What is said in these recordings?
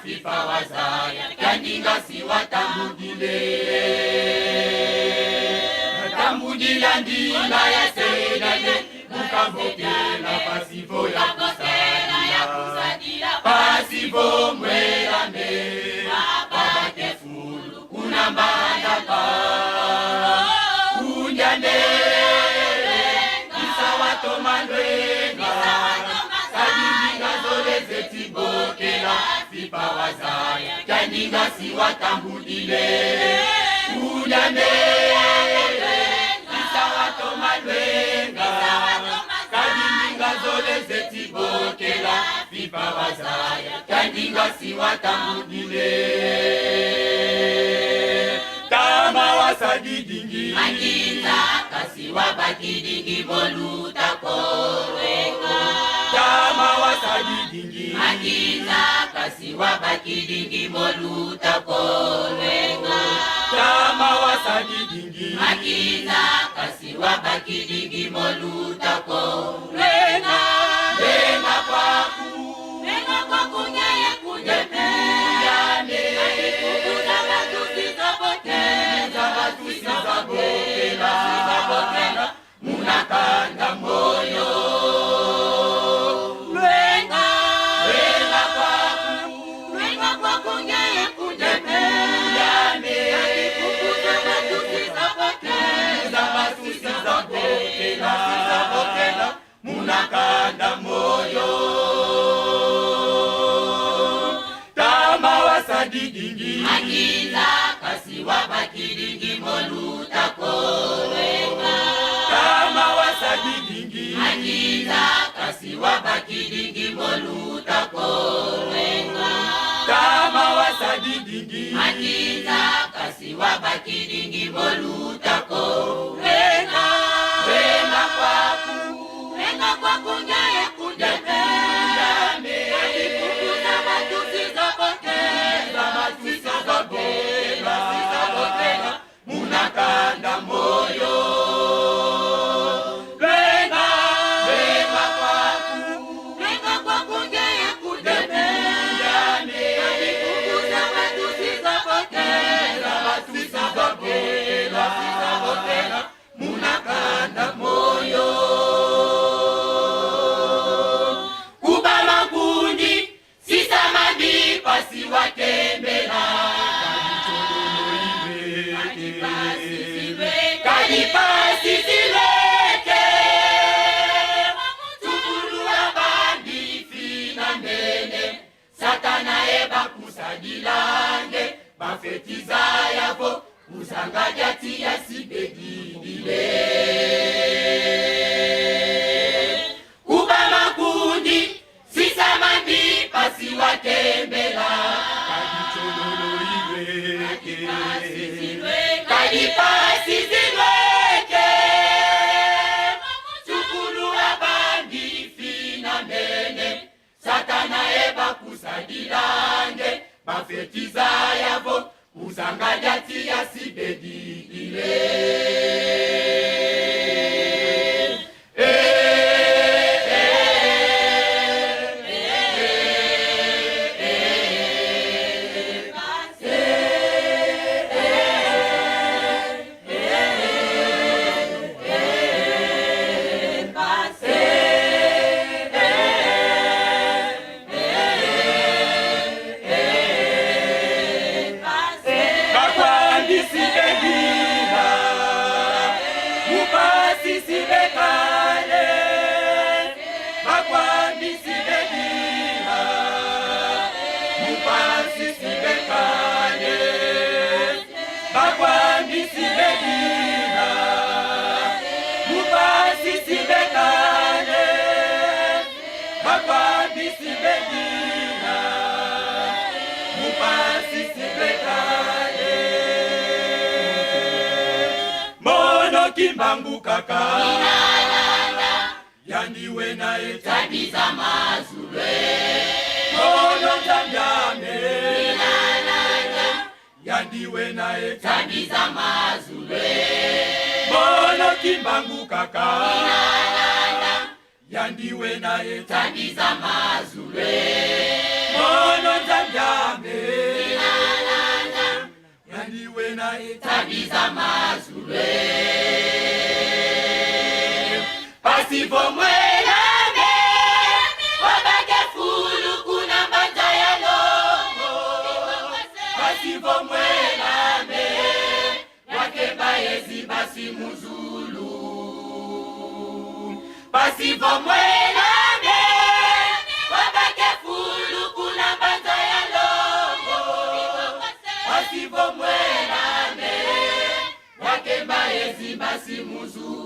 fifa wazaya kandinga si watambudile natambudila ndima ya senane mukavokela pasivo ya kusadila pasivo mwelame babake fulu kuna mbanda pa unjane isawato mandwenga kadinga zole zetibokela fipa wazaya kandinga si watambudile unjane isawato mandwenga kadinga zole zetibokela fipa wazaya kandinga si watambudile tama wasadidingi Makiza kasi wabakidingi voluta korenga tama wasadidingi Makiza kasi wabakidingi voluta korenga tama wasadidingi Makiza kasi wabakidingi voluta korenga lenga kwaku Lenga kwaku nyeye kunyepe Kukuza batusi zabokela munakanda moyo Lenga kwaku nyeye kunyepe Kukuza batusi zabokela munakanda moyo tama wasadidingi Makiza kasi wabakidingi moluta korenga tama wasadidingi Makiza kasi wabakidingi moluta korenga tama wasadidingi Makiza kasi wabakidingi moluta korenga Lenga kwaku nyeye kunyepe Kukuza batusi zabokela munakanda moyo lenga Lenga kwaku nyeye kunyepe Kukuza batusi zabokela munakanda moyo kuba makundi sisa mandi pasi watembela kalipasi sileke tukuluwa bandi fina nene satana eba kusadilange bafetiza yavo uzangajati ya sibedidile kuba makundi sisa mandi pasi watembela kalichololo iweke kalipasi zilweke tukuluwa bandi fina mene satana eba kusadilange bafetiza yavo uzangajati ya sibedidile Kimbangu kaka yandiwe na etabi za mazure mono jamyame yandiwe na etabi za mazure mono Kimbangu kaka yandiwe na etabi za mazure mono jamyame yandiwe na etabi za mazule pasipo mwelame wabake fulu kuna mbanja ya longo pasipo mwelame wakeba yezi basi muzulu pasipo mwelame wabake fulu kuna mbanja ya longo pasipo mwelame wakeba yezi basi muzulu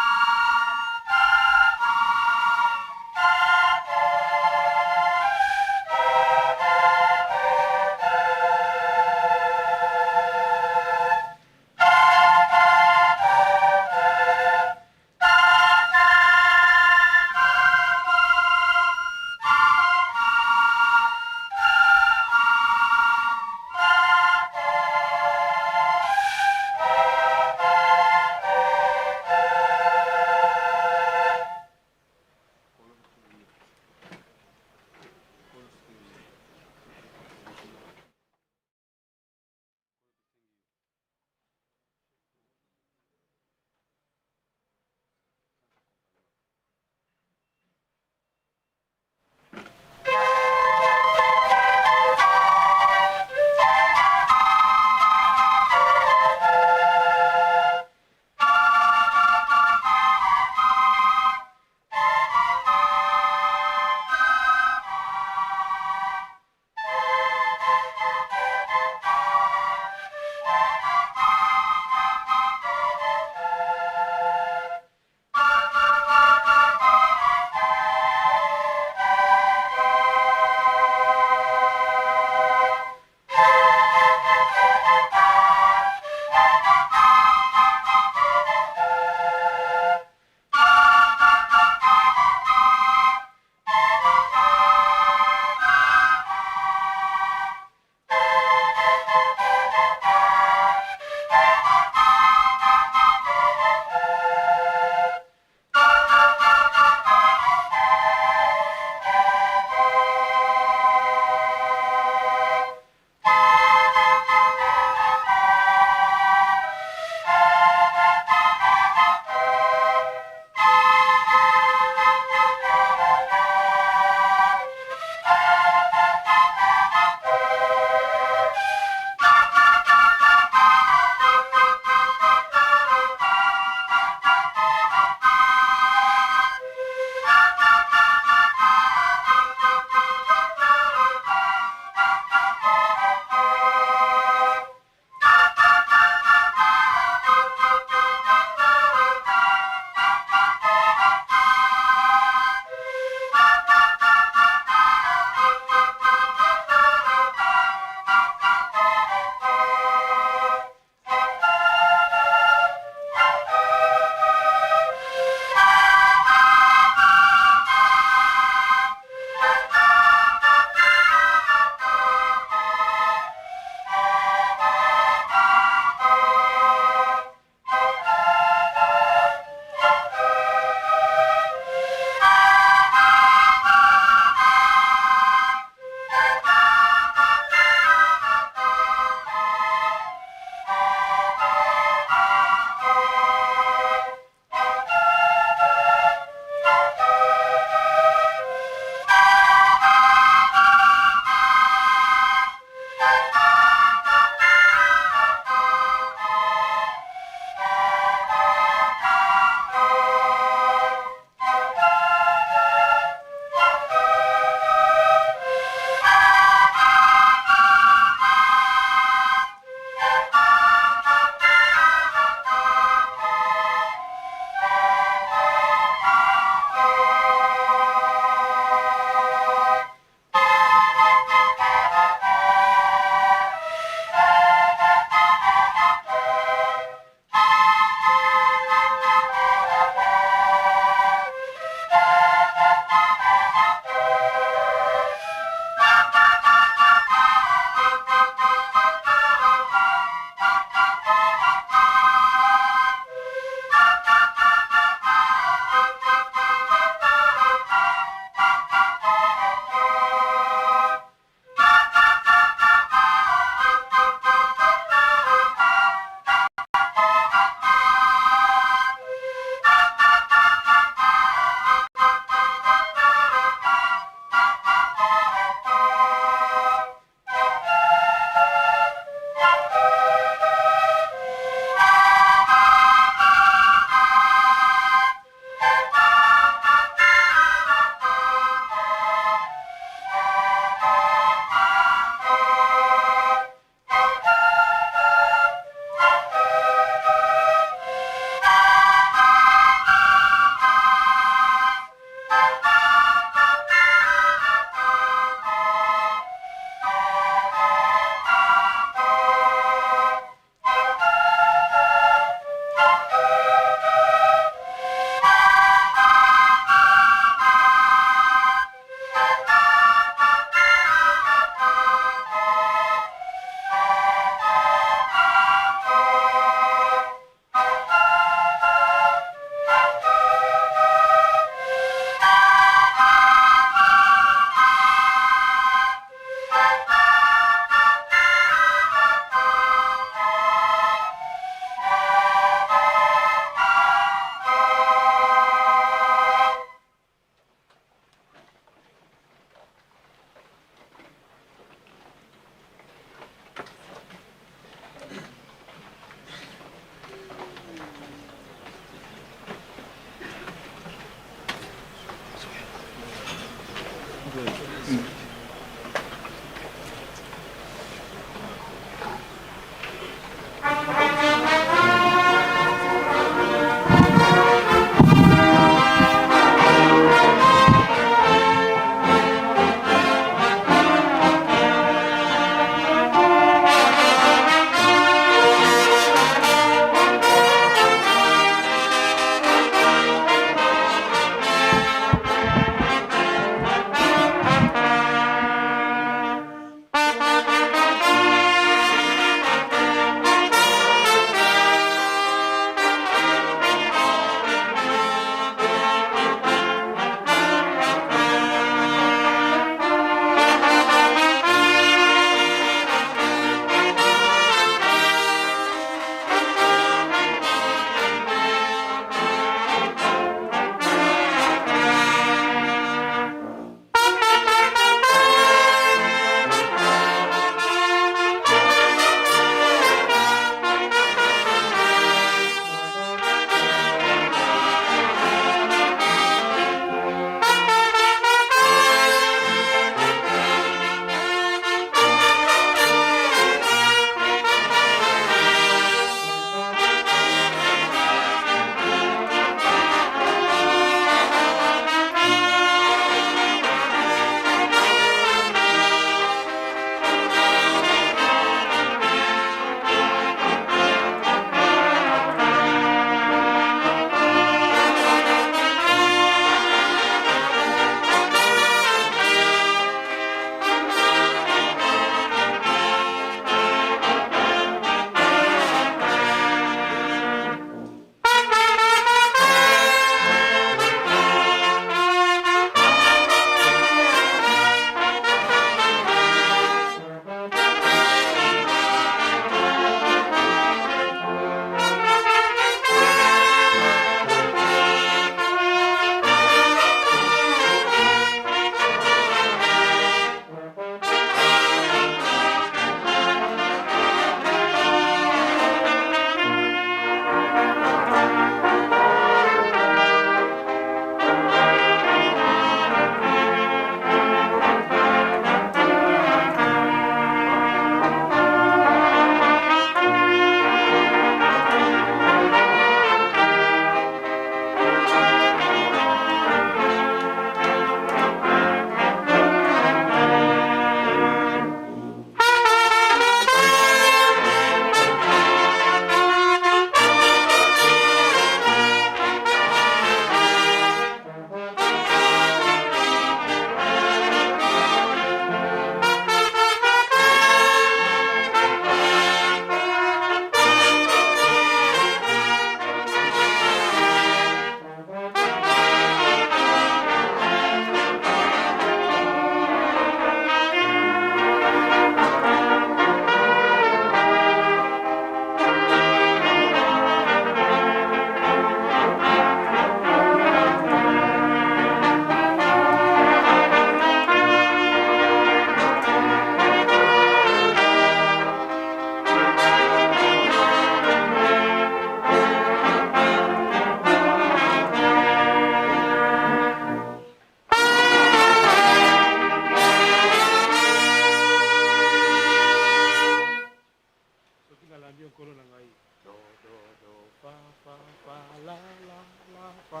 do do do fa fa fa la la la fa.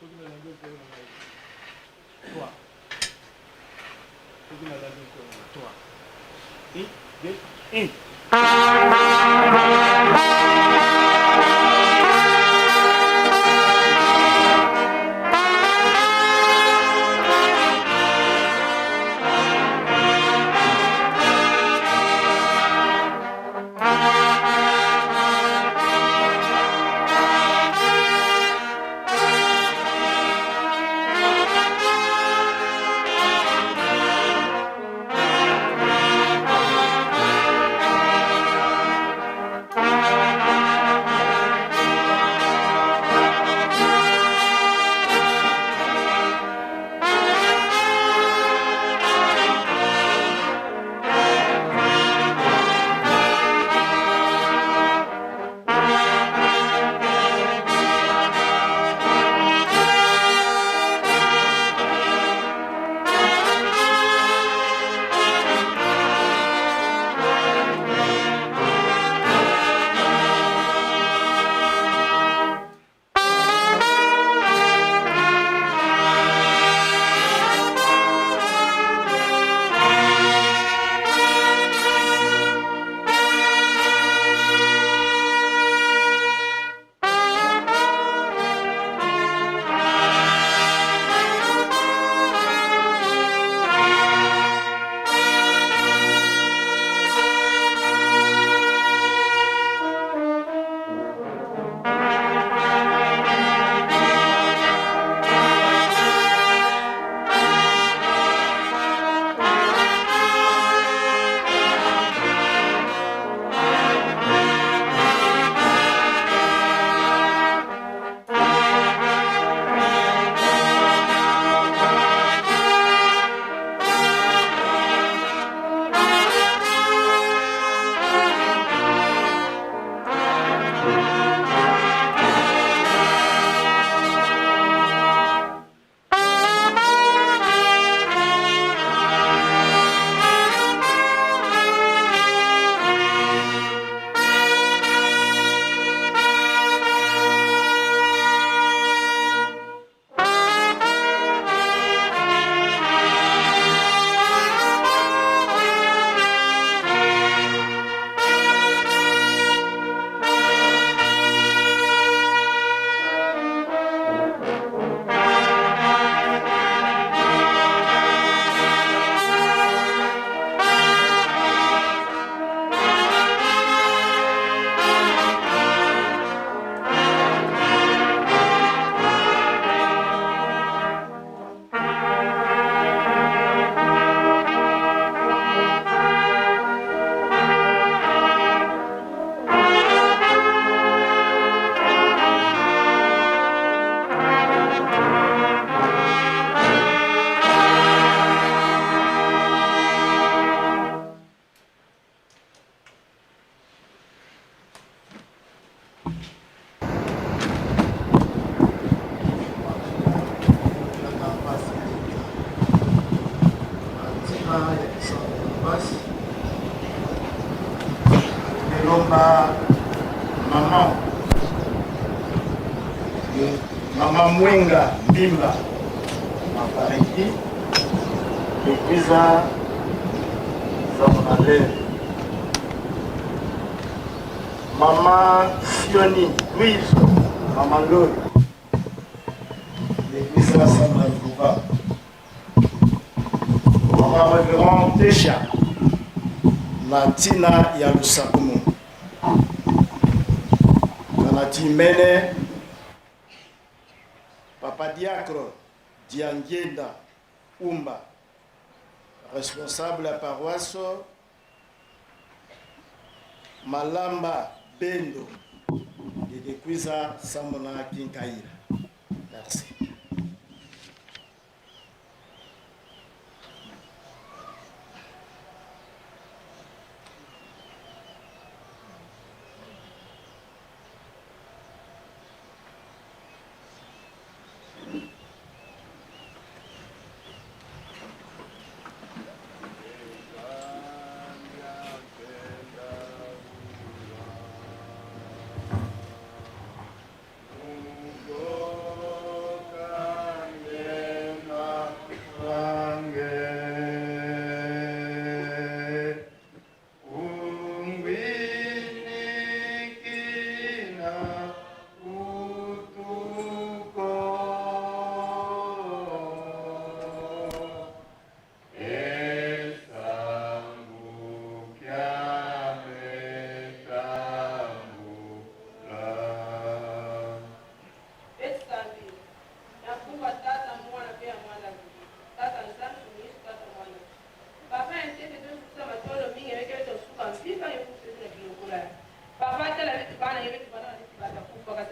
Tudo na língua que eu não sei. Tua. Tudo na língua que eu não sei. Tua. E de in. Mama Mwenga Mbimba mafariki Egliza za Mnalele. Mama Sioni Louise Mama Lori Egliza Samba Ruba. Mama Reverend Tesha Latina ya Lusakumu Kanatimene Papa Diacre Diangienda Umba, responsable de la paroisse Malamba Bendo de Dekwiza Samona Kinkaira. Merci.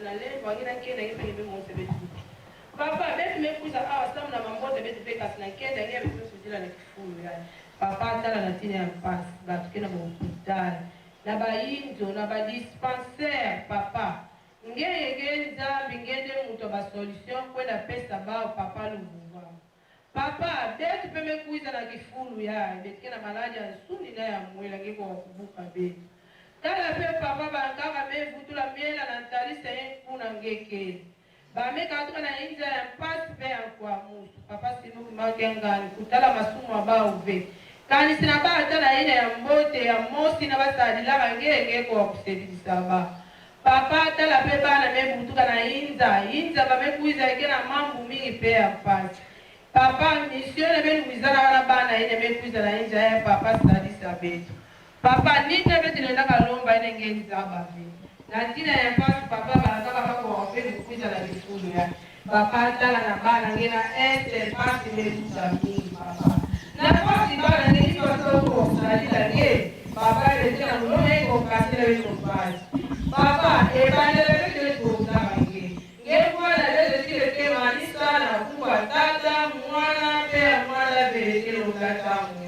na lembo ngina kenda ngipe ngipe mo sebe tu papa beti me kuza awa samu na mambote beti pe kasi na kenda ngia beti suzila na kifulu yani papa tala na tine ya mpasi batukena mu hospital na ba inzo na ba dispensaire papa ngenge nzambi ngende muto ba solution kwenda pesa bao papa luvuva papa beti pe me kuza na kifulu ya beti kena malaria nsuni na ya mwela ngeko wakubuka beti tala pe papa bangaka me vutula miela na ntalisa ye kuna ngekeli bameka atuka na inja ya mpasi pe ya kwa musu papa sinuki makengani kutala masumu abauve kani sina ba tala ina ya mbote ya mosi na basadila bangenge kwa kusedisa ba papa tala pe bana me butuka na inza bamekuiza ikena mambo mingi pe ya mpasi papa misione benu wizana wana bana ine mekuiza na inja ya papa sadisa betu papa nita beti nenda kalomba ine ngenza babi na tina ya pasu papa banataka bako wapeni kukuita na kifulu ya papa tala na bana ngena ete pasi mebuta mingi papa na pasi bana nilipo soko kusalila nge papa letina mulome eko kasile weko pasi papa ebandele beti weko utama nge ngekwa na leze kile kema anisa na kumbwa tata mwana pea mwana vele kile utata mwe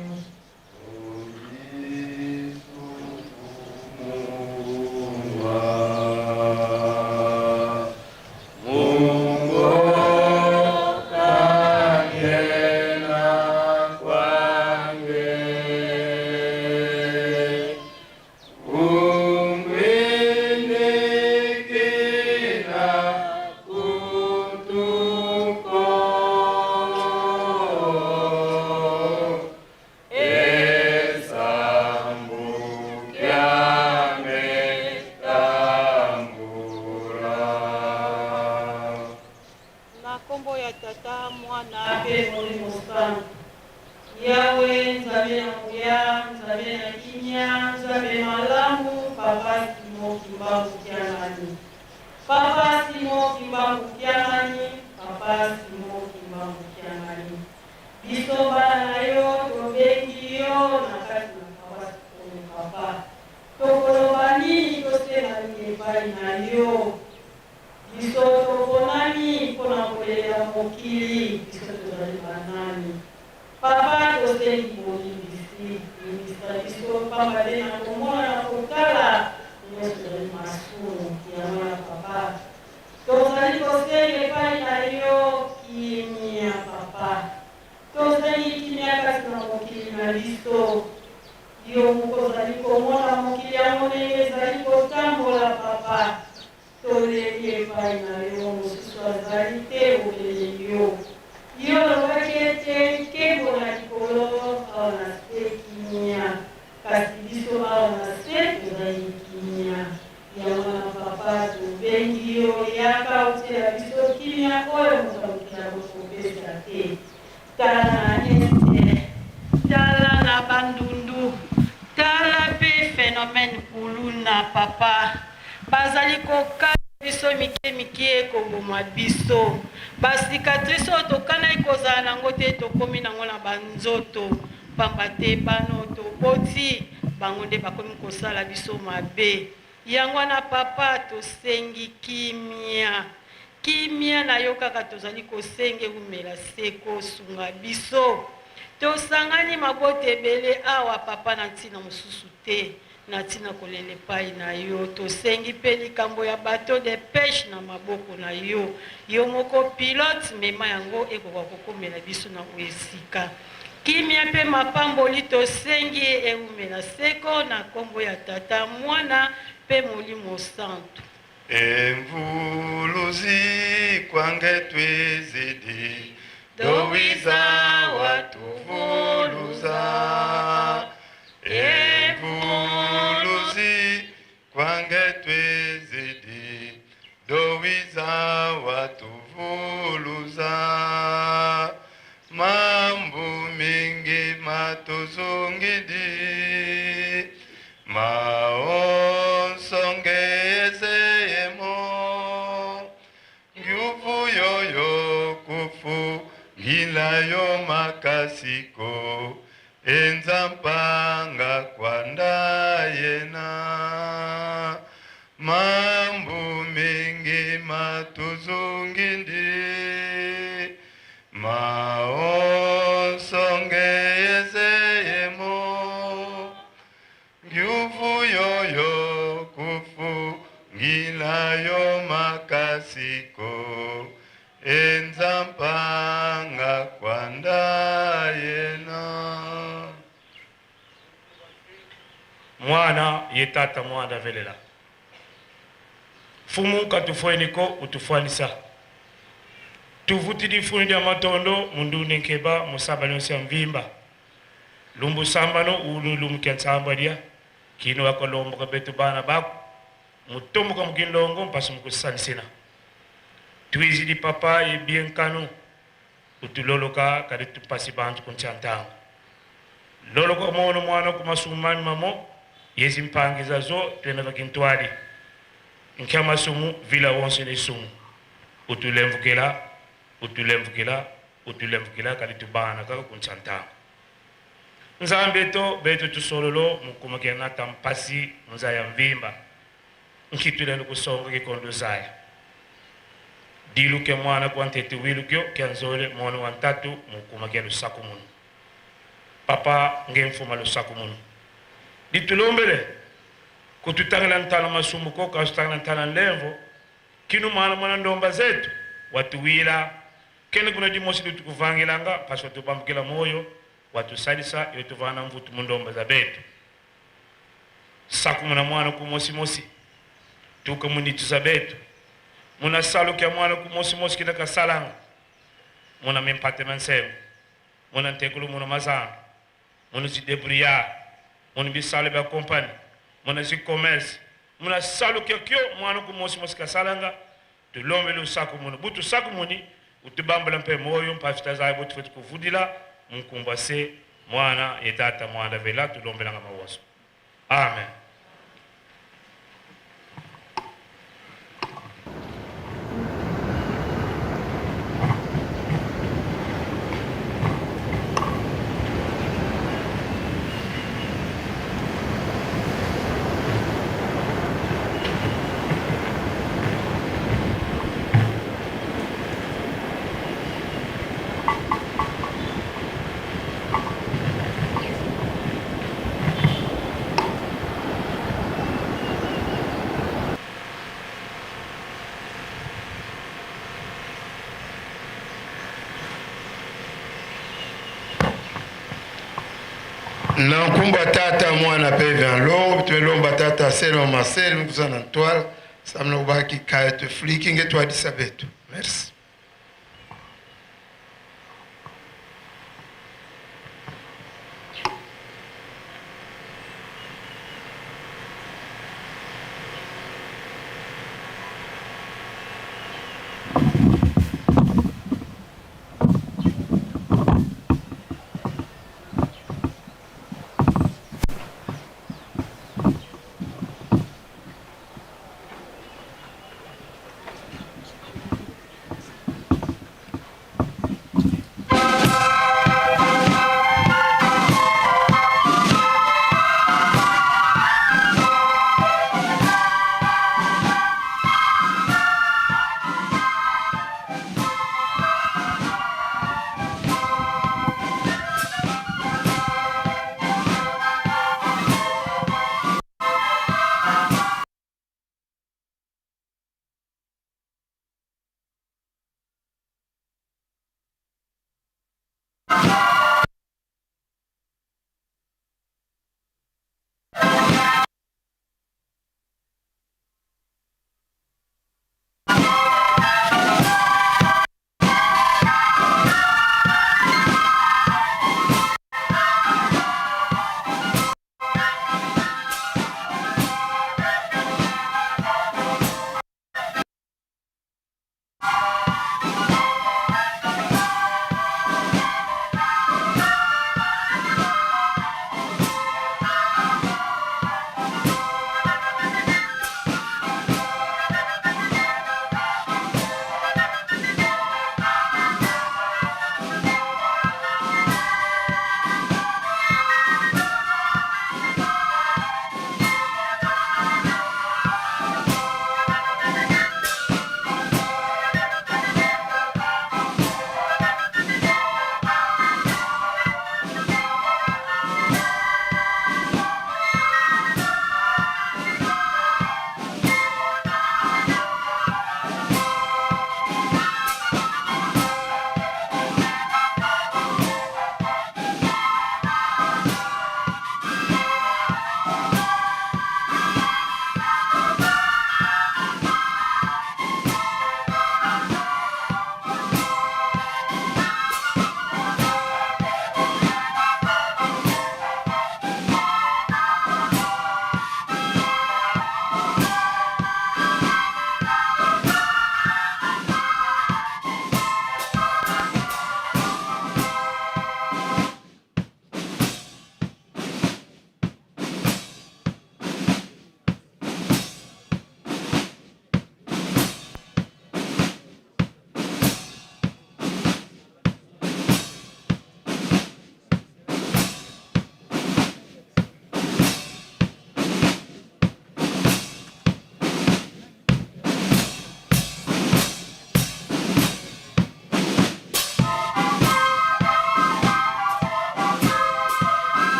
kosala biso mabe yango na papa tosengi kimia na yo kaka tozali kosenge umela seko sunga biso tosangani mabota ebele awa papa na ntina mosusu te na ntina kolele epai na yo tosengi mpe likambo ya bateau de pêche na maboko na yo yo moko pilote mema yango ekoka kokomela biso na esika kimia mpe mapamboli tosengi eumela seko na nkombo ya tata mwana mpe molimo santu emvuluzi kwange twezidi dowiza watuvuluza emvuluzi kwange twezidi dowiza watuvuluza mambo mingi matuzungidi maosongezeyemo nguvu yoyo kufu gilayo makasiko enzampanga kwandayena mambo mingi matuzungindi maonsongeyezeyemo nguvu yoyo kufungilayo makasiko enzampanga kwandayena mwana ye tata mwana velela fumu katufueniko utufuanisa tuvutidi funi dia matondo mundu nenkeba musaba nyonsi ya mvimba lumbu sambano ulu lumkensamba dia kino wakolombo kabetu bana bako mutombo kwa mkinlongo mpasu mkusanisina tuizi di papa ye bien kanu utuloloka kadi tupasi bantu kunchantango loloka mono mwana kumasumani mamo yezi mpangiza zo tuenaka kintwadi nkama sumu vila wonse ni sumu utulemvukela kadi tubana kaka kunchantango nzambe to beto tusololo mukumakena tampasi nzaya mvimba nkitulendo kusonga kikondo zaya dilu ke mwana kwa ntete wilu kyo kianzole mwana wa ntatu mukumakena lusaku munu papa ngemfuma lusaku munu ditulombele kututangala ntana masumu ko kasutangala ntana lemvo kinu mwana ndomba zetu watuwila kene kuna dimosi tukuvangilanga paswa tubambukila moyo watu salisa yotuvana mvutu mundomba za betu saku muna mwana kumosi tuka munitu za betu muna salu kia mwana kumosi kina kasalanga muna mimpate mansemu muna ntekulu muna mazana muna zidebriya muna bisale ba kompani muna zikomesi muna salu kia kyo mwana kumosi kasalanga tulombele usaku muna butu saku muni utubambala mpe moyo mpafita zai butu fetu kuvudila mkumbase mwana yetata mwana vela tulombelanga mawaso amen. Nankumba tata mwana peve en longo, tumelomba tata selo maseli mkuzana ntwala, samna ubaki kaya tu flikinge tu adisabetu. Merci.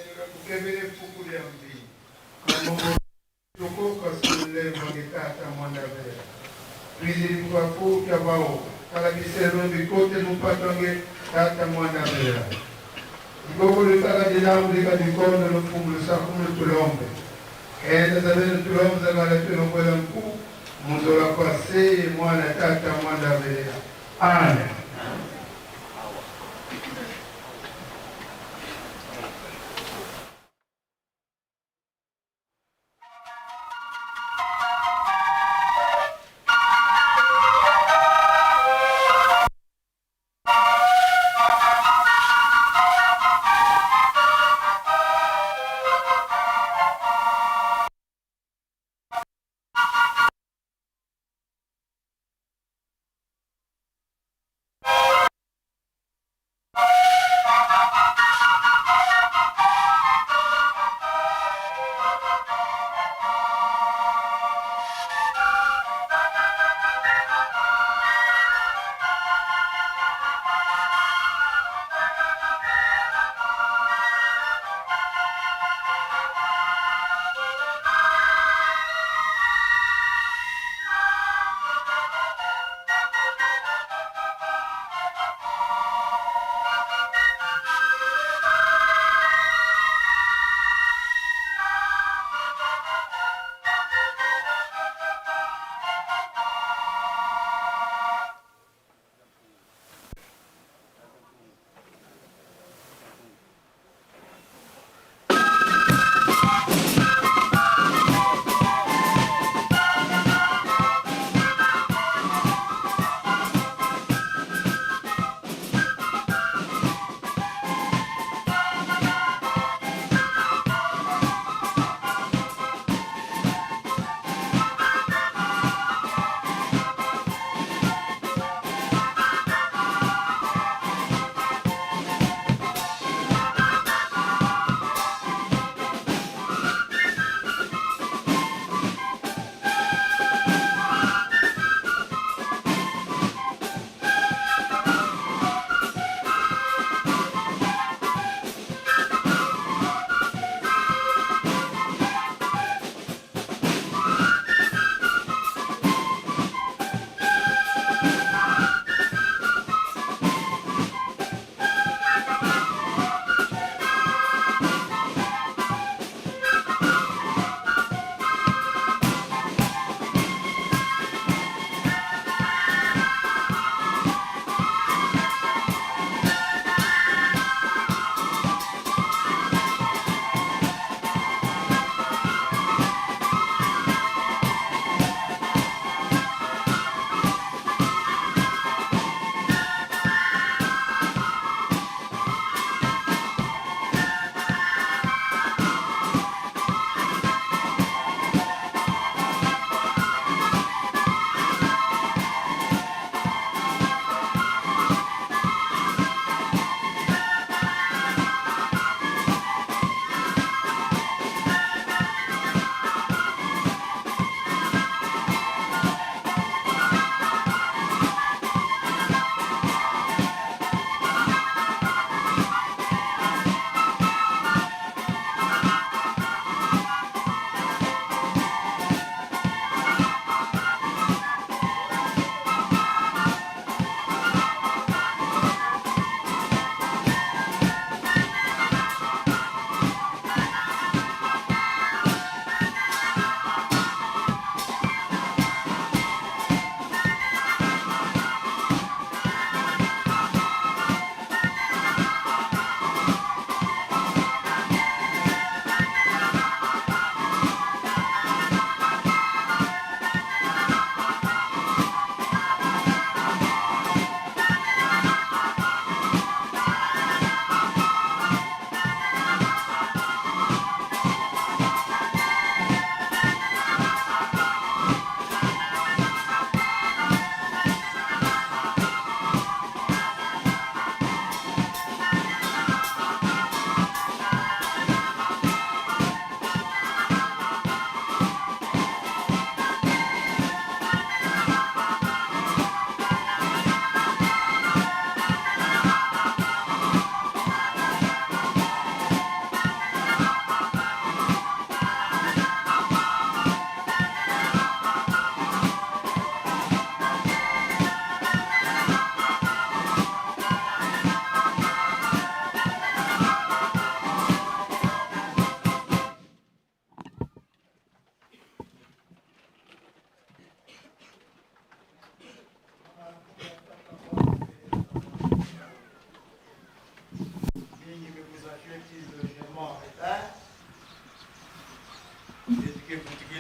kukebele fuku ya mbi mamongo tukoka sule magitata mwanda vera twizili kwa fuka bao kala bisero bikote nupatonge tata mwanda vera igogo litaka dilamu lika dikondo lufungu lusakumu tulombe enda zabene tulombe zangala tuno kwela mkuu muzola kwa seye mwana tata mwanda vera amen.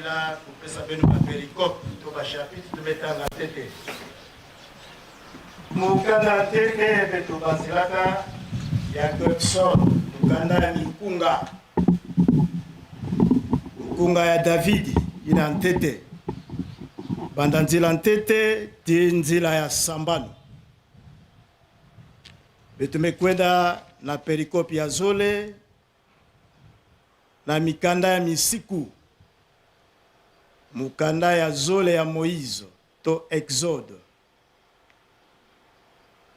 tozila kopesa beno baperikope to bashapitre tometanga tete mukanda tete beto bazilaka ya Godson mukanda ya mikunga mikunga ya Davidi ina ntete banda nzila ntete ti nzila ya sambano beto mekwenda na perikope ya zole na mikanda ya misiku mukanda ya zole ya Moïse to Exode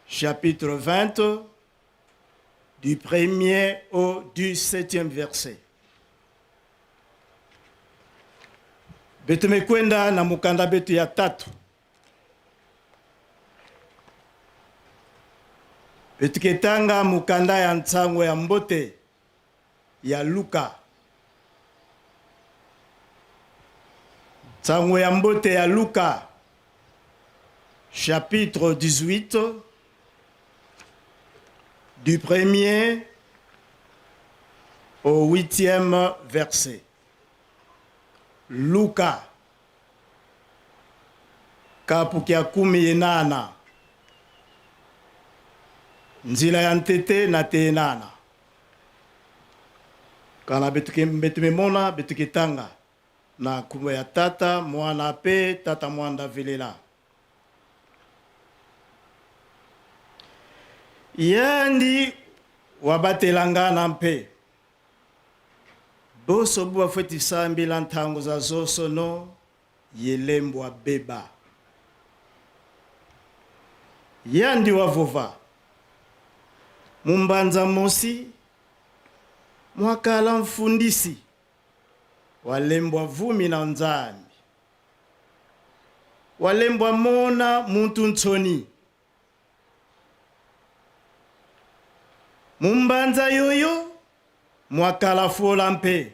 chapitre 20 du 1er au 17e verset. Betu mekwenda na mukanda betu ya tatu. Betu ketanga mukanda ya ntsango ya mbote ya Luka. Ntsango ya mbote ya Luka chapitre 18 du 1er au 8e verset. Luka kapukia 18 nzila ya ntete na tenana kana betumemona betukitanga na kumo ya tata mwana pe tata mwanda velela yandi wabatelanga na mpe boso bua fweti sambila ntango za zoso no yelembwa beba yandi wavova mumbanza mosi mwakala mfundisi walembwa vumi na nzambi walembwa mona muntu ntsoni mumbanza yoyo mwakala fola mpe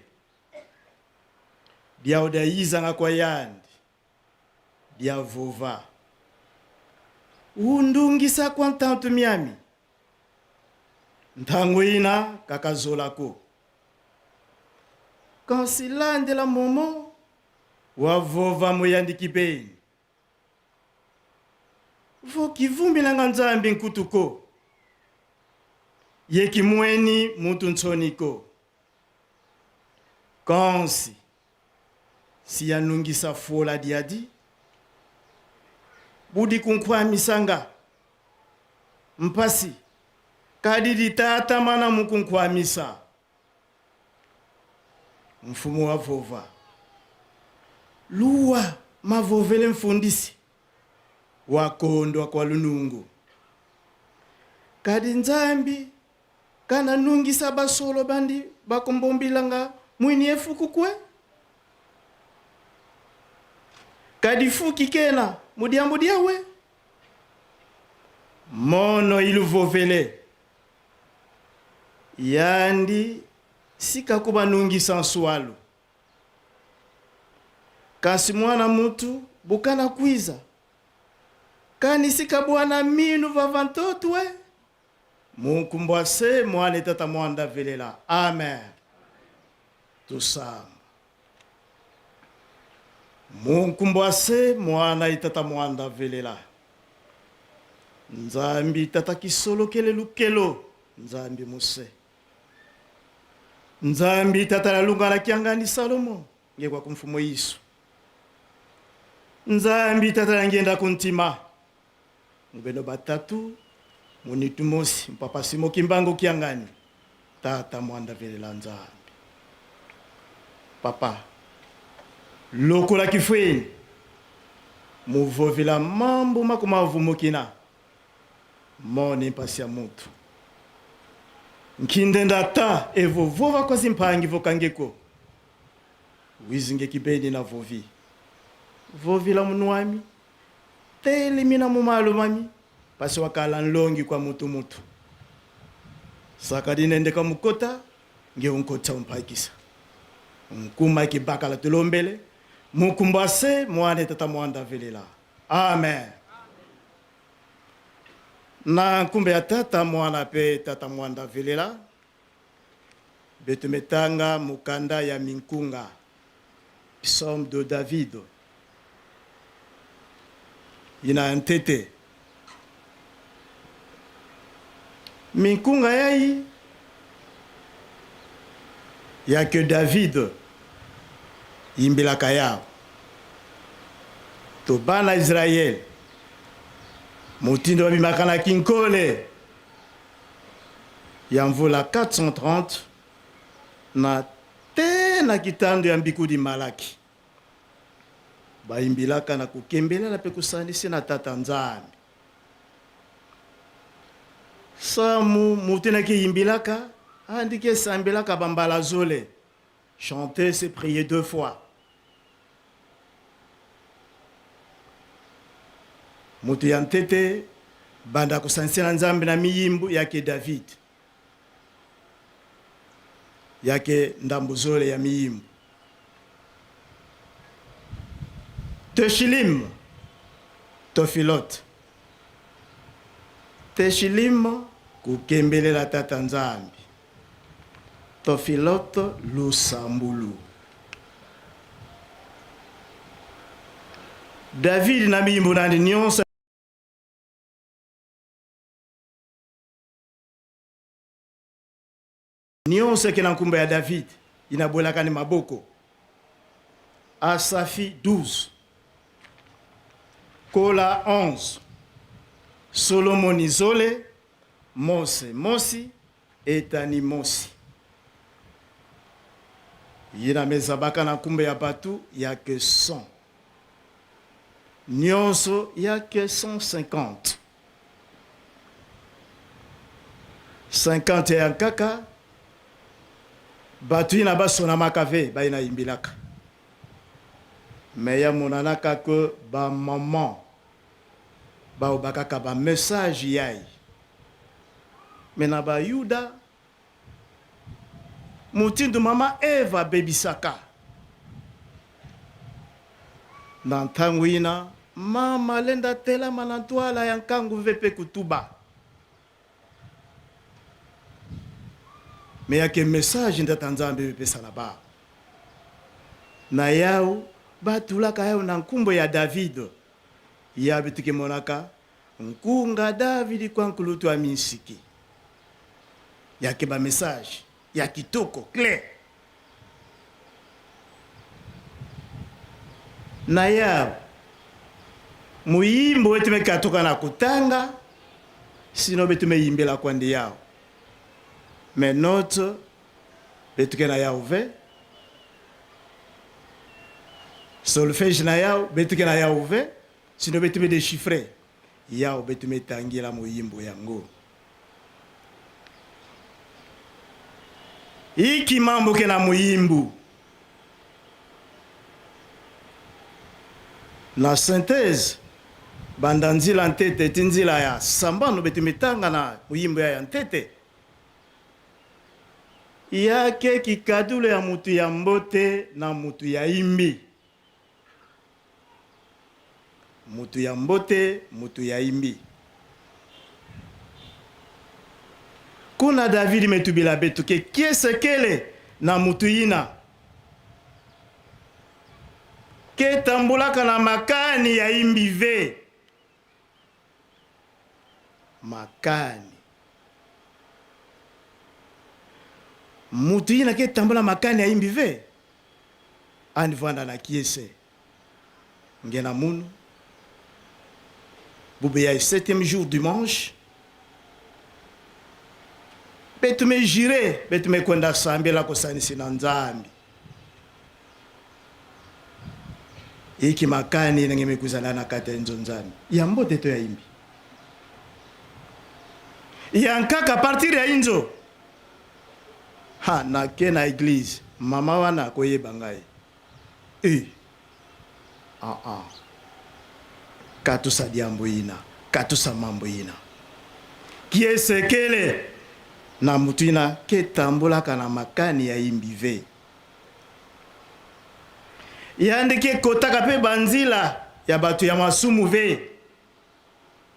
biauda yizanga kwa yandi biavova undungisa kwa ntantu miami ntango ina kakazolako kansilande la momo wavova muyandiki peni vokivumbi nanga nzambi nkutuko yeki mweni muntu ntsoniko kansi si yanungisa fola diadi budi kunkwa misanga mpasi kadidi tata mana mukunkwa misa mfumo wa vova luwa mavovele mfundisi wakondwa kwa lunungu kadi nzambi kana nungisa basolo bandi bakombombilanga mwini efuku kwe kadi fuki kena mudiambo diawe mono iluvovele yandi sika kuba nungisa nswalu kasi mwana mutu bukana kwiza kani sika bwana minu vavantotwe munkumbwase mwana tata mwanda velela amen tusama munkumbwase mwana tata mwanda velela nzambi tata kisolo kele lukelo nzambi muse nzambi tata la lunga la kiangani Salomo ngekwa kumfumo Yesu nzambi tata la ngenda kuntima ngubeno batatu munitu mosi mpapa simo kimbango kiangani tata mwanda velela nzambi papa lokola kifweni muvovela mambo makumavumukina mone mpasi ya mutu nkindenda ta evovova kwa zimpangi vokangeko wizinge kibeni na vovi vovila munuami tele mina mumalu mami pasi wakala nlongi kwa mutu saka dinende kwa mukota nge unkota umpakisa nkuma kibakala tulombele mukumbase mwane tata mwanda velela amen na kumbe ya tata mwana pe tata mwanda velela betumetanga mukanda ya minkunga psaume de David. Il a un tété. Minkunga yai, il n'y a que David. Imbilaka yao. To bana Israël. Moutindo bimakana kinkole. Yamvola 430 na tena kitando ya mbiku di Malaki. Baimbilaka na kukembelela pe kusandisi na tata Nzambi. Samu mutina ki imbilaka andike sambilaka bambala zole. Chanter c'est prier 2 fois. Mutu ya ntete banda kusanisi na Nzambi na miyimbu yake David. Yake ndambuzole ya miyimbu. Teshilim, Tofilot. Teshilim, kukembele la tata Nzambi. Tofilot, Lusambulu. David na miyimbu nandi nyonso. Nyonso ke na nkumba ya David, inabolaka ni maboko. Asafi 12. Kola 11. Solomon Izole, Mose Mosi, Etani Mosi. Yina mezabaka na kumbe ya batu yake 100. Nyonso yake 150. 50 ya kaka. Batu yina baso na makave ba yina imbilaka. Mais ya monanaka que ba maman ba obakaka ba message yai. Mena ba Yuda mutindu mama Eva bebisaka. Nantangwina mama lenda tela manantwala yankangu vepe kutuba. Mais yake message ndata Nzambe vepe sanaba. Na yao batulaka yao na nkumbo ya David. Ya bitike monaka nkunga David kwa nkulutu wa minsiki. Yake ba message ya kitoko clair. Na yao muyimbo wetu mekatoka na kutanga sino betu meyimbela kwa ndi yao. Mais notre betuke na yao ve solfège na yao betuke na yao ve sino betu me déchiffrer yao betu me tangira muyimbo yango. Iki mambo ke na muyimbu na synthèse bandanzila ntete tinzila ya sambano betu metanga na muyimbo ya ntete yake kikadule ya mutu ya mbote na mutu ya imbi. Mutu ya mbote, mutu ya imbi. Kuna David metubila betu ke kiesekele na mutu ina. Ke tambulaka na makani ya imbi ve. Makani. Mutu ina ke tambula makani ya imbi ve. Anivanda na kiese. Ngena munu. Boubéa 7e jour dimanche. Betume jire, betume kwenda sambi la kusanisi na Nzambi. Iki makani nangeme kuzana na kata enzo Nzambi. Yambote to ya imbi. Yankaka partir ya inzo. Ha, na ke na église. Mama wana koye bangai. Katusa diambo ina, katusa mambo ina. Kiesekele na mutu ina ke tambulaka na makani ya imbive. Yandike kotaka pe banzila ya batu ya masumu ve.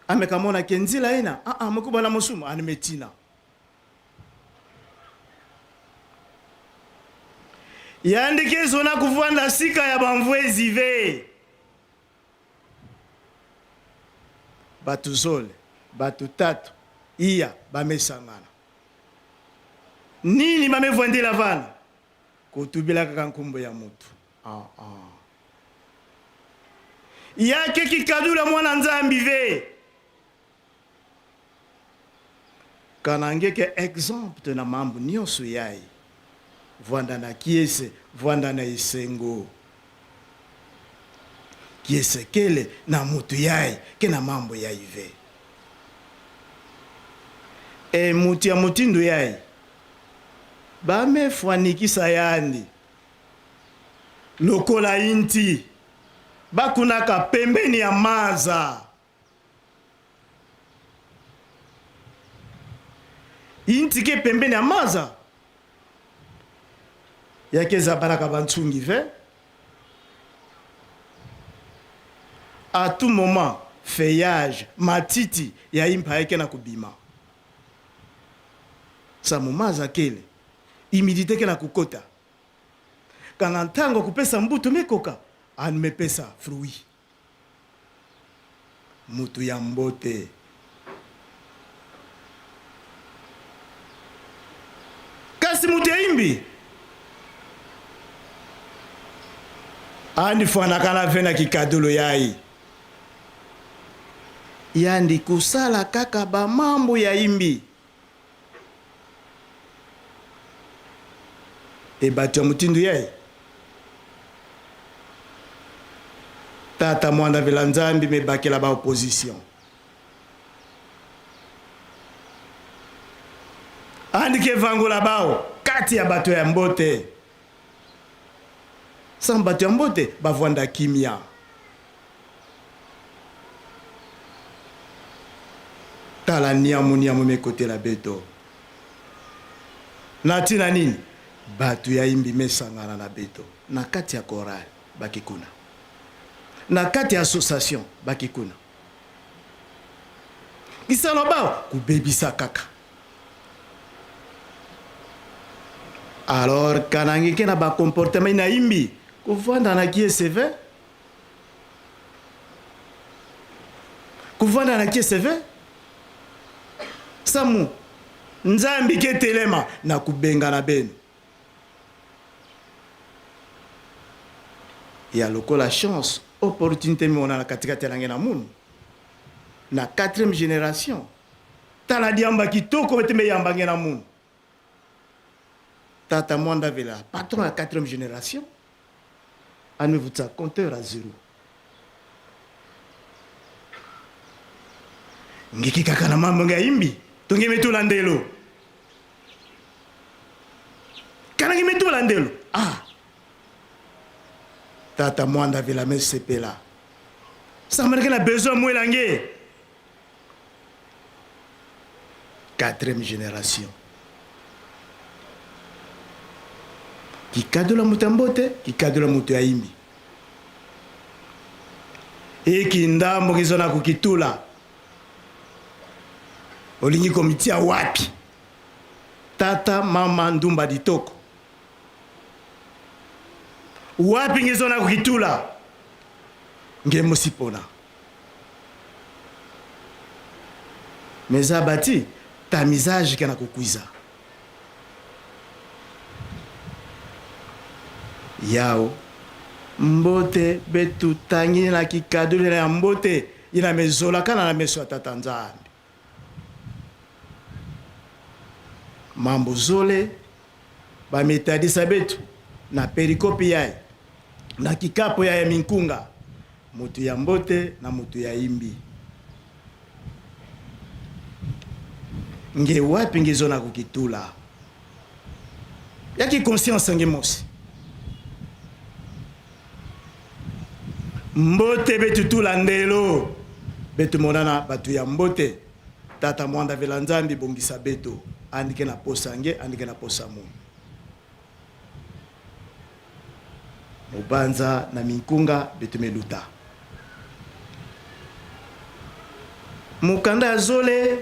Amekamona ke nzila ina, mkuba na masumu animetina. yandike zona kuvanda sika ya bamvwezi ve batu zole batu tatu iya bamesangana nini bamevwandela vana kutubila kaka nkumbo ya mutu yake kikadula mwana nzambi ve kanangeke exemple na mambo nyonso yai vwanda na kiese vwanda na isengo kiese kele na mutu yai ke na mambo yai ve mutu ya mutindo yai bamefwanikisa yandi lokola inti bakunaka pembeni ya maza inti ke pembeni ya maza yake za baraka bantsungi ve à tout moment feuillage matiti ya impa yake na kubima sa mumaza kele imidite ke na kukota kana ntango kupesa mbuto mekoka animepesa fruit mutu ya mbote kasi mutu ya imbi andi fwanaka na ve na kikadolo yai yandi kusala kaka bamambo ya imbi ebatu ya mutindu yai tata mwanda vela nzambi mebakela ba opposition andike vangola bao kati ya bato ya mbote sans bato ya mbote bavwanda kimia tala niamu mekotela beto natina nini bato ya imbi mesangana na beto na kati ya korali bakikuna na kati ya association bakikuna kisalo bao kubebisa kaka alors kanangi ke na ba comportement na imbi kuvanda na kieseve kuvanda na kieseve samu nzambi ke telema na kubenga na beno ya lokola chance opportunité mona na katikati na ngena munu na 4e génération tala diamba kitoko beteme yamba ngena munu tata mwanda vela patron ya 4e génération amevuta compteur à 0 ngiki kaka na mambo nga imbi tongi metula ndelo kana ngi metula ndelo tata mwanda vela mesepela samareke na besoin mwelange 4e génération kikadola mutu ya mbote kikadola mutu ya imbi eki ndambo kizona kukitula olingi komitia wapi tata mama ndumba ditoko wapi ngezona kukitula ngemosipona meza bati ta misage kana kukwiza yao mbote betu tangi na kikadule na mbote ina mezola kana na meso tata nzambi mambo zole ba metadisa betu na perikopi yae na kikapo ya minkunga mutu ya mbote na mutu ya imbi nge wapi ngezona kukitula yaki conscience ngemosi mbote betu tula ndelo betu monana batu ya mbote tata mwanda vela nzambi bongisa beto andike na posange andike na posamu mubanza na minkunga betu meluta mukanda ya zole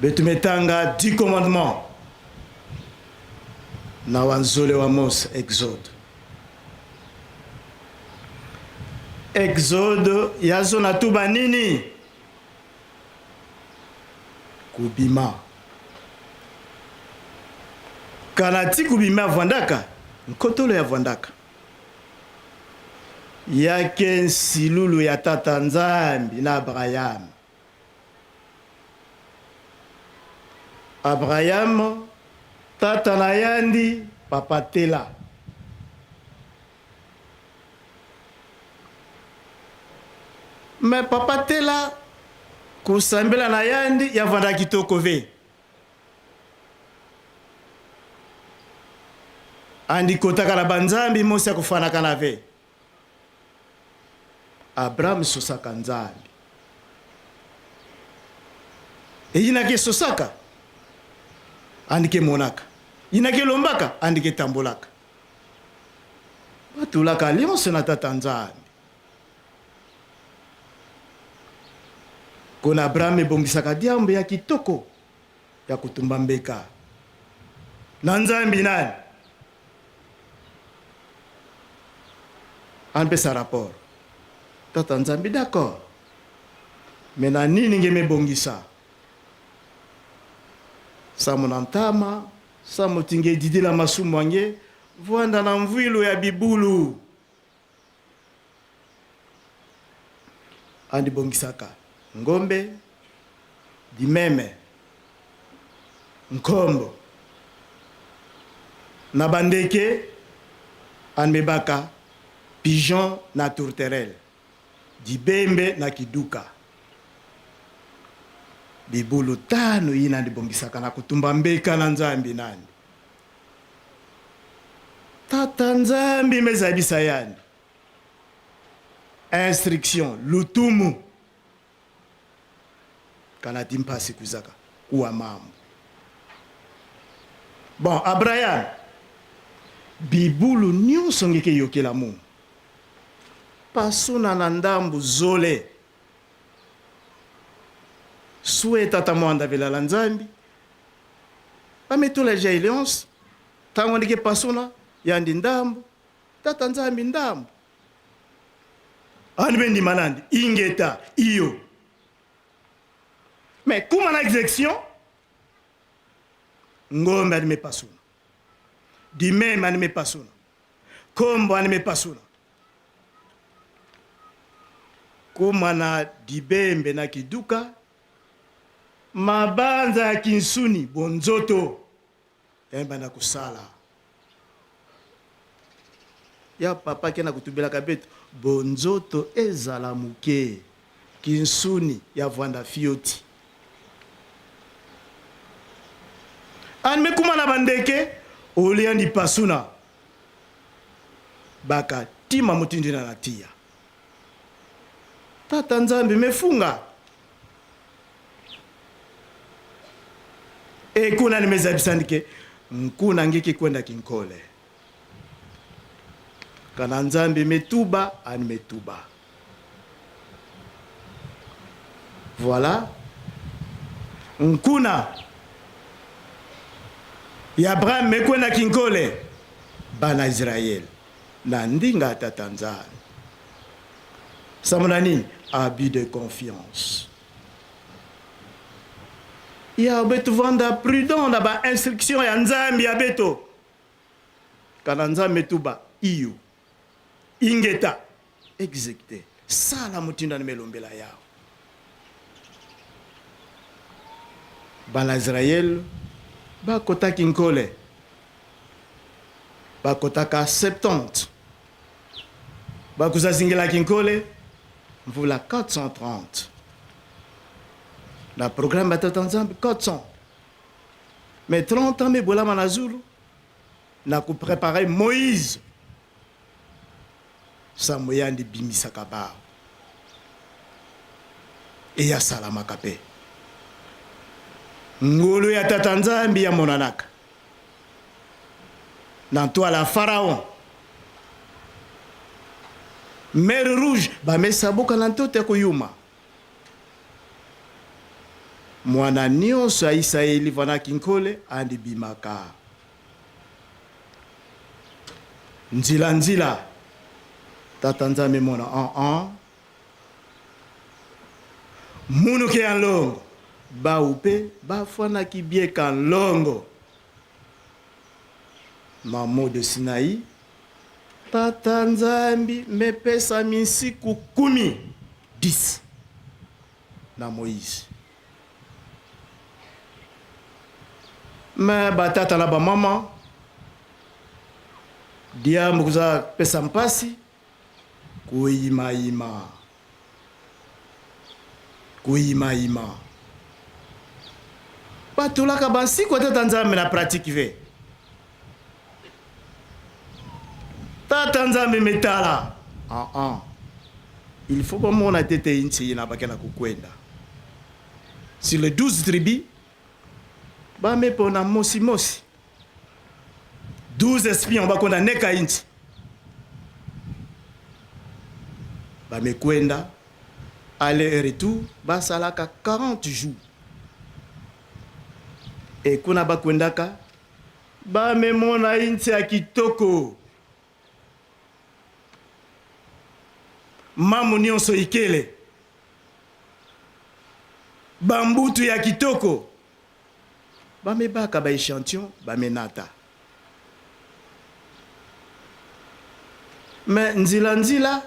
betu metanga 10 commandements na wanzole wa Mose Exode. Exode yazo na tuba nini? Kubima. Kanati kubima vwandaka, nkotolo ya vwandaka. Yake nsilulu ya tata Nzambi na Abraham. Abraham, tata na yandi, papa Tela. Me papa Tela, kusambela na yandi, ya vanda kitoko ve. Andi kotaka la banzambi, Mose kufana kana ve. Abraham sosaka Nzambi. E yinake sosaka, andike monaka. Yinake lombaka, andike tambolaka. Batulaka alliance na tata Nzambi. Kona Abraham ebongisaka diambo ya kitoko ya kutumba mbeka. Na Nzambi nani? Anpe sa rapport. Tata Nzambi d'accord. Mais na nini nge mebongisa? Samo nantama, samo tinge didila masumu wange, vwanda na mvwilo ya bibulu. Andi bongisaka. Ngombe, dimeme, nkombo, na bandeke, anmebaka, pigeon na tourterelle, dibembe na kiduka. Bibulu tano yina ndibongisaka na kutumba mbeka na Nzambi nani. Tata Nzambi mezabisa yani. Instruction, lutumu. Kana timpasi kuzaka kuwa mambo. Bon, Abraham, bibulu nyonso ngeke yokela Mungu. Pasuna na ndambu zole. Suwe tata mwanda vela la Nzambi. Pametula jailionse. Tango ndike pasuna yandi ndambu. Tata Nzambi ndambu. Anbendi manandi ingeta iyo. Mais comme en exécution, ngombe anime pasuna. Dimeme anime pasuna. Kombo anime pasuna. Kuma na dibembe na kiduka, mabanza ya kinsuni, bonzoto, yamba na kusala. Ya papa kena kutubela kabeto, bonzoto ezala muke, kinsuni ya vwanda fioti. Anme kuma na bandeke, oliandi pasuna. Baka tima mutindina na tia. Tata Nzambi mefunga. E kuna nimezabisandike, nkuna ngiki kwenda kinkole. Kana Nzambi metuba, animetuba. Voilà. Nkuna. Ya Abraham mekwenda kinkole. Bana Israel. Na ndinga tata Nzambi. Samona nini? Abus de confiance. Ya beto vanda prudent na ba instruction ya Nzambi ya beto. Kana Nzambi tuba iyo. Ingeta exécuté. Sala mutinda nimelombela yao. Bana Israel ba kota kinkole. Ba kota ka 70. Ba kuzazingela kinkole. Voilà 430. Le programme est ensemble 400. Mais 30 ans, mais voilà Manazulu. N'a qu'à préparer Moïse. Samoyan de Bimisakaba. Et ya Salamakape. Ngolo ya Tatanzambi ya Monanaka. Dans toi la Pharaon. Mer rouge, ba mesaboka na ntote koyuma. Mwana nyonso ya Israeli vana kinkole andi bimaka. nzila nzila tata nzambe mona munu ke longo ba upe ba fana ki bie kan longo mamo de Sinaï tata nzambi mepesa misiku 10 na Moïse me batata na ba mama dia mukuza pesa mpasi kuima batulaka bansiku tata nzambe na pratique ve tata nzambe metala il faut comme on a été inti na bakena kukwenda sur les 12 tribus ba mepona mosi 12 espions bakonda neka inti ba mekwenda aller et retour basalaka 40 jours et kuna bakwendaka ba memona inti ya kitoko mamu nyonso ikele bambutu ya kitoko bamebaka ba échantillon bamenata me nzila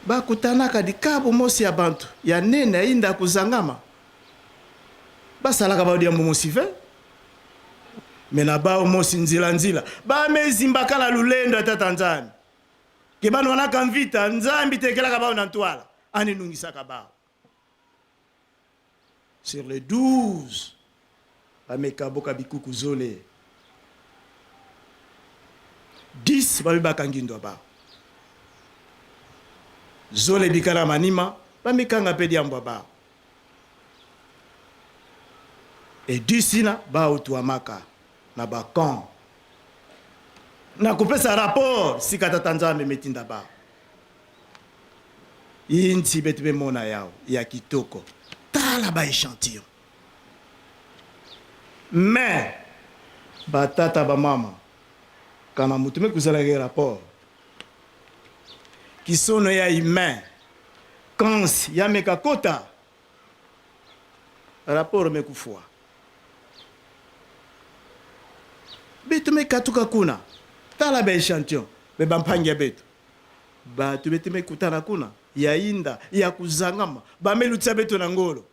bakutanaka dikabo mosi ya bantu ya nene inda kuzangama basalaka baodia mosi ve me na bao mosi nzila bamezimbaka na lulendo tata nzambi ke bano wanaka mvita nzambi tekelaka bao na ntwala aninungisaka bao sur les 12 bamekaboka bikuku zole 10 babebaka ngindo bao zole bikala manima bamekanga pe diambwa bao et 10 na bao tuamaka na bakan na kupesa rapport sika tata nzambe metinda ba inti betu bemona yao ya kitoko tala ba échantillon mais batata ba mama kana mutume kuzala ke rapport kisono ya humain kans ya mekakota rapport mekufua betu mekatuka kuna tala ba échantillon be bampangia betu batu bete mekutana kuna ya inda ya kuzangama bamelutisa betu na ngolo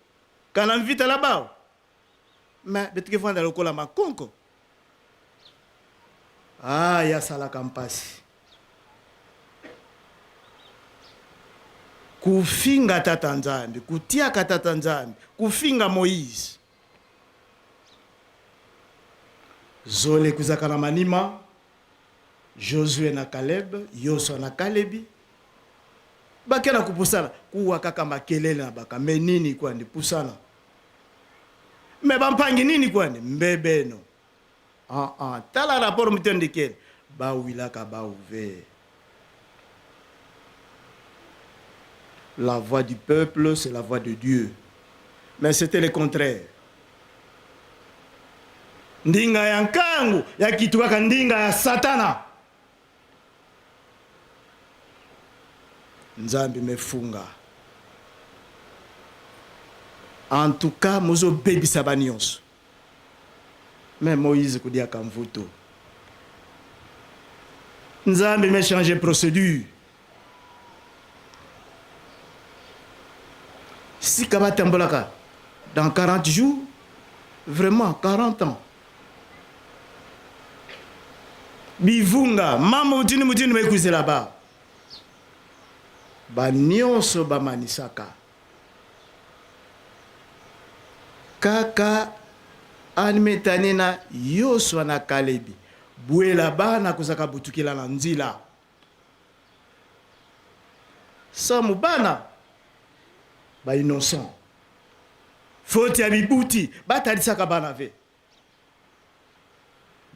kana mvita la bao ma betu ke vanda lokola makonko ya sala kampasi kufinga tata nzambi kutiaka tata nzambi kufinga Moïse zole kuzaka na manima Josué na Caleb, Yosua na Kalebi. Bakena kupusana, kuwa kaka makelele na baka. Me nini kwani pusana? Me bampangi nini kwani? Mbebeno. Tala rapport mtendikele. Ba wilaka ba ouve. La voix du peuple, c'est la voix de Dieu. Mais c'était le contraire. Ndinga ya nkangu, ya kituwaka ndinga ya satana. Nzambi mefunga. En tout cas, mozo baby sabanions. Mais Moïse kudia kamvuto. Nzambi me changer procédure. Si kabatambolaka dans 40 jours, vraiment 40 ans. Bivunga, mama mutini mekuze là-bas. Ba nyonso ba manisaka. Kaka animetanena Yosua na Kalebi. Buela ba na kusaka butukila na nzila. Samu bana ba innocent. Foti ya bibuti batalisaka bana ve.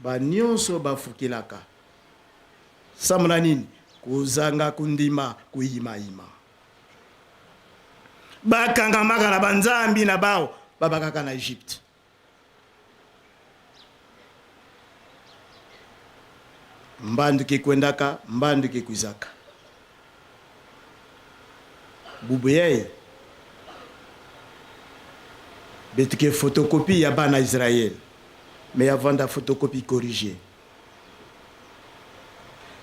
Ba nyonso bafukilaka. Samu na nini? Kuzanga kundima kuima. Bakanga maka na banzambi na bao babakaka na Egypte. mbandu ke kwendaka mbandu ke kuzaka bubu yeye betu ke photocopie ya bana Israël mais avant da photocopie corrigée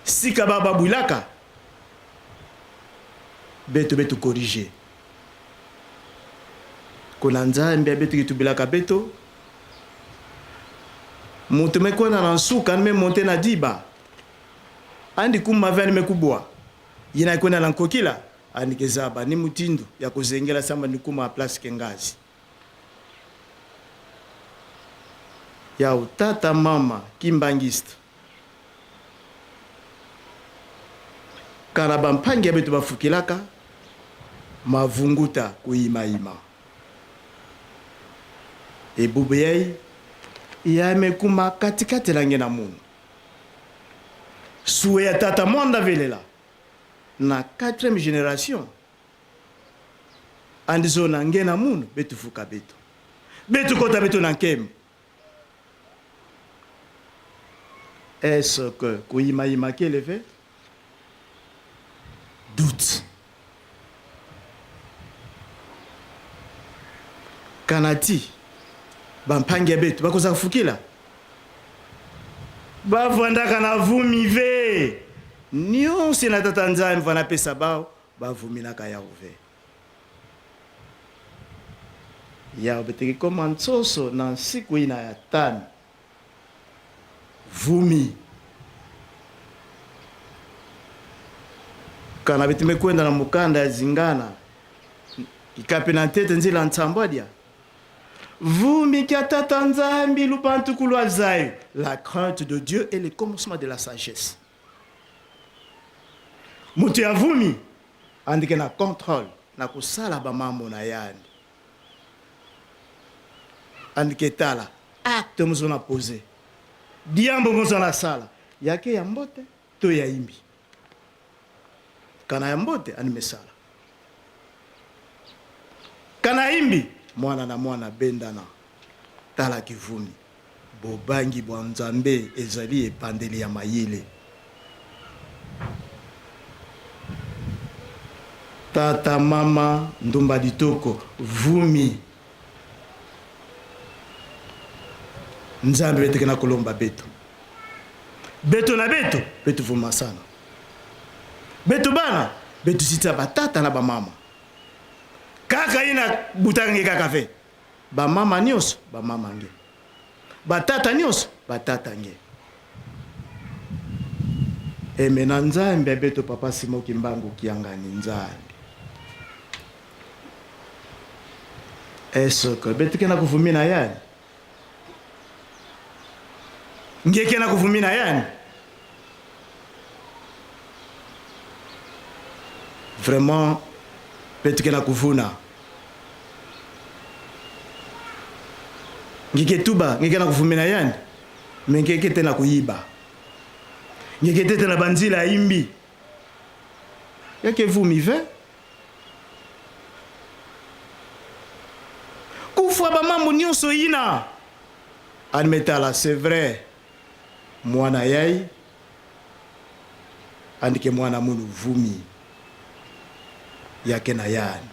sika baba bulaka betu corrigé kuna nzambe betu kitubilaka beto mutu mekona na nsuka nime monte na diba andi kumava nime kubwa yina ikona na nkokila andi kezaba ni mutindo ya kuzengela samba ni kuma place kengazi ya utata mama kimbangista kana bampangi betu bafukilaka mavunguta kuimaima ebubu yai yamekuma katikati lange na munu suwe ya tata mwanda velela na 4e génération andizo na nge na munu betu fuka betu kota betu na nkemu. Est-ce que kuimaima qu'elle fait? Doute. Kanati bampange betu bakoza kufukila bavandaka na vumi ve nyonse na tata nzambe vana pesa bao bavuminaka ya uve ya beteki koma nsoso na nsiku ina ya tano vumi kana betu mekwenda na mukanda ya zingana ikape na ntete nzila nsambwadia vumi kia tata nzambi lupantu kulwa zayo. La crainte de Dieu est le commencement de la sagesse. Mutu ya vumi andike na contrôle na kusala ba mambo na yandi andike tala acte muzona poser diambo muzona sala yake ya mbote to ya imbi kana ya mbote animesala kana imbi mwana na mwana bendana tala kivumi bobangi bwa nzambe ezali epandeli ya mayele tata mama ndumba ditoko vumi nzambe beteke na kolomba beto na beto vuma sana beto bana beto sita batata na bamama kaka ina butange kaka fe bamama nyonso bamama nge batata nyonso batata nge emena nzambe beto papa Simoki Mbangu kiangani nzambe est-ce que beto kena kuvumina yani nge kena kuvumina yani vraiment beto kena kuvuna ngike tuba ngike na kuvumina yani mengeke tena kuiba ngike tena banzila imbi yake vumi ve kufwa ba mambo nyonso ina admetala c'est vrai mwana yai andike mwana munu vumi yake na yani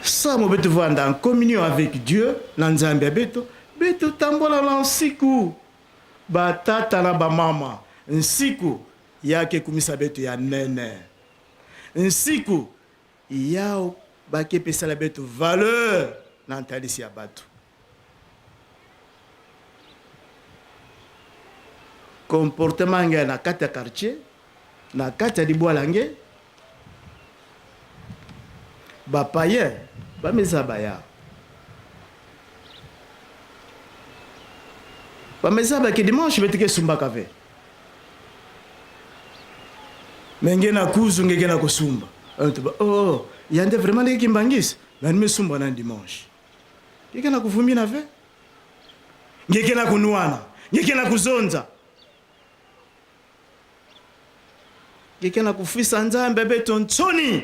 ça mo beto vanda en communion avec Dieu na nzambe beto tambola na nsiku batata na bamama nsiku yake kumisa beto ya nene nsiku yao bake pesa la beto valeur na ntalisi ya bato comportement nge na kati ya quartier na kati ya libwala nge bapaye bameza baya bameza baki dimanche betike sumbaka ve menge na kuzu ngeke na kusumba oh yande vraiment ngeke mbangisa na nimesumba na dimanche ngeke na kuvumi na ve ngeke na kunuana ngeke na kuzonza ngeke na kufisa nzambe beto ntoni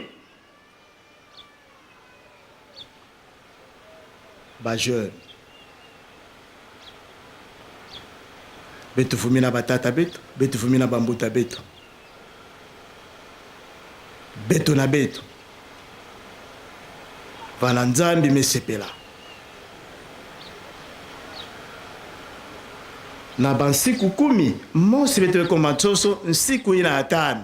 ba jeune betu fumina batata betu, betu fumina bambuta betu. Betu na betu. Vala nzambi mesepela. Na bansiku 10, mosi betu koma tsoso, nsiku ina 5.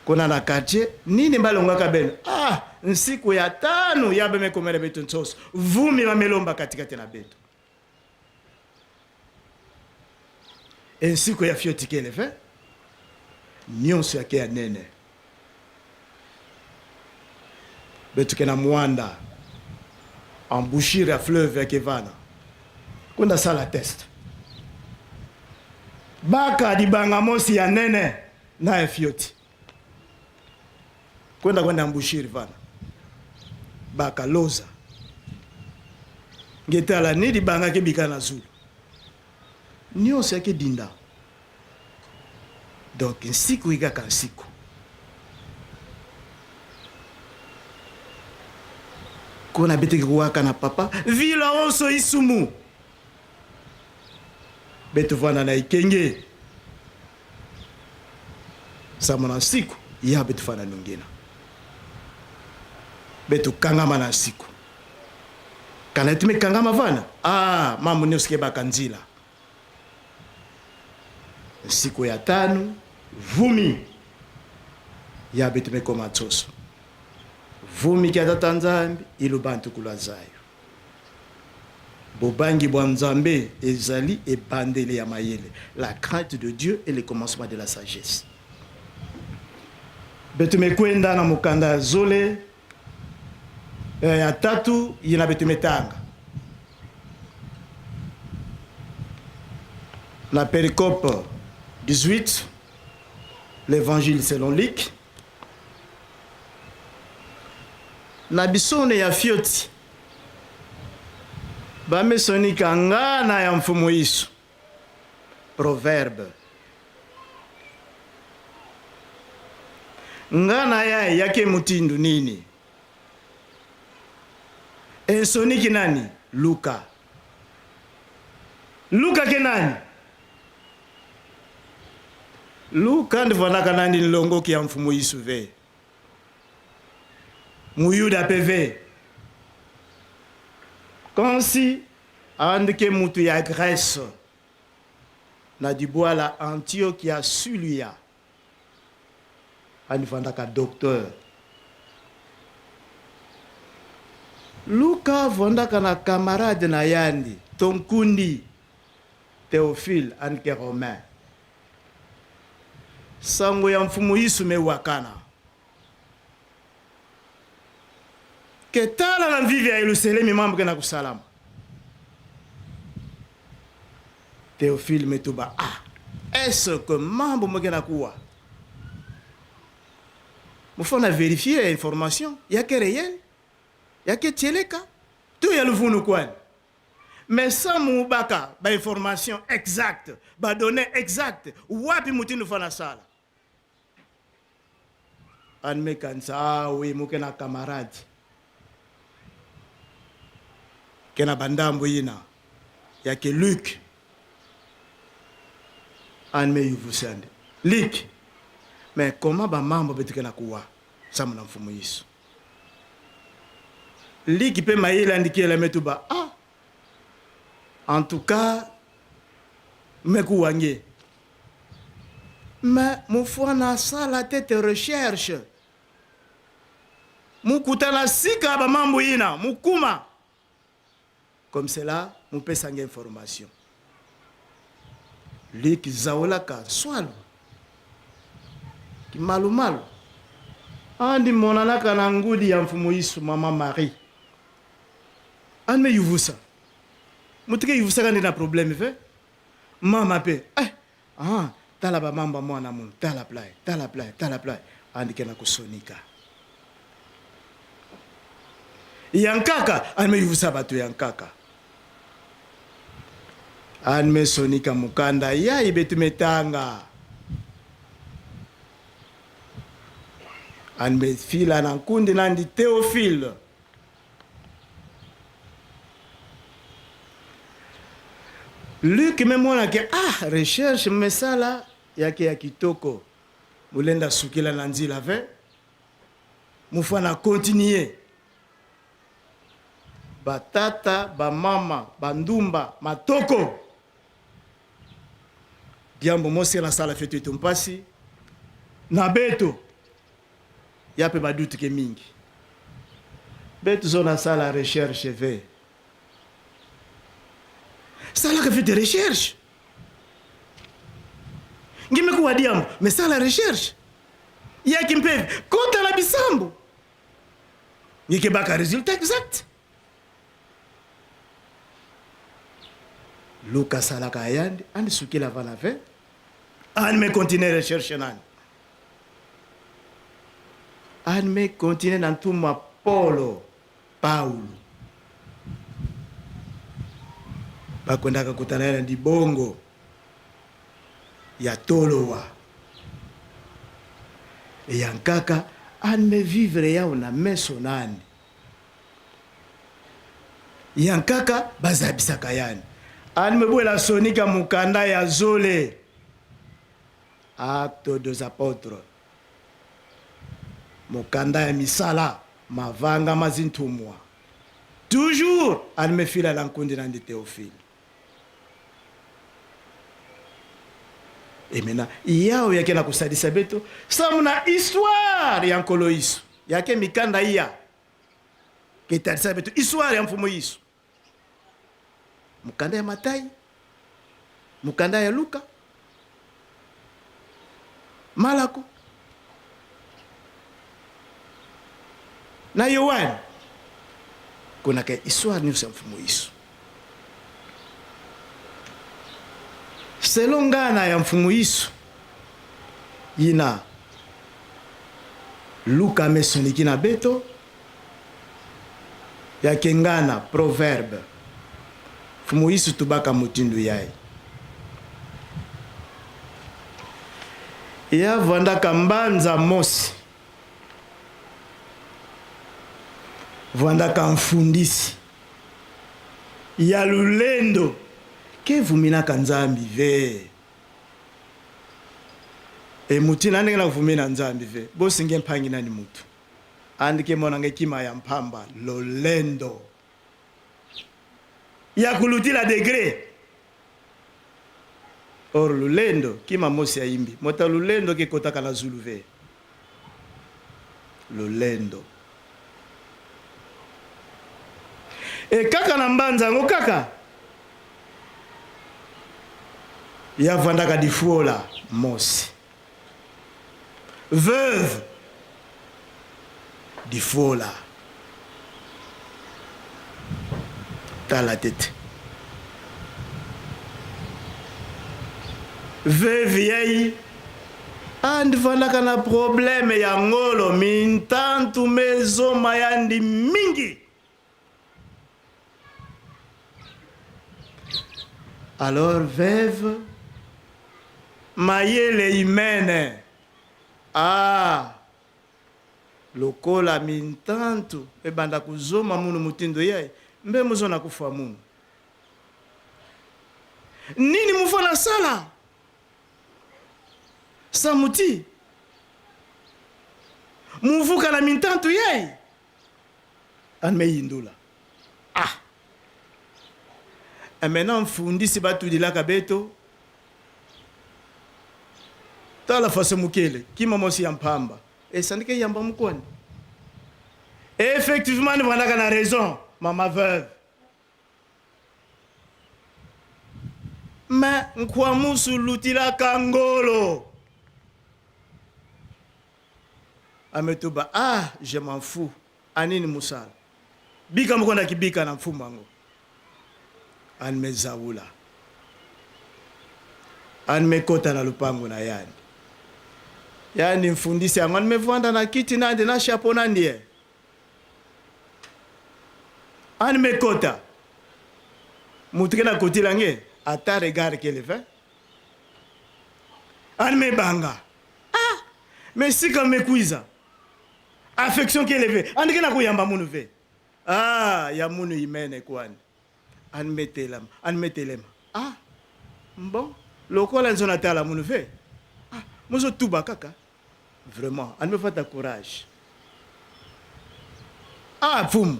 Kona na quartier, nini balongaka beno? Ah, nsiku ya 5 yabe mekomela betu tsoso. Vumi mamelomba katikati na betu. Nsiku ya fioti kele fe? Nyonso yake ya nene. Betu kena Mwanda. Embouchure ya fleuve ya Kevana. Kunda sala test. Baka dibanga mosi ya nene na ya fioti. Kwenda embouchure vana. Baka loza. Ngetala ni dibanga ke bikana zulu. Nyonso yake dinda. Donc nsiku igaka nsiku. Kona beteke kuwaka na papa vila onso isumu. Betu vana na ikenge. Samana nsiku ya betu vana nungena. Betu kangama na nsiku. Kana tume kangama vana. Ah, mamu nyoske baka nzila. Nsiku ya 5 vumi ya betu me koma tsoso. Vumi kia tata nzambi ilubantu kula zayo. Bobangi bwa nzambe ezali ebandele ya mayele. La crainte de Dieu est le commencement de la sagesse. Betu me kwenda na mukanda zole ya 3 yina betu metanga. La péricope 18, l'évangile selon Luc. Na bisone ya fioti. Bamesonika ngana ya mfumu Yesu. Proverbe. Ngana yake mutindu nini? Ensoniki nani? Luka. Luka ke nani? Luka ndivonaka nani nilongoki ya mfumu Yesu ve. Muyuda PV. Kansi andike mutu ya Grèce na dibwa la Antiochia Sulia. Anifandaka docteur. Luka vondaka na camarade na yandi Tonkundi Théophile anike Romain. Sango ya mfumu Yesu mewakana. Ketala na mvivi ya Yerusalemu mambo kena kusalama. Théophile metuba. Ah, est-ce que mambo mkena kuwa? Mufona vérifier information. Yake réel? Yake tcheleka? Tout ya lufunu kwani. Mais sans mubaka, ba information exacte, ba données exacte, wapi mutinu fana sala. Anme kansa, ah oui, mukena camarade. Kena bandambo yina yake Luc anme yuvusande Luc. Mais comment ba mambo betuke na kuwa samu na mfumu Yesu Luc pe maila ndikela metuba. Ah, en tout cas mekuwange mais mufwana sala tete recherche mukutana sika ba mambo yina mukuma. Comme cela, nous peut s'engager information. Luc zaolaka swalo. Ki malu malu. Andi monanaka na ngudi ya mfumu Yesu mama Marie. Anme yuvusa. Mutike yuvusa kandi na problème fe. Mama pe. Tala ba mamba mwana mun. Tala play. Andi kena kusonika. Yankaka anme yuvusa batu yankaka. Anme sonika mukanda ya ibetu metanga. Anme fila na kundi nandi Théophile. Luc memona ke recherche mesala yake ya kitoko mulenda sukila na nzila ve mufana continuer batata bamama bandumba matoko diambo mosi na sala fetu itumpasi na beto yape badutu ke mingi beto zona sala recherche ve sala ka fete recherche ngime kuwa diambo mais sala recherche yaki mpevi kota la bisambo yeke baka résultat exact Luka salaka ayandi andi sukila vana ve an me continuer recherche nani an me continuer na ntuma Paulo bakwendaka kutana na ndibongo ya tolowa yankaka an me vivre yao na meso nani yankaka bazabisaka yani an me bwela sonika mukanda ya zole Actes des Apôtres mukanda ya misala mavanga mazintumwa toujours an me fila la nkundi na ndi Théophile. Et maintenant, yao yake na kusadisa beto samuna histoire ya nkolo isu yake mikanda iya ketarisa beto histoire ya mfumo isu mukanda ya Matai mukanda ya Luka Malako na Yohane kuna ke histoire ni mfumo isu selon ngana ya mfumu isu ina Luka mesoniki na beto ya kengana proverbe mfumu isu tubaka mutindu yai ya vandaka mbanza mosi vandaka mfundisi ya lulendo ke vuminaka nzambi ve mutina ndenge na vumina nzambi ve bosinge mpangi nani mutu andike mona ngekima ya mpamba lolendo ya kulutila degré or lulendo kima mosi ya imbi mota lulendo ke kotaka na zulu ve lolendo kaka na mbanza ngo kaka ya vandaka difuola mosi veuve difuola tala tete veuve yai andi vandaka na problème ya ngolo mintantu mezoma yandi mingi alors veuve mayele imene lokola mintantu ebanda kuzoma munu mutindo yae mbe muzona kufa munu nini mufana sala samuti muvuka na mintantu yae anmeyindula maintenant mfundisi batudilaka beto tala fase mukele kima mosi ya mpamba sandike yamba mukwani effectivement ni vandaka na raison mama veuve mais nkwa musu lutilaka ngolo ametuba je m'en fous anini musala bika mukonda kibika na mfumango anmezaula anmekota na lupango na yani mfundisi yangu nimevanda na kiti nande na chapeau nandie anmekota mutuke na koti lange ata regard kele fait anmebanga mais si comme mekuiza affection kele fait andike na kuyamba munu ve ya munu imene kwani anmetelema Bon, lokola nzona tala munu ve. Ah, mozo tuba kaka. Vraiment, on me fait ta courage. Ah, fum.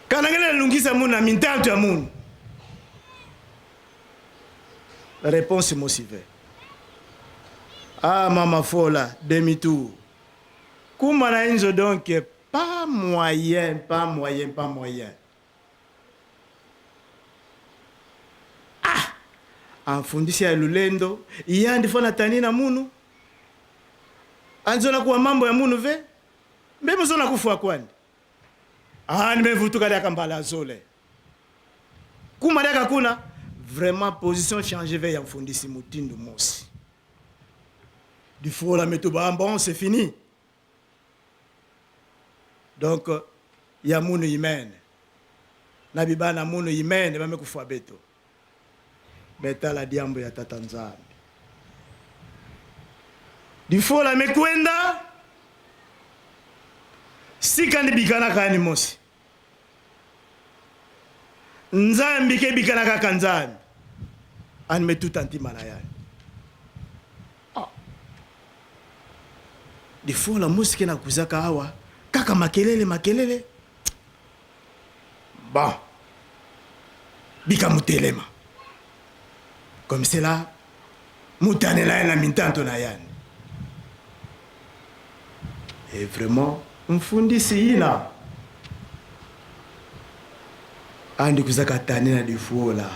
Kanangele lungisa muna mintanto ya munu. Réponse motive. Ah, maman fola, demi-tour. Kuma na inzo donc, pas moyen. Ah, anfundisi ya lulendo, iyandi fona tanina munu. Anzona kuwa mambo ya munu ve, mbemu zona kufua kwani. Ah, nimevutuka daka mbala zole. Kuma daka kuna, vraiment position change ve ya mfundisi mutindu mosi. Du faux la métoba, bon, c'est fini. Donc, il y a munu humaine. Nabiba na munu humaine, bame kufua beto. Beta la diambo ya tatanzambi. Du faux la mekwenda. Sikandi bikana kani mosi. Nzambi ke bikana kaka nzambi. Anime tout antima na yani. Du faux la musike na kuzaka awa. Kaka makelele. Bon. Bika mutelema. Comme cela, mutanela na mintanto na yani. Et vraiment, mfundisi ina. Andi kuzaka tani na difuola.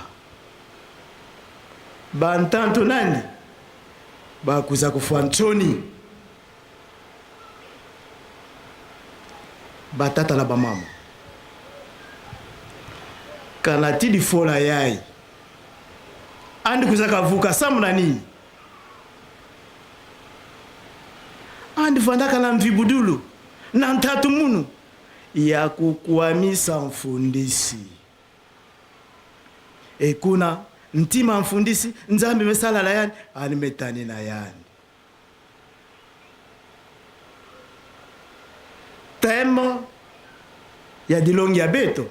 Bantanto nani? Ba kuzaka fuantoni. Batata na bamama. Kanati difuola yai. Andi kuzaka vuka samu na nini? Andi vandaka na mvibudulu na ntatu munu ya kukuamisa mfundisi. Ekuna ntima mfundisi nzambi mesala la yani animetani na yani. Tema ya dilongi ya beto.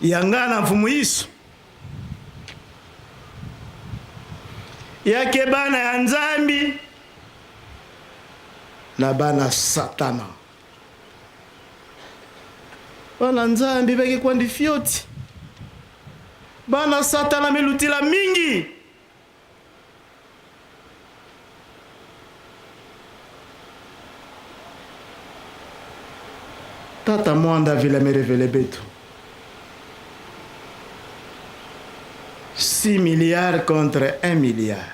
Yangana mfumu isu. Yake bana ya nzambi na bana satana. Bana nzambi beke kwa ndifioti. Bana satana melutila mingi. Tata mwanda vile merevele betu. 6 milliards contre 1 milliard.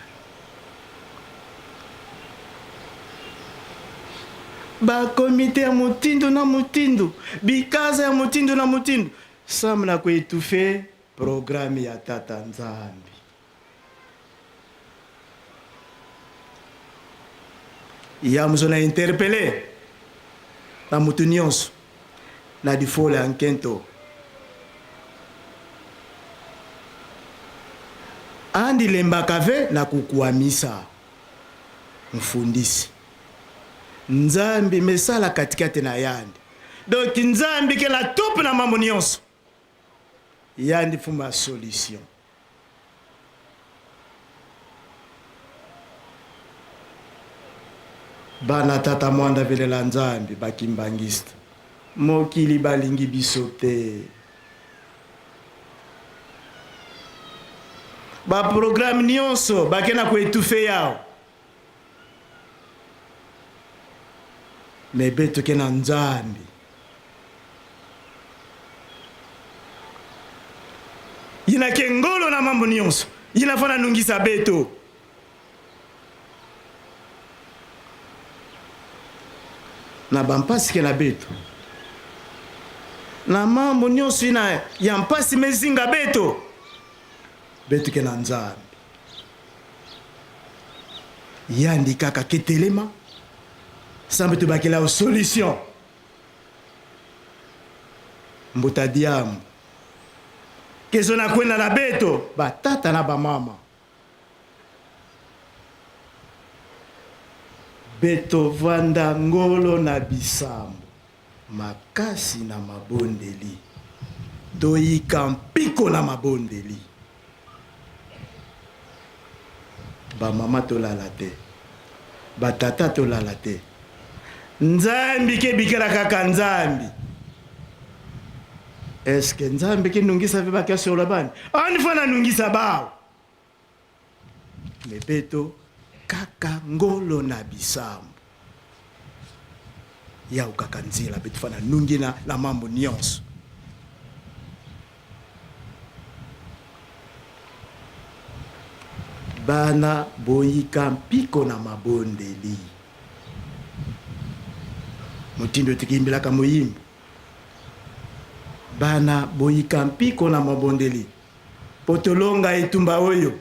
Ba komite ya mutindu na mutindu, bikaza ya mutindu na mutindu, samna kuetufe programme ya tata nzambi. Ya mzona interpellé na mutu nyonso na difole ankento. Andi lembakave na kukuamisa mfundisi. Nzambi mesala katikati na yandi. Donc nzambi ke la top na mambo nyonso. Yandi fuma solution. Bana tata mwanda vile la nzambi bakimbangista. Mokili balingi bisote. Ba programme nyonso bakena kuetufe yao. Mebeto kena nzambi. Yina kengolo na mambo nyonso. Yina fana nungisa beto. Na bampasi ke na beto. Na mambo nyonso ina ya mpasi mezinga beto. Beto ke na nzambi. Yandi kaka ketelema. Sambe tu bakela solution. Mbuta diamu. Kezo na kwenda na beto. Batata na bamama. Beto vanda ngolo na bisambo. Makasi na mabondeli. toyika mpiko na mabondeli. Bamama tolala te, batata tolala te. Nzambi ke bikela kaka nzambi. Eske nzambi ke nungisa ve bakasi olabani? Anifana nungisa bao. Mebeto kaka ngolo na bisambu. Ya ukaka nzila betu fana nungina la mambo nyonso. Bana boyika mpiko na mabondeli. Mutindo tikimbilaka muyimbo. Bana boyika mpiko na mabondeli. Potolonga etumba oyo.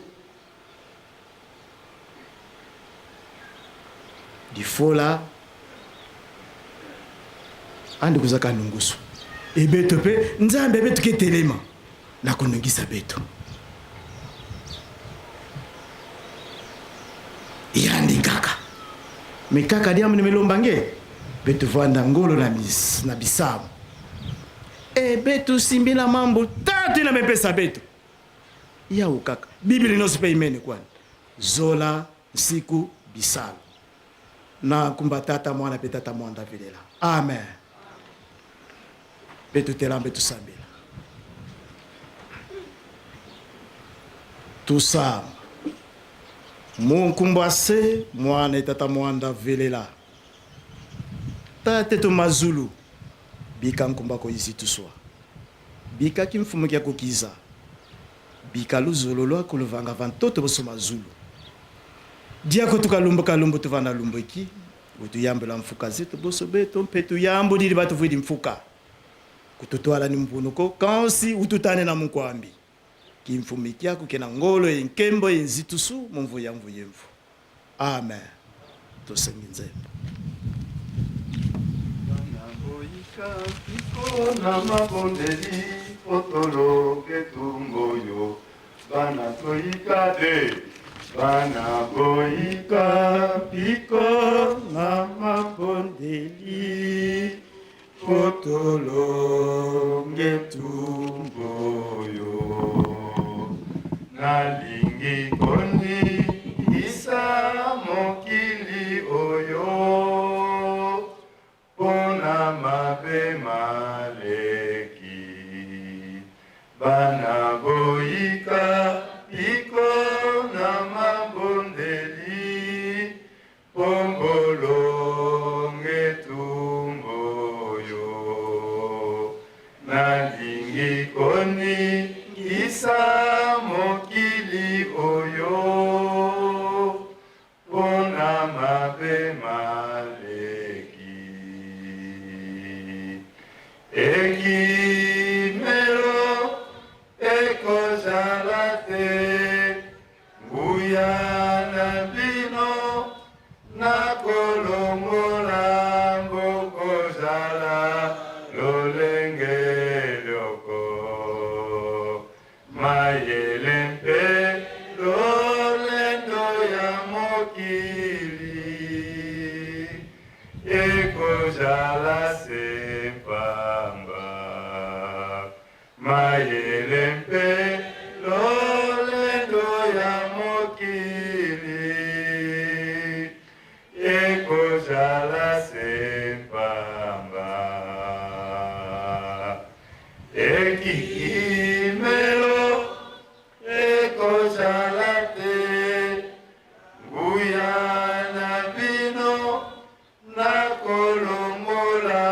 Difola andi kuzaka nungusu. Ebeto pe nzambe betu ketelema na kunungisa betu. Yandi kaka. Mikaka diamu nimelombange. Betu vanda ngolo na bisamu. Betu simbila mambo tatu na mepesa betu. Ya ukaka. Bibili nosipe imene kwani. Zola, siku, bisamu. Na kumbatata mwana petata mwanda vilela. Amen. Betu telambe tu sambila. Tusam. Munkumbase mwana etata mwanda vilela. Tate tu mazulu. Bika nkumbako isi tuswa. Bika kimfumukia kukiza. Bika luzololo kuluvanga vantoto boso mazulu. Diako tukalumbu kalumbu tuvana lumbu iki. Utu yambu la mfuka zetu boso beto mpetu yambu dili batu vidi mfuka. Kututuala ni mpunuko kansi ututane na mkwambi. Kimfumikia kukena ngolo yenkembo yenzitusu mumvu yamvu yemvu. Amen. Tosengi nzembo. Piko na mabondeli potolo ketumboyo bana toyika te bana boyika Piko na mabondeli potolo ketumboyo nalingi koni isa mokili oyo pona mabe maleki bana boyika piko na mabondeli pongolonge tumboyo nalingi koni isa mokili oyo pona mabe maleki ekimelo ekozala te nguya na bino nakolongola ngokozala lolenge lyoko mayele mpe lolendo ya mokili ekozala sepamba mayele mpe lolendo ya mokili ekozala sepamba ekikimelo ekozala te nguya na bino nakolongola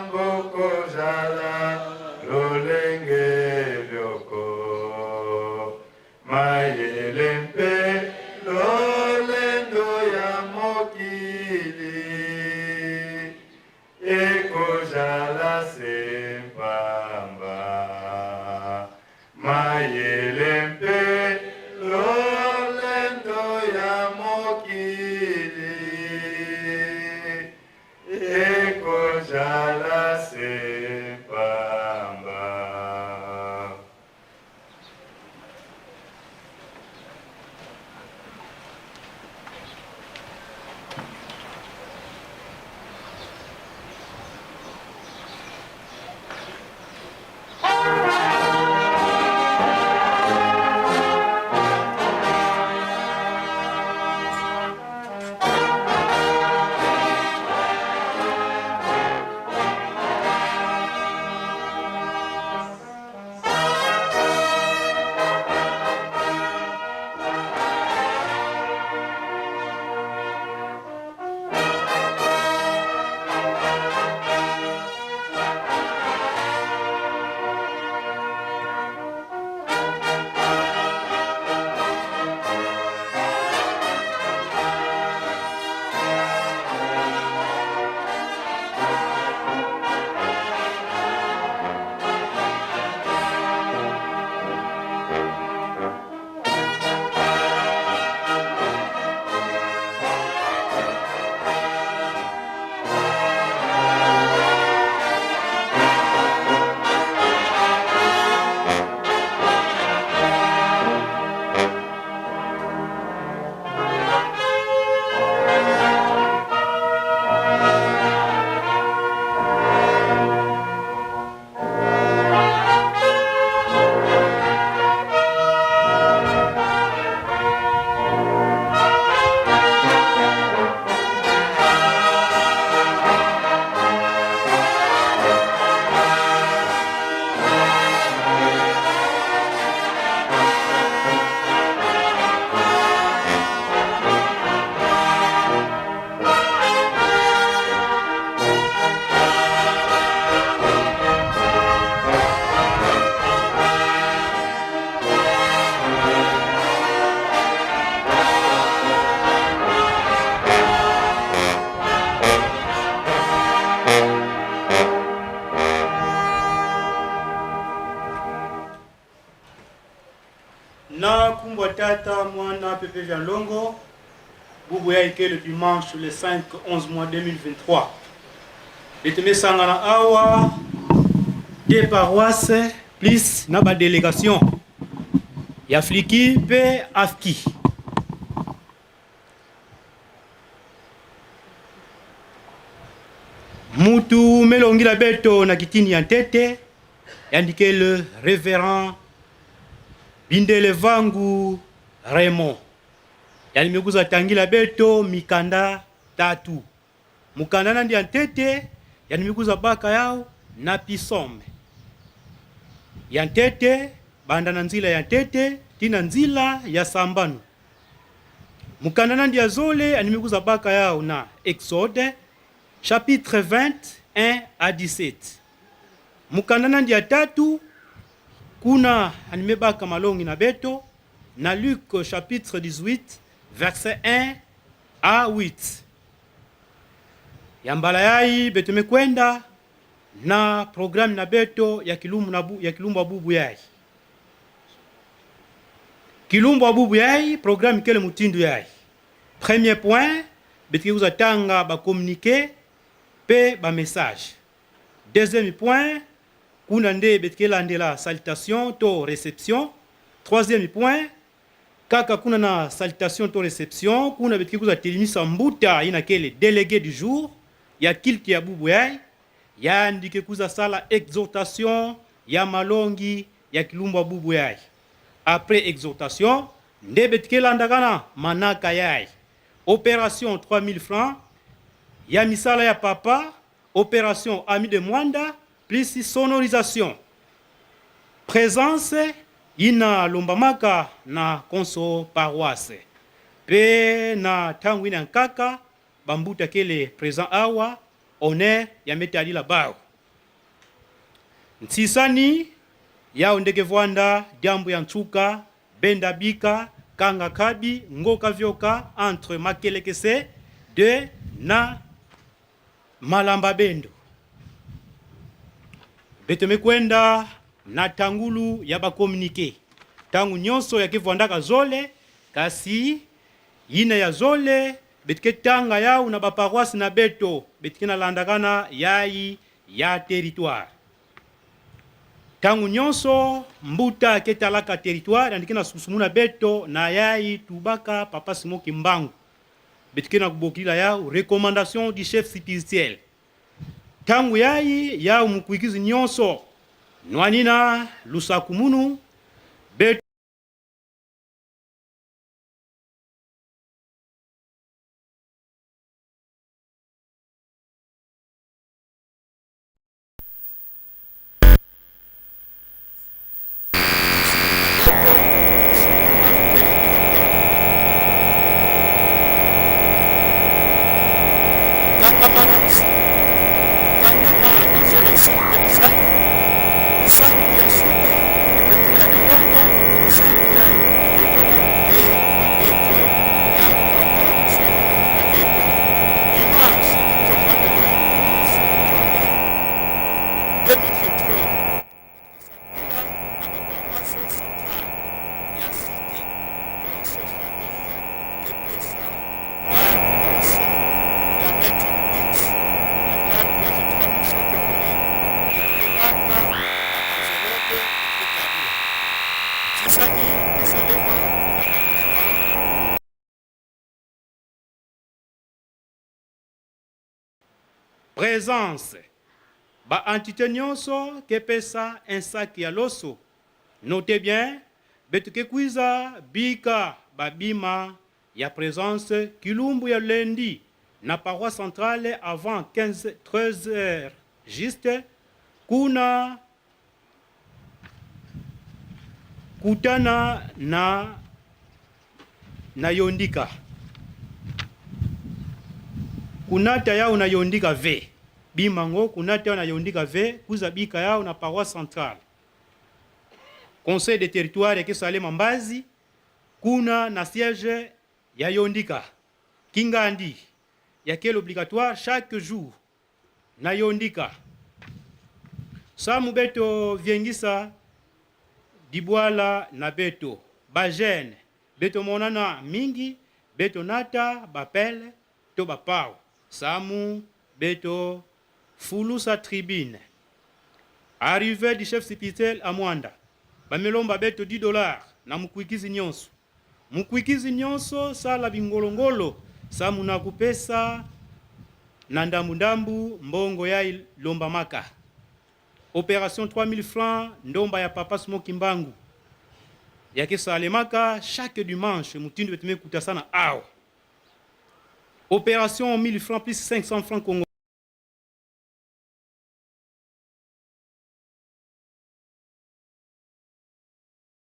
ngokozala lolenge lyoko mayele mpe lolendo ya mokili ekozala sepamba mayele mpe lolendo ya mokili ekozala sepamba. na kumbwa tata mwana Pepe Vialongo bubu ya ike le dimanche le 5-11 mois 2023 beteme sangana awa des paroisses plus na ba délégation ya fliki pe afki mutu melongi la beto na kitini ya ntete yandike le révérend Bindele Vangu Raymond yani mikuza tangila beto mikanda tatu mukanda nandi ya ntete yani mikuza baka yao na pisombe ya ntete banda na nzila ya ntete tina nzila ya sambanu mukanda nandi ya zole yani mikuza baka yao na Exode chapitre 21 à 17 mukanda nandi ya tatu kuna animebaka malongi na beto na Luc chapitre 18 verset 1 à 8 yambala yai beto mekwenda na programme na beto ya kilumbu abubu yai kilumbu abubu yai programme kele mutindu yai premier point beto kuza tanga ba communiquer pe ba message deuxième point kuna nde betkela ndela salutation to réception troisième point kaka kuna na salutation to réception kuna betki kuza telimisa mbuta ina kele délégué du jour ya kilti ya bubu yai ya ndike kuza sala exhortation ya malongi ya kilumba bubu yai après exhortation nde betkela ndakana manaka yai opération 3000 francs ya misala ya papa opération ami de Mwanda plus sonorisation présence ina lombamaka na konso paroisse pe na tangu ina nkaka bambuta kele présent awa honneur ya metali la bao ntsisani ya ondeke vwanda diambu ya ntsuka benda bika kanga kabi ngoka vyoka entre makelekese de na malamba bendo beteme kwenda na tangulu ya ba communiquer tangu nyonso ya kivwandaka zole kasi ina ya zole betike tanga yao na ba paroisse na beto betike na landakana yai ya territoire tangu nyonso mbuta ketalaka territoire andike na susumuna beto na yai tubaka papa Simoki Mbangu betike na kubokila yao recommandation du chef spirituel tangu yai yao mukwikizi nyonso nwanina lusakumunu beto présence ba entité nyonso kepesa insaki ya loso notez bien betuke kwiza bika babima ya présence kilumbu ya lundi na paroisse centrale avant 13 heures juste kuna kutana na yondika kunata yao na yondika ve bimango kunata yao na yondika ve kuza bika yao na paroisse centrale conseil de territoire ya Kisale Mambazi kuna na siège ya yondika Kingandi ya quel obligatoire chaque jour na yondika samu beto vyengisa dibwala na beto bajene beto monana mingi beto nata bapele to bapau samu beto fulusa tribune. Arrivée du chef Sipitel à Mwanda bamelomba beto $10 na mukwikizi nyonso. Mukwikizi nyonso sala bingolongolo samu na kupesa na ndambu mbongo ya lomba maka. Opération 3000 francs ndomba ya papa Smoki Mbangu yake salemaka chaque dimanche mutindo betume kuta sana awa. Opération 1000 francs plus 500 francs Congo.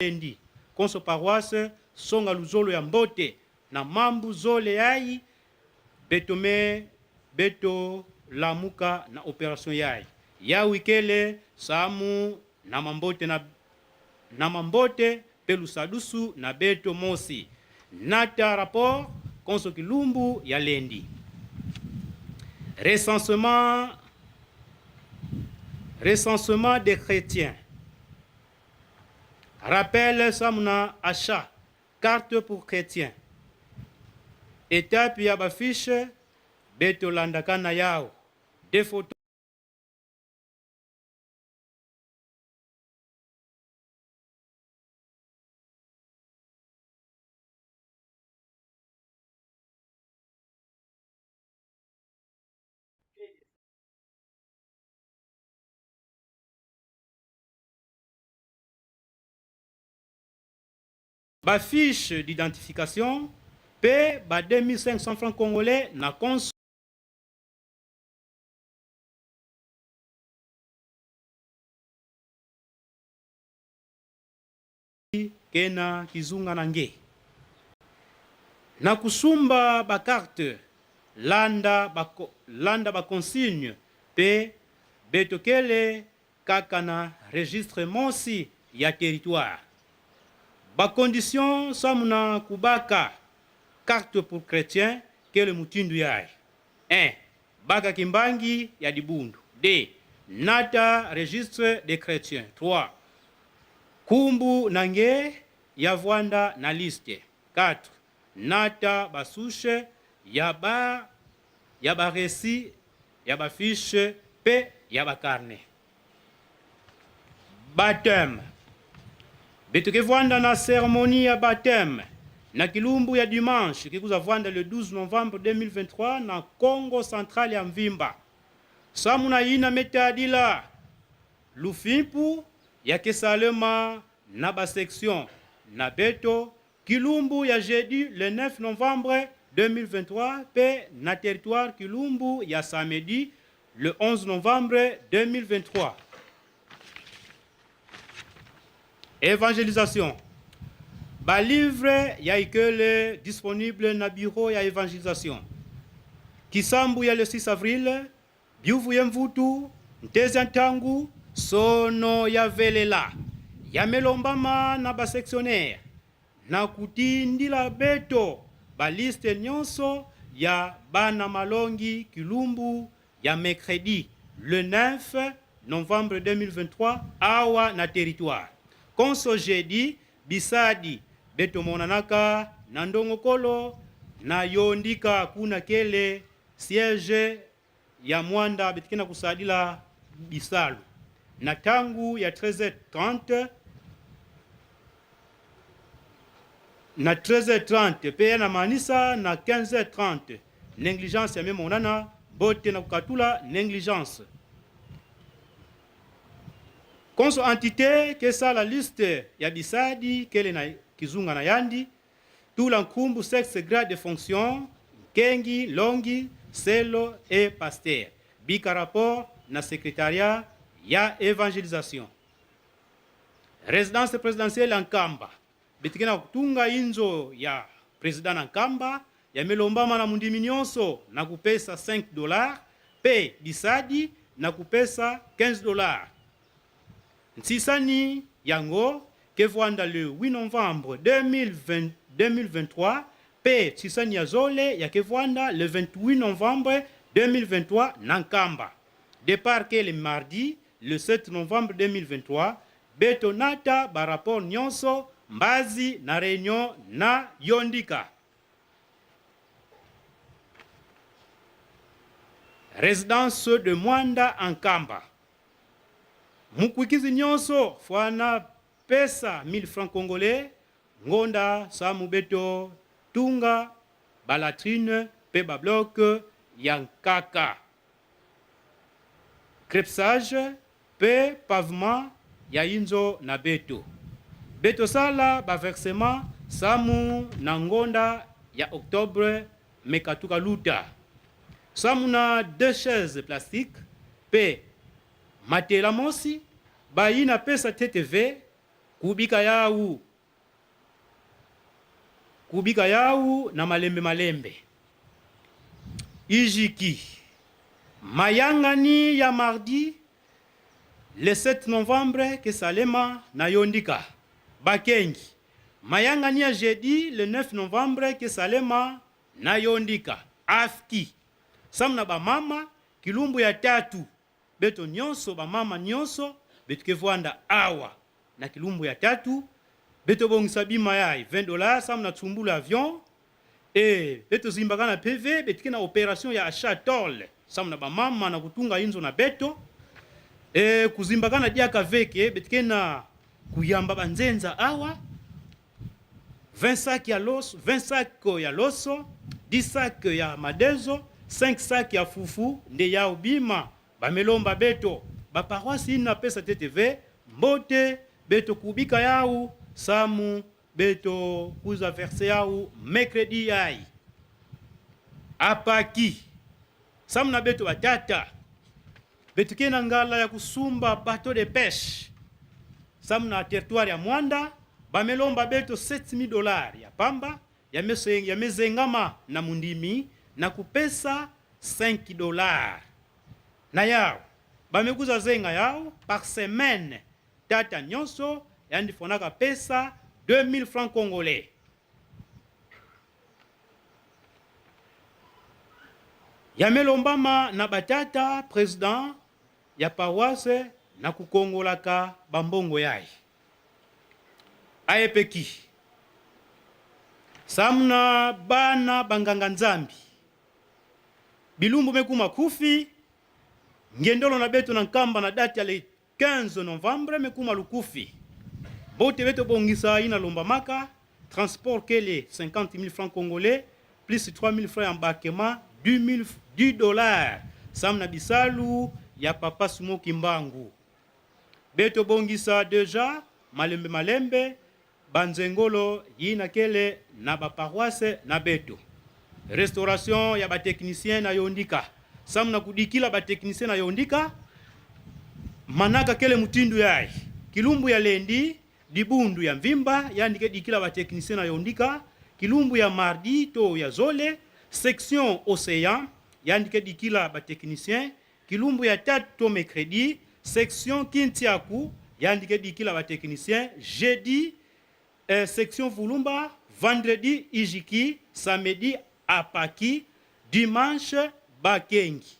Lendi konso paroisse songa luzolo ya mbote na mambu zole yai betome beto lamuka na opération yai ya wikele samu na mambote pelu sadusu na beto mosi nata rapport konso kilumbu ya lendi. Recensement des chrétiens. Rappel samuna achat carte pour chrétiens. Étape ya bafiche beto landakana yao. Des photos bafiche d'identification P ba 2500 francs congolais na cons kena kizunga nange na kusumba ba carte landa ba consigne P betokele kaka na registre mosi ya territoire. Ba condition samuna kubaka carte pour chrétien kele mutindu yai. 1. Baka kimbangi ya dibundu. 2. Nata registre des chrétiens. 3. Kumbu nange ya vwanda na liste. 4. Nata basushe ya ba resi ya ba fiche pe ya ba carnet. Baptême. Betuke vwanda na cérémonie ya baptême na kilumbu ya dimanche kikuza vwanda le 12 novembre 2023 na Congo Central ya Mvimba. Samuna ina metadila lufimpu ya kesalema na ba section na beto kilumbu ya jeudi le 9 novembre 2023 pe na territoire kilumbu ya samedi le 11 novembre 2023. Évangélisation. Ba livre ya ikele disponible na bureau ya évangélisation. Kisambu ya le 6 avril, biuvu ya mvutu, ntezi ntangu, sono ya velela. Ya melombama na ba sectionnaire. Na kutindila beto, ba liste nyonso ya bana malongi kilumbu ya mercredi le 9 novembre 2023 awa na territoire. Konso jeudi bisadi beto monanaka na ndongokolo na yondika kuna kele siège ya Mwanda betikena kusadila bisalu na tangu ya 13h30 na 13h30 pe na manisa na 15h30 négligence ya memonana bote na kukatula négligence. Konso entité que ça la liste ya bisadi kele na kizunga na yandi tula nkumbu sexe grade de fonction kengi longi selo et pasteur bika rapport na secrétariat ya évangélisation. Résidence présidentielle Nkamba betikena kutunga inzo ya président Nkamba ya melombama na mundimi nyonso na kupesa $5 pe bisadi na kupesa $15. Ntsisani yango kevwanda le 8 novembre 2023 pe tsisani ya zole ya kevwanda le 28 novembre 2023 Nankamba. Départ que le mardi le 7 novembre 2023 betonata ba rapport nyonso Mbazi na Réunion na Yondika. Résidence de Mwanda Ankamba. Mukwikizi nyonso fwana pesa 1000 francs congolais. Ngonda Samu Beto Tunga Balatrine Peba Bloc Yankaka. Crepsage Pe Pavement Yainzo na Beto. Beto Sala Baversement Samu Nangonda ya octobre Mekatuka Luta. Samu na 2 chaises plastiques Pe Matela Mosi Baina pesa TTV Kubika yau na malembe. Ijiki. Mayangani ya mardi, le 7 novembre, ke Salema na Yondika. Bakengi. Mayangani ya jeudi, le 9 novembre, ke Salema na Yondika. Afki. Samna ba mama, kilumbu ya tatu. Beto nyonso, ba mama nyonso, beto kevwanda awa. Na kilumbu ya tatu, beto bongisa bima yai $20 sam na tsumbula avion et beto zimbaka na PV beto na opération ya achat tol sam na bamama na kutunga inzo na beto kuzimbaka na diaka veke beto na kuyamba banzenza awa 20 sacs ya loso 20 sacs ya loso 10 sacs ya madezo 5 sacs ya fufu nde ya ubima bamelomba beto ba paroisse na pesa TTV mbote beto kubika yau Samu beto kuza verse yau mercredi yai apaki Samu na beto batata beto kena ngala ya kusumba bateau de pêche Samu na territoire ya Mwanda bamelomba beto $7000 ya pamba ya mezengama na mundimi na kupesa $5 na yao bamekuza zenga yao par semaine tata nyonso yandi fonaka pesa 2000 francs congolais. Yamelombama na batata président ya paroisse na kukongolaka bambongo yai. Aepeki. Samna bana banganga nzambi. Bilumbu mekuma kufi. Ngendolo na beto na nkamba na date ya le 15 novembre mekuma lukufi. Bote beto bongisa ina lomba maka, transport kele 50 000 francs congolais, plus 3 000 francs embarquement, $10. Samna bisalu ya papa Sumo Kimbangu. Beto bongisa deja, malembe, banzengolo yina kele na ba paroisse na beto. Restauration ya ba technicien na Yondika. Samna kudikila ba technicien na Yondika. Manaka kele mutindu yai. Kilumbu ya lendi, dibundu ya mvimba, yandike dikila ba technicien na Yondika. Kilumbu ya mardi to ya zole, section océan, yandike dikila ba technicien. Kilumbu ya tatu to mercredi, section Kintiaku, yandike dikila ba technicien. Jeudi, section Vulumba, vendredi Ijiki, samedi Apaki, dimanche Bakengi.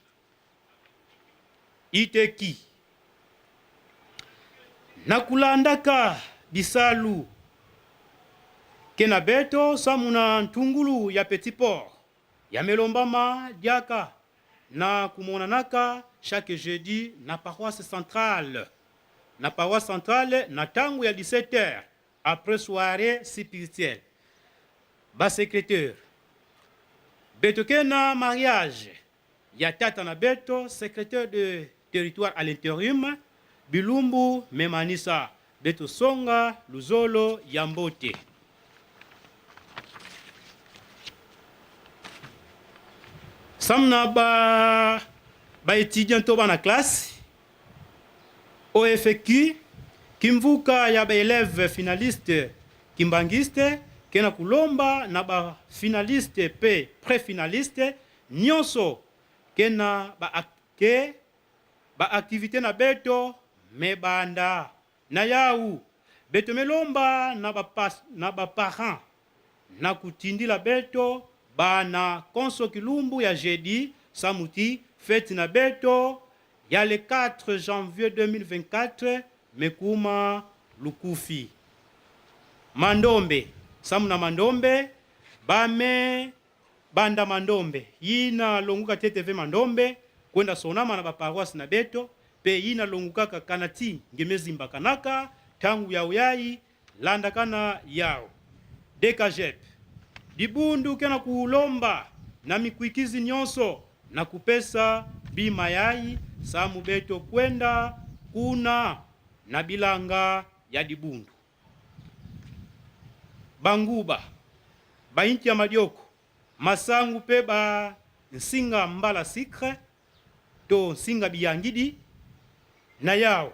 Iteki. Nakulandaka bisalu kenabeto samuna ntungulu ya Petit Port. Yamelombama diaka na kumonanaka chaque jeudi na paroisse centrale. Na paroisse centrale na tangu ya 17h après soirée spirituelle. Ba secrétaire. Beto kena mariage. Ya tata na beto secrétaire de territoire à l'intérim. Bilumbu Memanisa. Beto Songa Luzolo Yambote. Samna ba étudiant to na classe. OFQ Kimvuka ya ba élève finaliste kimbangiste kena kulomba na ba finaliste pe pré-finaliste nyonso kena ba activité na beto mebanda na yau beto melomba na ba parents na kutindila beto bana konso kilumbu ya jeudi samuti fête na beto ya le 4 janvier 2024 mekuma lukufi Mandombe, samuna Mandombe, bame banda Mandombe, yina longuka TTV Mandombe, kwenda sonama na baparoisi na beto, pe yina longuka kanati ngemezimba kanaka, tangu ya uyai, landa kana yao. Dekajep, dibundu kena kuulomba, na mikwikizi nyonso, na kupesa bima yai, samu beto kwenda, kuna, na bilanga ya dibundu. Banguba, bainti ya Madioko, masangu pe ba nsinga mbala sikre, to nsinga biyangidi, na yao,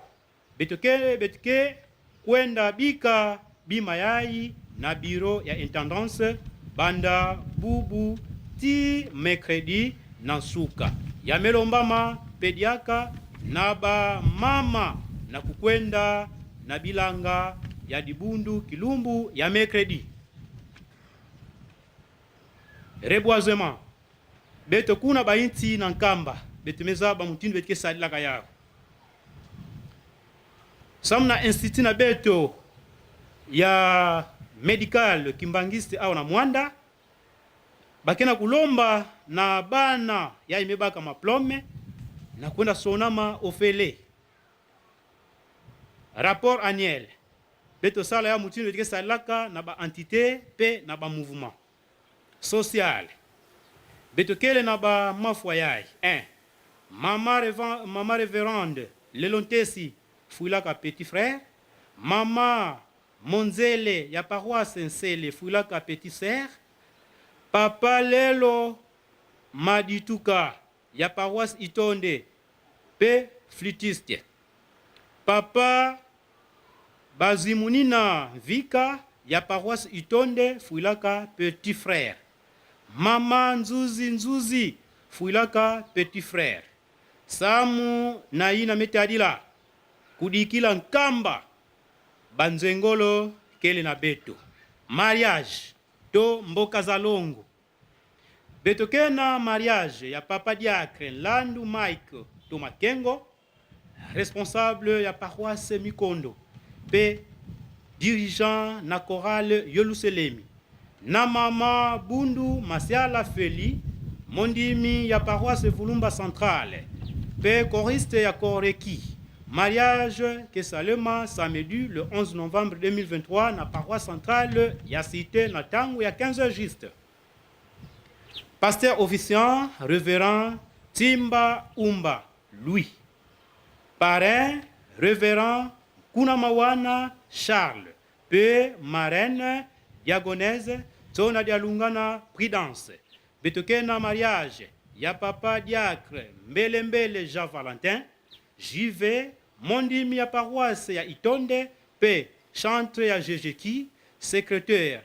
betuke, kwenda bika bima yai, na biro ya intendance, banda bubu ti mercredi na suka. Ya melombama pediaka, na ba mama, na kukwenda, na bilanga, ya dibundu kilumbu ya mercredi. Reboisement, beto kuna bainti na nkamba, beto meza ba mutindu betike salila kayao. Samna institut na beto ya medical kimbangiste au na mwanda, bakena kulomba na bana ya imebaka maplome, na kwenda sonama ofele. Rapport annuel, beto sala ya mutindu betike salaka na ba entité pe na ba mouvement social. Beto kele na ba mafwayai. 1. Mama révérende Lelontesi Fouilaka petit frère. Mama Monzele ya paroisse Nsele Fouilaka petit sœur. Papa Lelo Madituka ya paroisse Itonde pe flûtiste. Papa Bazimunina Vika ya paroisse Itonde Fouilaka petit frère. Mama Nzuzi Fouilaka petit frère. Samu na ina metadila kudikila nkamba banzengolo kele na beto. Mariage to mboka zalongo. Beto kena mariage ya papa diacre Landu Mike to Makengo, responsable ya paroisse Mikondo, pe dirigeant na chorale Yoluselemi. Na mama Bundu Masiala Feli, mondimi ya paroisse Vulumba Centrale, pe choriste ya Koreki. Mariage que salema samedi le 11 novembre 2023 na paroisse centrale ya cité na tangu ya 15h juste. Pasteur officiant révérend Timba Umba Louis. Parrain révérend Kunamawana Charles, pe marraine diagonèse Tona Dialungana Prudence. Betokena mariage ya papa diacre Mbelembele Jean Valentin. JV mondimi ya paroisse ya Itonde pe chantre ya Jejeki, secrétaire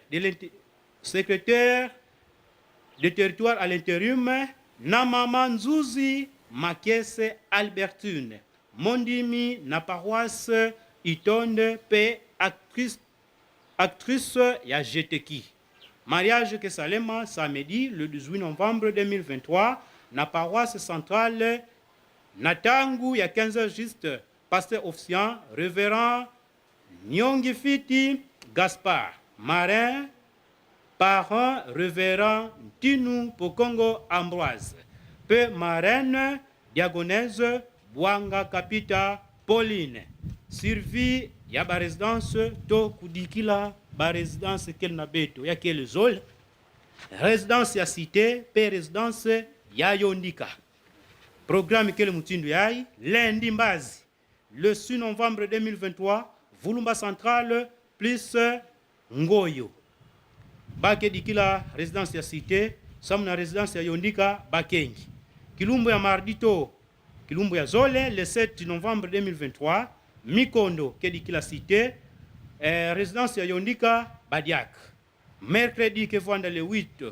de territoire à l'intérim na mama Nzuzi Makese Albertine, mondimi na paroisse Itonde pe actrice ya Jeteki. Mariage que salema samedi le 18 novembre 2023 na paroisse centrale Natangu ya 15h juste. Pasteur officiant révérend Nyongifiti Gaspard, marin parent révérend Tinu Pokongo Ambroise, pe marraine diagonèse Bwanga Kapita Pauline. Survie ya ba résidence to kudikila ba résidence kel na beto ya kel zol, résidence ya cité pe résidence ya Yondika. Programme kel mutindu yai lundi mbazi le 6 novembre 2023 Vulumba Centrale plus Ngoyo. Bake dikila résidence ya cité, samna résidence ya Yondika Bakengi. Kilumbu ya Mardito, Kilumbu ya Zole le 7 novembre 2023, Mikondo kedikila cité, résidence ya Yondika Badiak. Mercredi que vanda le 8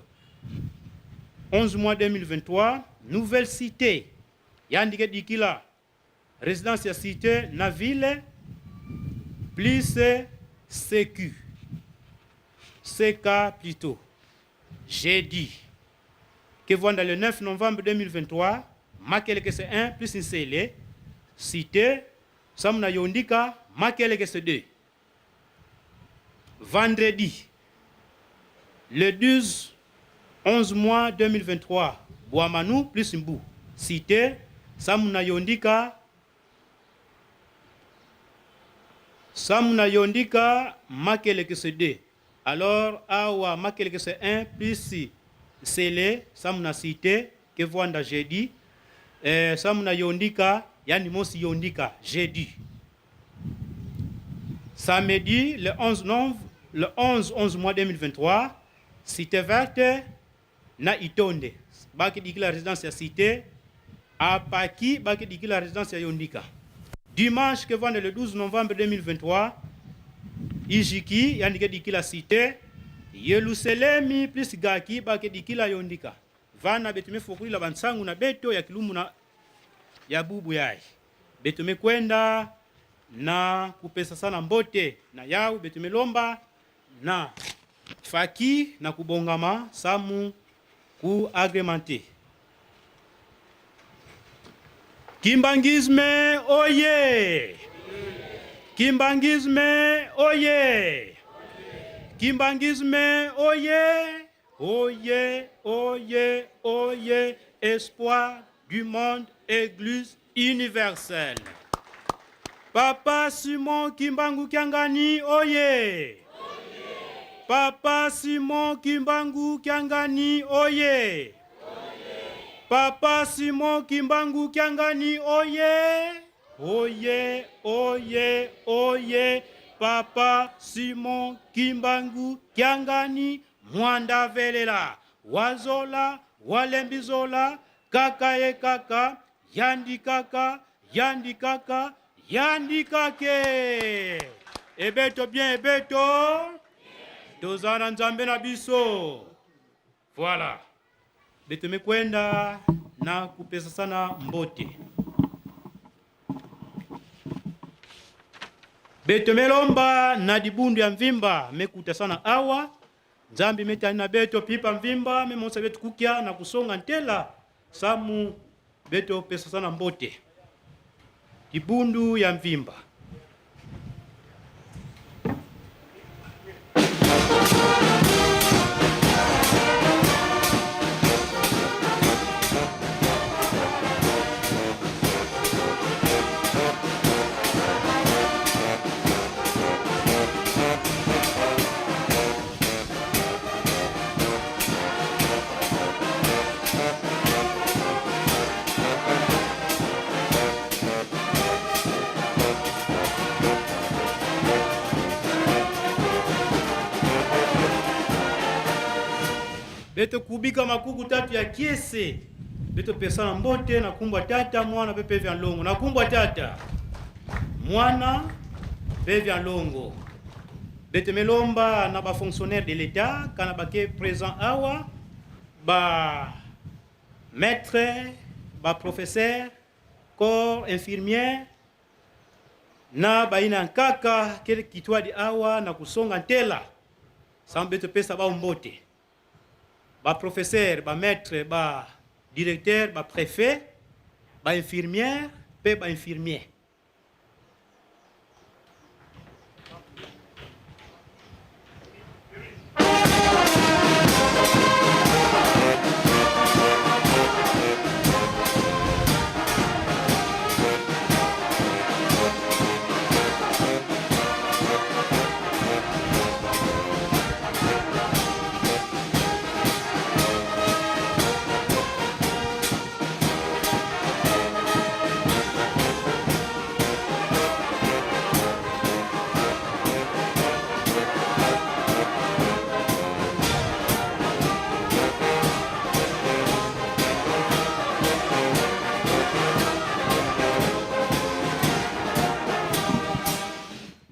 11 mois 2023, nouvelle cité Yandike dikila résidence ya cité na ville plus CQ. CK plutôt. Jeudi. Que voilà le 9 novembre 2023, Makele que c'est 1 plus une célé. Cité, Samna Yondika, Makele que c'est 2. vendredi, le 11 mois 2023, Boamanou plus Mbu, cité Samuna Yondika Makeleke CD. Alors, awa Makeleke c'est 1 plus Sele, Samuna cité, que voanda jeudi, Samuna Yondika, yani Mosi Yondika, jeudi. Samedi, le 11 mois 2023, cité verte, na Itonde. Baki diki la résidence ya cité, à Paki, baki diki la résidence ya Yondika. Dimanche, que vend le 12 novembre 2023, Ijiki, yanike diki la cité, Yerusalemi plus Gaki, baki diki la Yondika. Vana betume fokuli la bansangu na beto ya kilumu na ya bubu yai. Betume kwenda na kupesa sana mbote na yao betume lomba na faki na kubongama samu ku agremente. Kimbangisme oye! Kimbangisme oye! Kimbangisme oye! Oye, oye, oye! Espoir du monde, Église universelle. Papa Simon Kimbangu Kiangani oye! Papa Simon Kimbangu Kiangani oye! Papa Simon Kimbangu Kiangani oye! Oye, oye, oye! Papa Simon Kimbangu Kiangani Mwanda Velela Wazola Walembizola Kaka e kaka Yandi kaka Yandi kaka Yandi kake Ebeto bien ebeto Tozana nzambe na biso. Voilà. Betume kwenda na kupesa sana mbote. Betume lomba na dibundu ya mvimba mekuta sana awa. Nzambi metani na beto pipa mvimba memonsa betu kukia na kusonga ntela samu beto pesa sana mbote. Dibundu ya mvimba. Beto kubika makuku tatu ya kiese. Beto pesa na mbote na kumbwa tata mwana pepe vya longo. Na kumbwa tata mwana pepe vya longo. Beto melomba na ba fonctionnaire de l'État kana bake présent awa ba maître, ba professeur, corps infirmière na ba ina kaka kile kitwadi awa na kusonga ntela. Sambeto pesa ba mbote. Ba professeur, ba maître, ba directeur, ba préfet, ba infirmière, pe ba infirmier.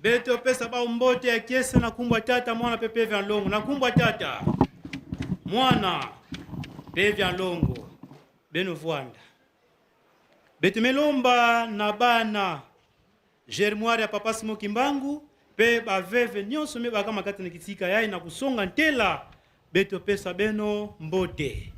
Beto pesa ba mbote ya kiese na kumbwa tata mwana pepe vya longo. Na kumbwa tata mwana pepe vya longo. Beno vuanda. Beto melomba na bana germoire ya Papa Simon Kimbangu. Pe ba veve nyonso me baka makati na kitika yai na kusonga ntela. Beto pesa beno mbote.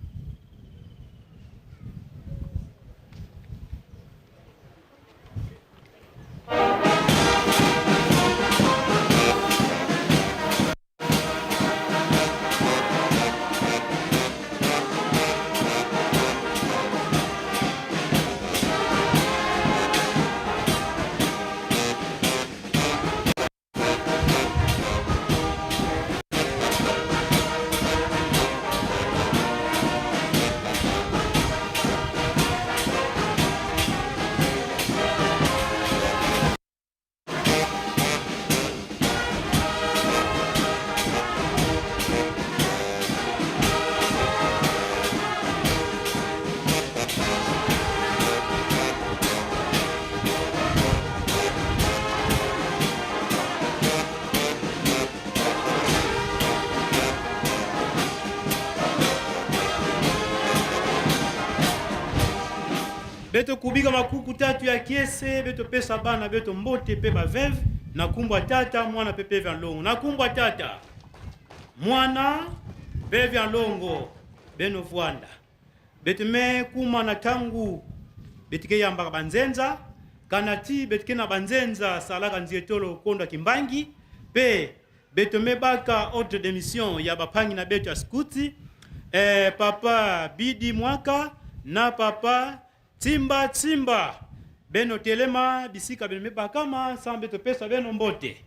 beto kubika makuku tatu ya kiese beto pesa bana beto mbote pe baveve na kumbwa tata mwana pepe vya longo na kumbwa tata mwana pe vya longo beno Vwanda beto me kuma na tangu betike yamba banzenza kanati betike na banzenza salaka nzietolo konda kimbangi pe beto me baka ordre de mission ya bapangi na beto ya skuti papa Bidi Mwaka na papa Timba beno telema bisika beno mebakama sambe to pesa beno mbote.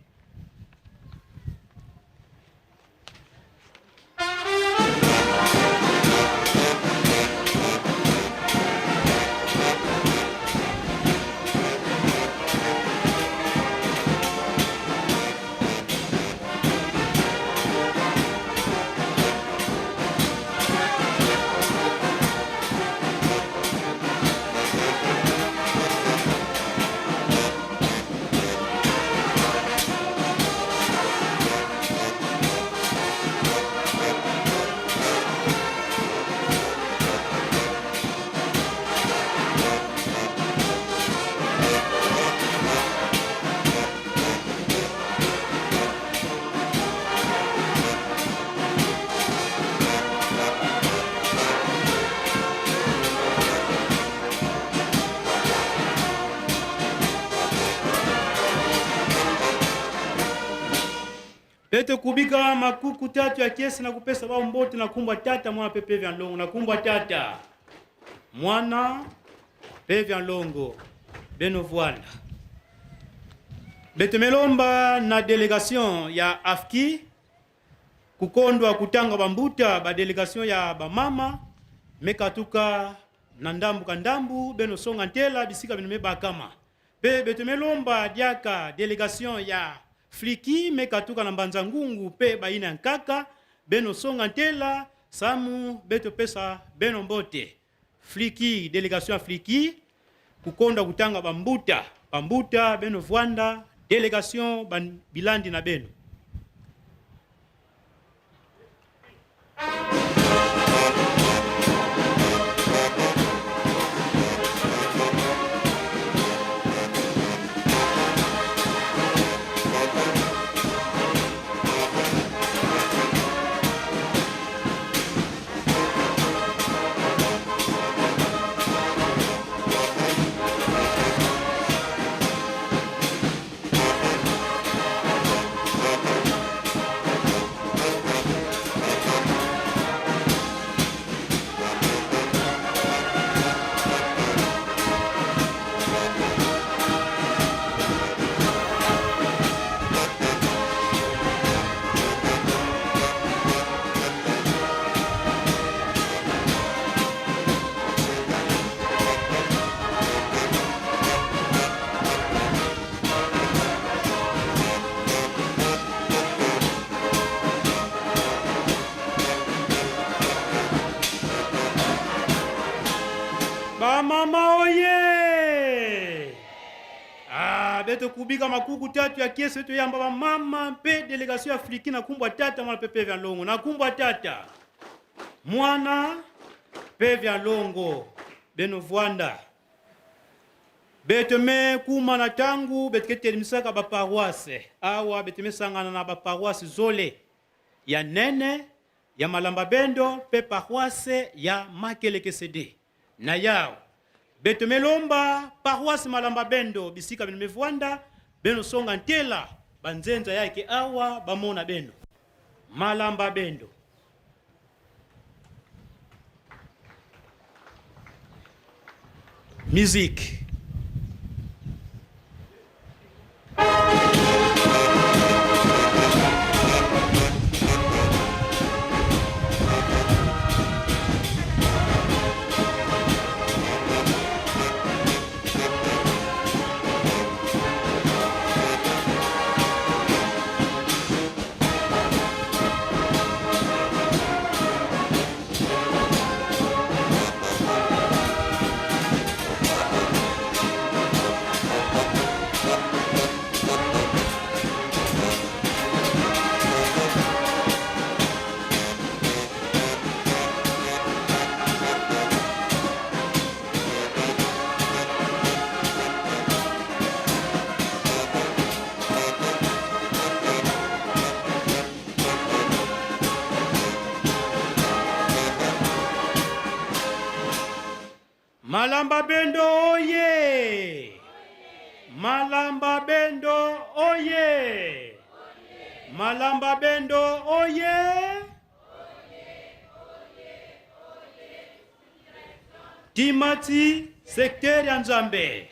Beto kubika makuku tatu ya kiesi na kupesa bao mbote na kumbwa tata mwana pepe vya longo na kumbwa tata mwana pepe vya longo beno Vwanda. Beto melomba na delegation ya afki kukondwa kutanga bambuta ba delegation ya bamama mekatuka na ndambu kandambu beno songa ntela bisika beno mebakama pe beto melomba diaka delegation ya Fliki mekatuka na mbanza ngungu pe baina nkaka beno songa ntela samu beto pesa beno mbote. Fliki delegation Fliki kukonda kutanga bambuta beno Vwanda delegation bilandi na beno. Mama oye! Beto kubika makuku tatu ya kiesi beto yamba ba mama pe delegation Afriki na kumbwa tata mwana pepe vya longo na kumbwa tata mwana pe vya longo beno Vwanda. Beto me kuma na tangu betike termisaka ba paroisse awa beto me sangana na ba paroisse zole ya Nene ya Malamba Bendo pe paroisse ya Makeleke CD na yao beto melomba paroisse Malamba Bendo bisika beno Vwanda beno songa ntela banzenza yake awa bamona beno Malamba Bendo. Musique. Malamba Bendo oye! Malamba Bendo oye! Malamba Bendo oye! Timati sekteri ya Nzambe.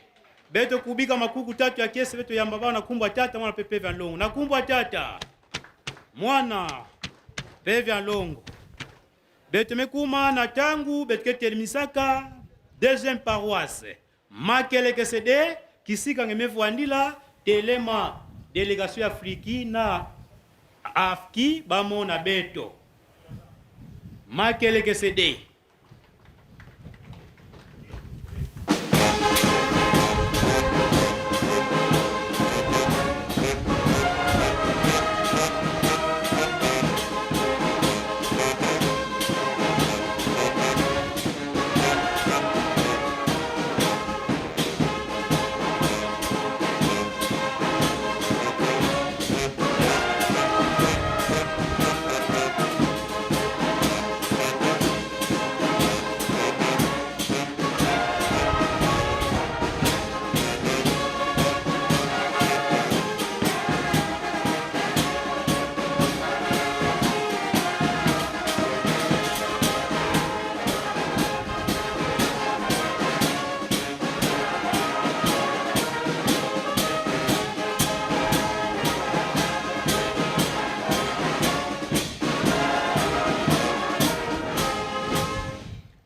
Beto kubika makuku tatu ya kese beto yamba bana kumbwa tata mwana pepe vya longo. Na kumbwa tata. Mwana pepe vya longo. Beto mekuma na tangu beto keteli misaka deuxième paroisse. Makele kesede kisika ngemevu andila telema délégation afriki na afki bamo na beto. Makele kesede.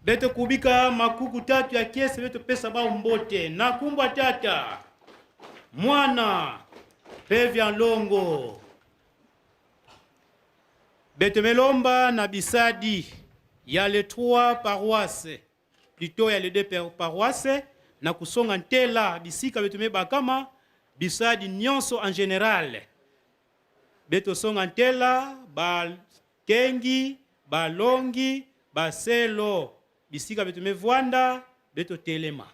Beto kubika makuku tatu ya kese beto pesa bao mbote. Na kumbwa tata. Mwana pevya longo. Beto melomba na bisadi ya les 3 paroisses. Plutôt ya les 2 paroisses. Na kusonga ntela bisika beto meba kama bisadi nyonso en général. Beto songa ntela ba kengi, ba longi, ba selo. Bisika beto mevwanda beto telema.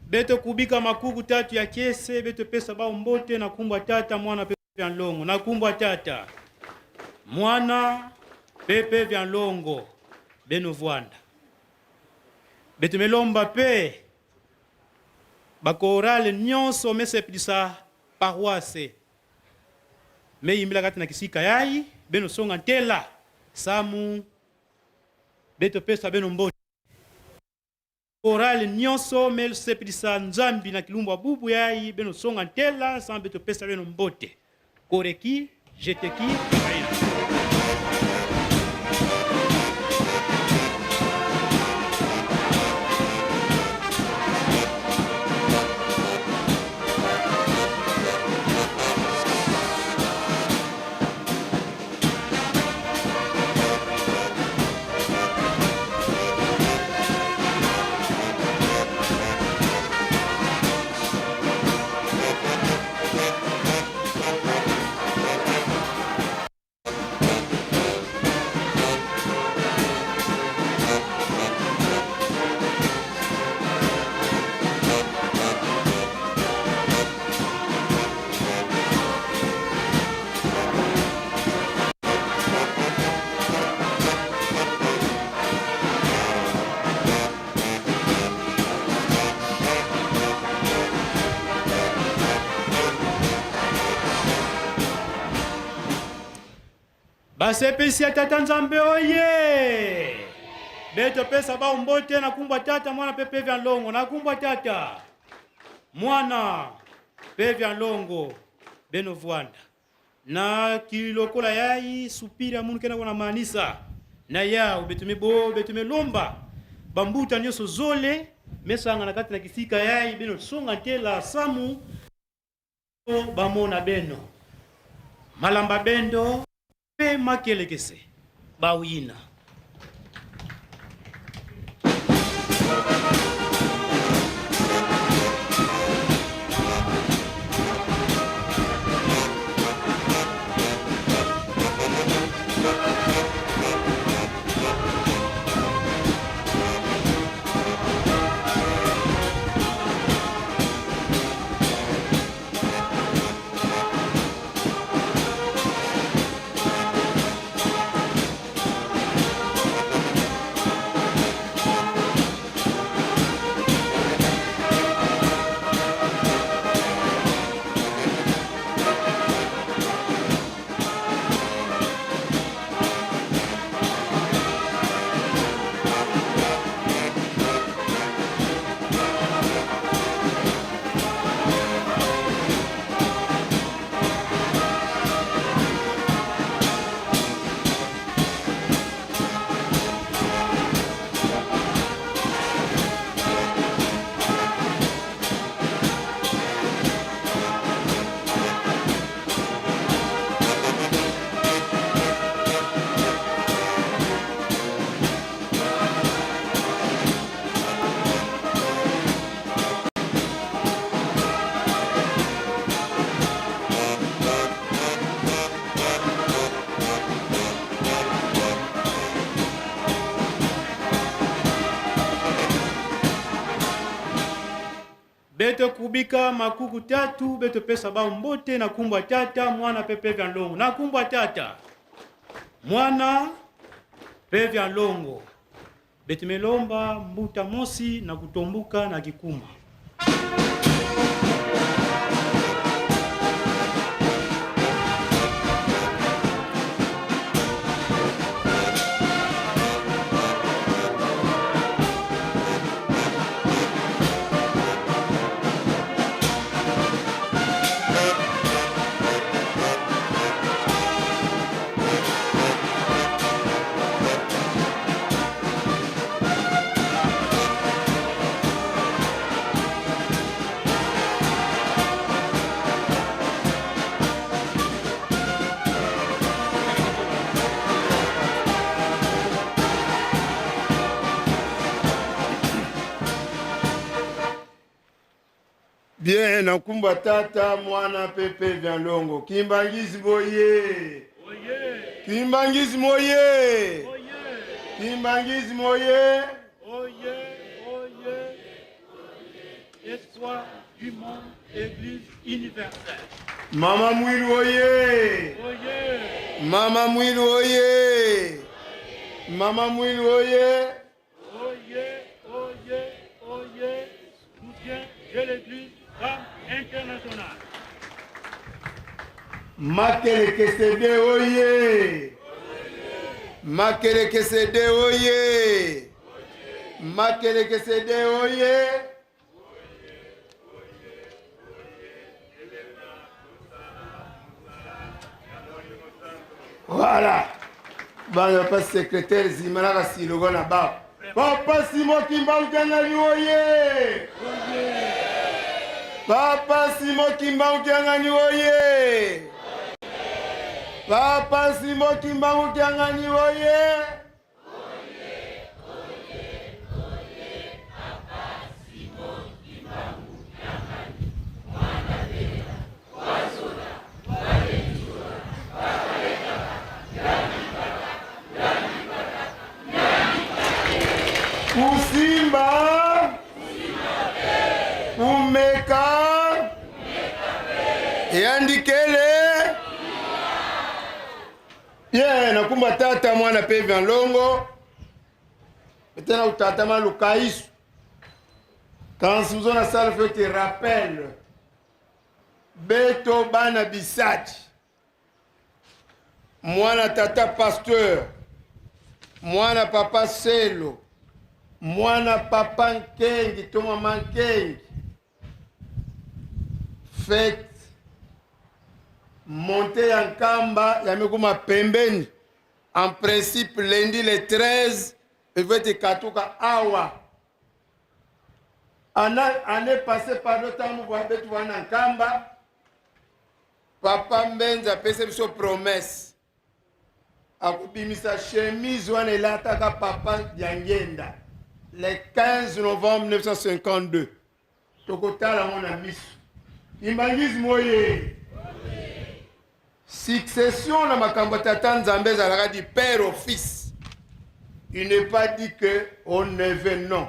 Beto kubika makuku tatu ya kese beto pesa bao mbote. Na kumbwa tata mwana pepe vya longo. Na kumbwa tata mwana pepe vya longo beno vwanda. Beto melomba pe bako orale nyonso mese pisa paroisse me yimbila kati na kisika yai beno songa ntela samu beto pesa beno mbote. Oral nyonso mel sepidisa Nzambi na kilumbu bubu yai beno songa ntela sans beto pesa beno mbote. Koreki jeteki aina. Basepesi ya tata Nzambe oye! Beto pesa bao mbote na kumbwa tata mwana pepe vya longo. Na kumbwa tata mwana pepe vya longo beno vwanda. Na kilokola yai supira munu kena wana manisa. Na yao beto melomba bambuta nyoso zole mesanga na kati na kisika yai beno songa ntela samu bamona beno. Malamba Bendo pe makelekese bawina. Beto kubika makuku tatu, beto pesa ba mbote na kumbwa tata, mwana pepe vya longo. Na kumbwa tata, mwana pepe vya longo. Beto melomba mbuta mosi na kutombuka na kikumba. Bien, nakumba tata mwana pepe vya longo. Kimbangizi boye. Oye. Kimbangizi moye. Oye. Kimbangizi moye. Oye, oye. Espoir du monde, Église universelle. Mama Mwilu oye. Oye. Mama Mwilu oye. Mama Mwilu oye. Oye, oye, oye. Soutien de l'Église internationale. Makelekesede oye. Makelekesede oye. Makelekesede oye. Voilà. Bana pas secrétaire Zimana Silogo na ba. Papa Simon Kimbangiani oye. Papa Simon Kimbangiani oye. Papa Simon Kimbangiani oye. Usimba umeka yandikele nakumba tata mwana pevi en longo tena utatama lukaisu kansuzo na sala fete rappel beto bana bisati mwana tata pasteur mwana papa selo mwana papa nkengi to mama nkengi fête montée en Kamba yamekuma pembeni en principe lundi le 13 evete katuka awa année passée par le temps mwa betu wana Kamba papa Mbenza pese biso promesse akubimisa chemise wana elataka papa Diangenda le 15 novembre 1952 tokotala ngo na miso kimbangisme oye succession na makambo tata Nzambe ezalaka du père au fils. Il n'est pas dit que on neveu non.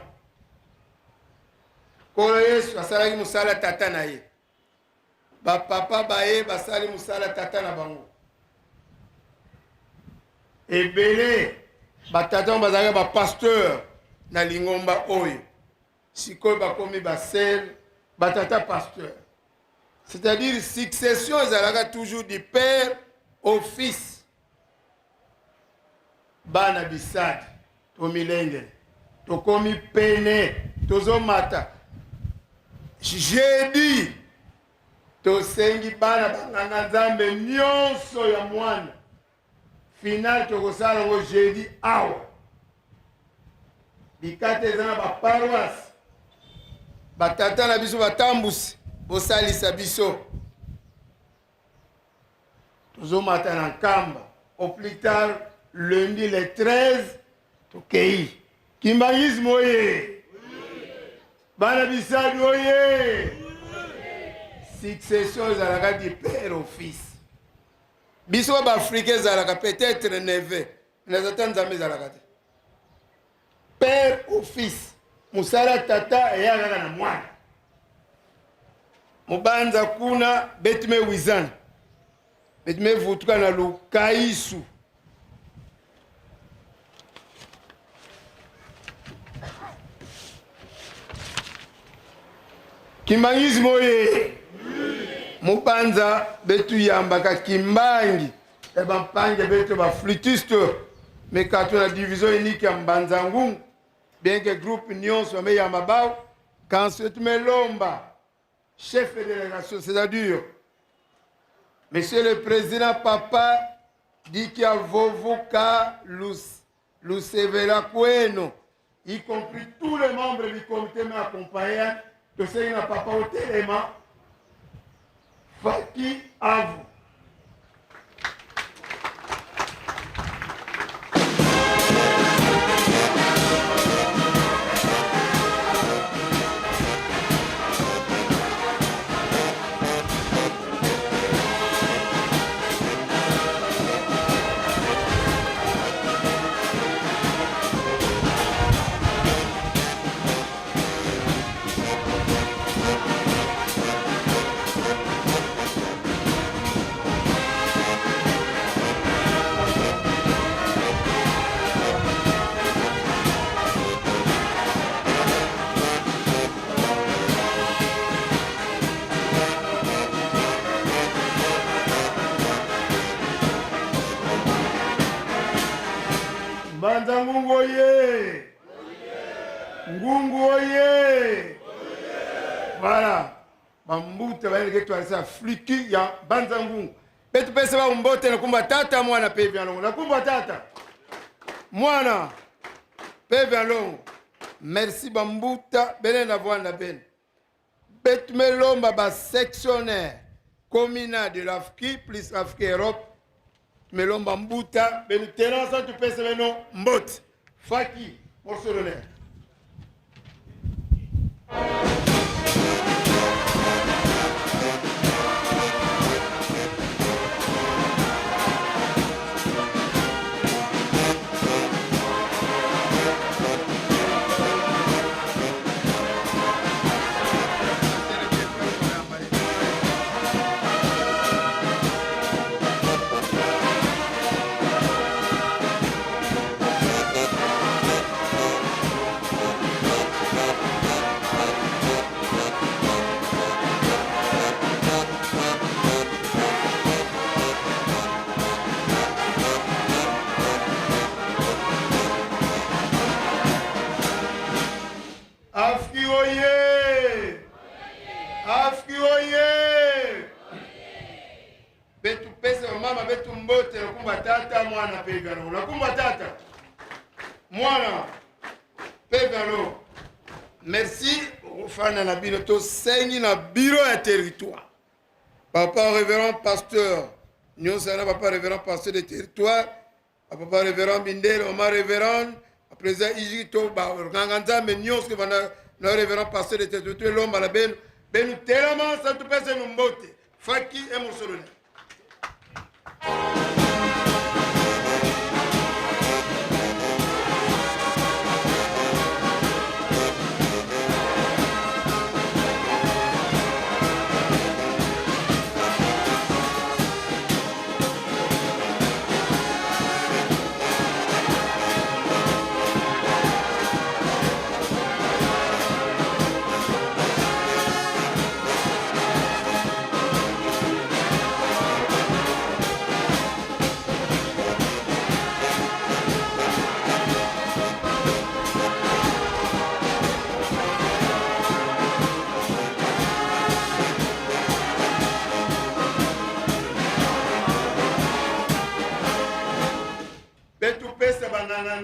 Kolo Yesu asalaki musala tata na ye bapapa baye basali musala tata na bango ebele batata bazalaka bapasteur na lingomba oyo sikoyo bakomi basel batata pasteur. C'est-à-dire succession ezalaka toujours du père au fils. Bana bisadi tomilengele tokomi pene tozomata jeudi tosengi bana banganga Nzambe nyonso ya mwana final tokosala ngo jeudi awa bikate eza na baparoise batata na biso batambusi bosalisa biso tozomata na nkamba au plus tard lundi le 13 tokei kimbangisme oye bana bisadi oye succession ezalaka du père au fils. Biso baafrika ezalaka peut-être neveu nazata Nzambe ezalaka te père au fils. Musala tata eya kaka na mwana mubanza kuna betime wizana betime vutuka na lukaisu kimbangisme oye mubanza betu yambaka kimbangi ebampange betu baflutiste mekatu na division unique ya Mbanza Ngungu bien que groupe nyonso bame yamba bao quand c'est Melomba chef de délégation, c'est-à-dire Monsieur le Président Papa dit qu'il y a Vovoka Lucevela Kweno, y compris tous les membres du comité m'accompagnent, de ce qui n'a pas au téléma, Faki Avu. Mbanza Ngungu oye! Ngungu oye! Voilà. Bambuta baeleke tualisa fliki ya Mbanza Ngungu. Betu pesa ba mbote na kumba tata mwana pevi alongo. Na kumba tata. Mwana pevi alongo. Merci Bambuta bene na voanda bene. Betu melomba ba sectionnaire communal de l'Afrique plus Afrique Europe. Melomba Mbuta, beni terasa tu pese beno mbot. Faki, morceau d'honneur. Afki oye! Afki oye! Betu pesa mama betu mbote na kumba tata mwana pegano. Na kumba tata. Mwana pegano. Merci ufana na bino to sengi na bureau ya territoire. Papa révérend pasteur. Nous sommes papa révérend pasteur de territoire. papa révérend Bindel, Omar révérend, président Ijito, Ranganzambe, Nyos, le révérend pasteur de Tétoué, l'homme à la benne, ben tellement, ça te passe un mbote, Faki et Moussolone.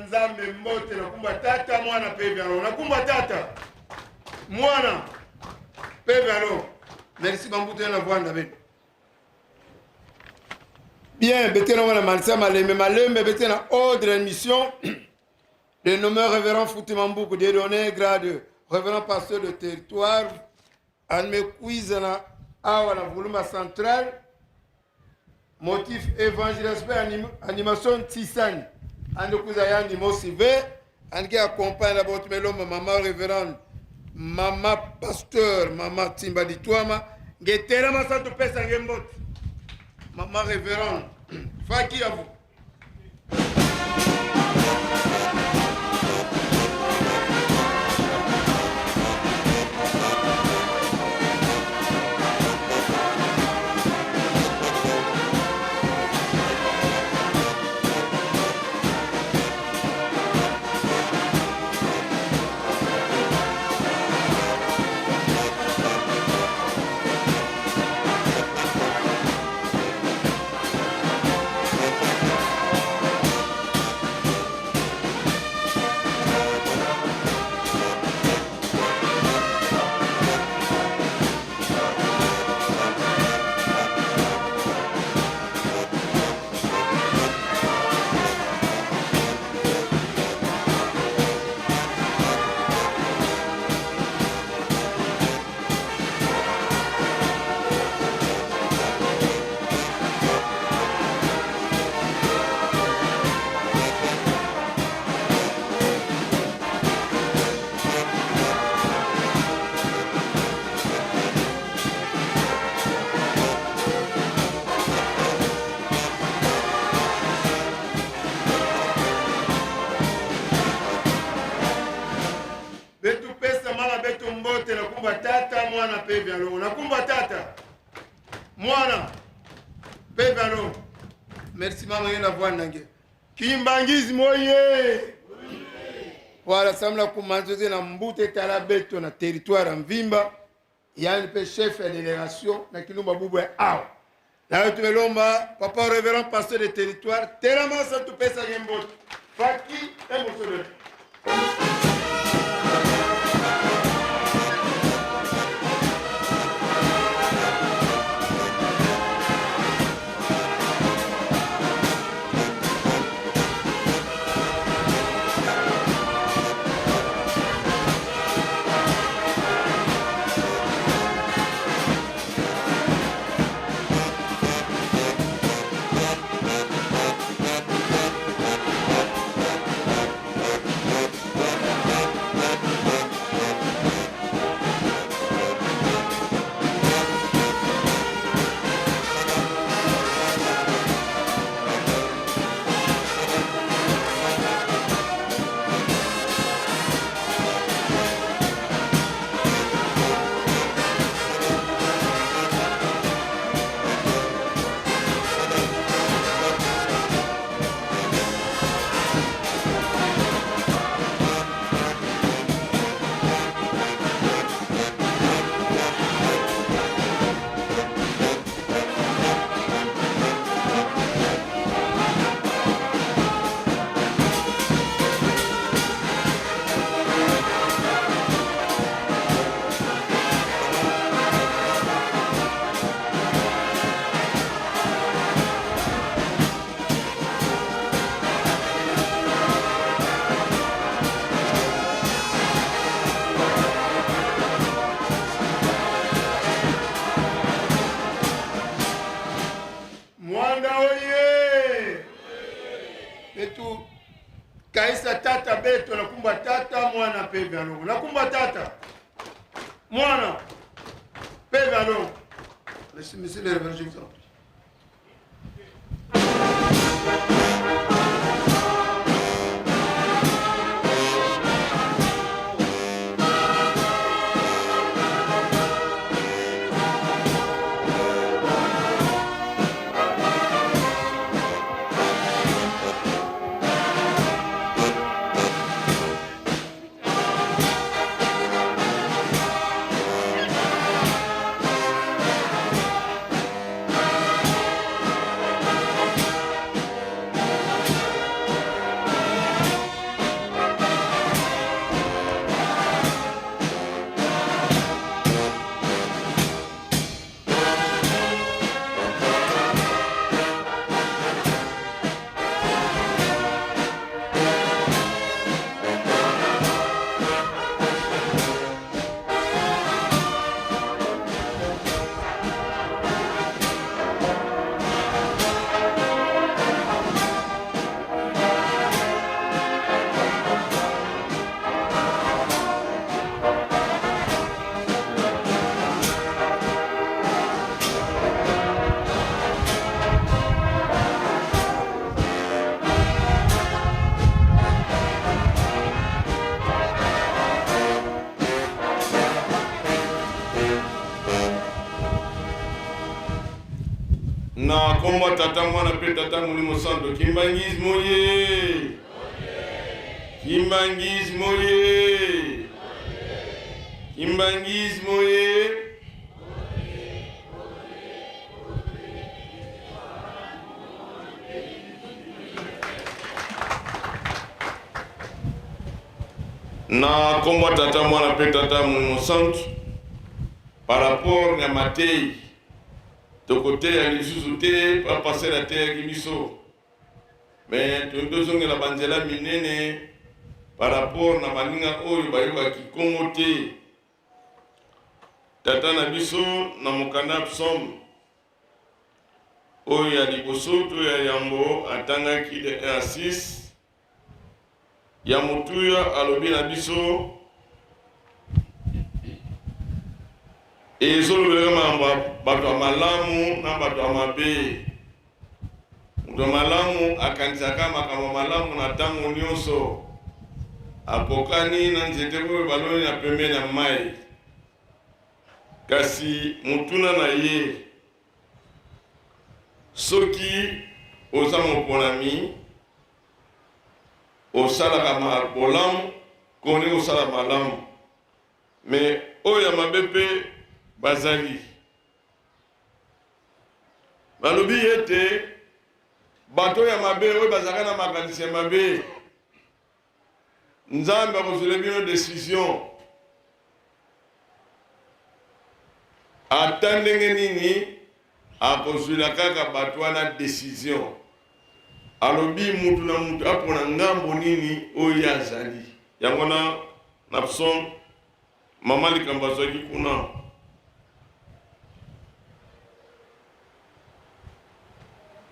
Nzambe mbote na kumba tata mwana pevalo na kumba tata mwana pevalo. Merci bambuto na vwanda ben bien betena wana mansa malembe betena ordre mission le nommé révérend Foutimamboukou dédonné grade de révérend pasteur de territoire Alme Kuizana awa na volume central motif évangélisme animation Tsisani ando kuzayandi mosive anki accompagne la botte meloma maman révérende maman pasteur maman Timba Ditwama ngetera masanto pesa ngembot maman révérende faki à vous. Mwana pevalo nakumba tata mwana pevalo. Merci mama yena vwanange kimbangizi moye voilà samla kumanzoze na mbute tala beto na territoire Mvimba yani pe chef de délégation na kilumba bubu ya awa na yotu belomba papa révérend pasteur de territoire tellement ça tout pesa ngembot faki et Moussolone. peve alongo nakumba tata mwana peve alongo. Monsieur le révérend, je vous en prie. Na komba tata mwana pe tata mulimo santo Kimbangizi moye. Kimbangizi moye. Kimbangizi moye. Na komba tata mwana pe tata mulimo santo par rapport na Matei côté ya lisusu te pa passer la terre kibiso mais tondozonge la banzela minene par rapport na baninga oyo bayoka kikongo te tata na biso na mokanda psom oyo ya liboso to ya yambo atangaki de 1 à 6 ya mutuya alobi na biso ezolobela mambo bato malamu na bato mabe. Mutu malamu akanisaka makambo malamu na tango nyonso apokani na nzete oyo baloni na pembeni ya mai. Kasi mutuna na ye soki oza moponami osalaka bolamu koni osala malamu me oyo ya mabe mpe bazali balobi ete bato ya mabe oyo bazaka na makanisi ya mabe Nzambe akozwela bino décision ata ndenge nini akozwela kaka bato wana décision alobi mutu na mutu apona ngambo nini oyo azali yango na psom mama likambo azwaki kuna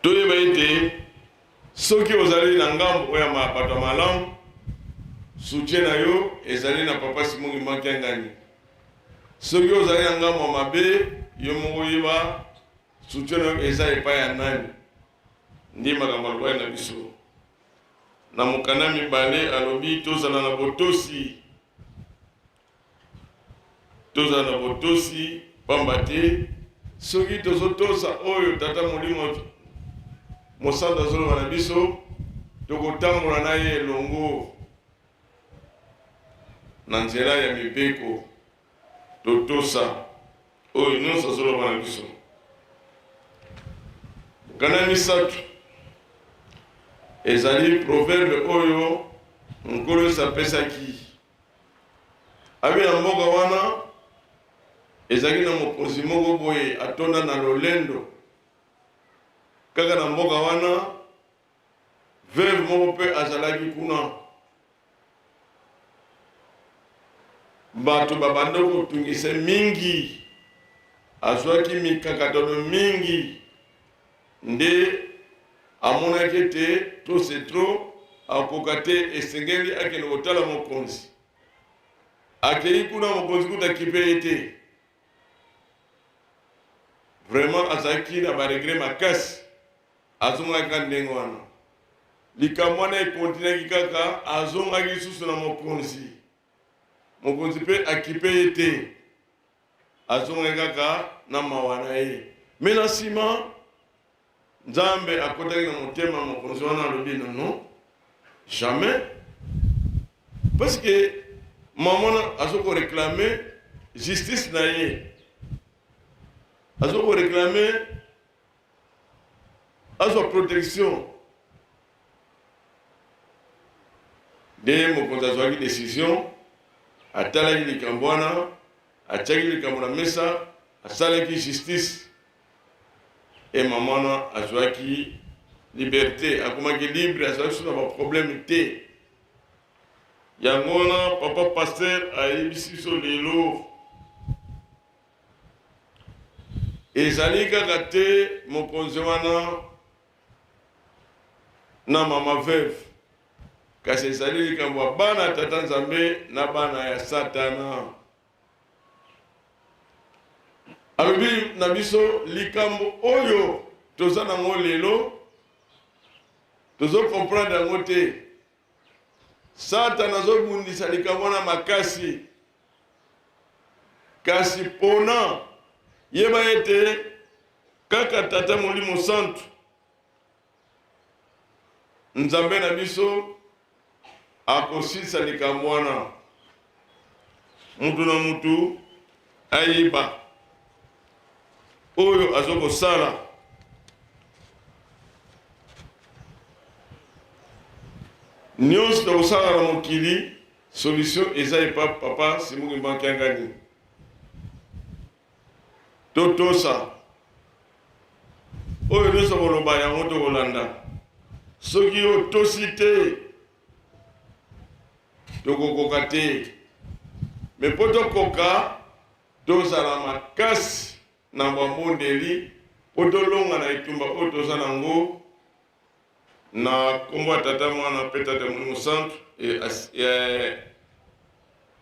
toyeba ete soki ozali na ngambo oyo ya bato malamu soutien na yo ezali na papa Simon Makengani. Soki ozali na ngambo mabe yo moko yeba soutien na yo eza epai ya nani ndi makambo alobaki na biso na mokanda mibale alobi tozala na botosi pamba te soki tozotosa oyo tata molimo mosanda azoloba na biso tokotambola na ye elongo na nzela ya mibeko totosa oyo nyonso azoloba na biso. Kana misatu ezali proverbe oyo nkolo esapesaki abi na mboka wana ezali na mokonzi moko boye atonda na lolendo kaka na mboka wana veuve moko mpe azalaki kuna bato babanda kotungisa mingi azwaki mikakatano mingi nde amonaki ete to c'est trop akoka te esengeli akende kotala mokonzi akei kuna mokonzi kuta kipe ete vraiment azaki na baregre makasi azongaki ndenge wana likambo wana ekontinaki kaka azongaki lisusu na mokonzi mpe akipe ye te azongaki kaka na mawa na ye me na nsima nzambe akotaki na motema mokonzi wana alobi nono jamais parce que mamona azokoreklame justice na ye azokoreklame azwa protection nde mokonzi azwaki décision atalaki likambo wana atiaki likambo na mesa asalaki justice e mama wana azwaki liberté akomaki libre azwaki so na baproblème te yango wana papa paster ayebisi biso lelo ezali kaka te mokonzi wana na mama veuve kasi ezali likambo ya bana ya tata nzambe na bana ya satana alobi na biso likambo oyo toza nango lelo tozokomprendre yango te satana azobundisa likambo na makasi kasi mpona yeba ete kaka tata molimo santu nzambe na biso akosilisa likambo wana mutu na mutu ayeba oyo azokosala nyonso tokosala na mokili solution eza epa papa Simon Mbakiangani totosa oyo nyonso koloba yango tokolanda soki otosi te tokokoka te me mpo tokoka tozala makasi na bambondeli mpo tolonga na etumba oyo toza nango na kombo ya tata mwana mpe tata molimo centre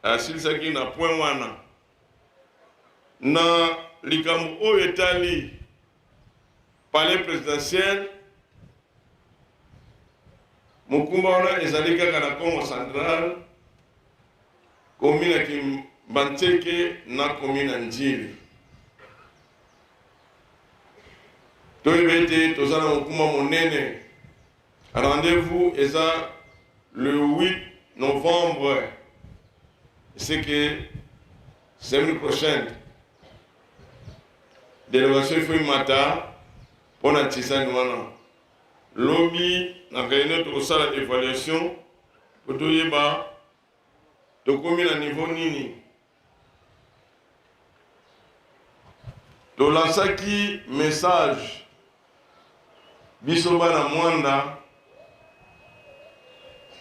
asilisaki na point wana na likambo oyo etali palais présidentiel mokumba wana ezali kaka na Congo central commune ya Kimbanteke na commune ya Njili toyeba ete toza na mokumba monene rendez-vous eza le 8 novembre c'est que semaine prochaine délégation il faut imata pour na tisani wana lobi na réunion tokosala évaluation po toyeba tokomi na niveau nini tolansaki message biso bana mwanda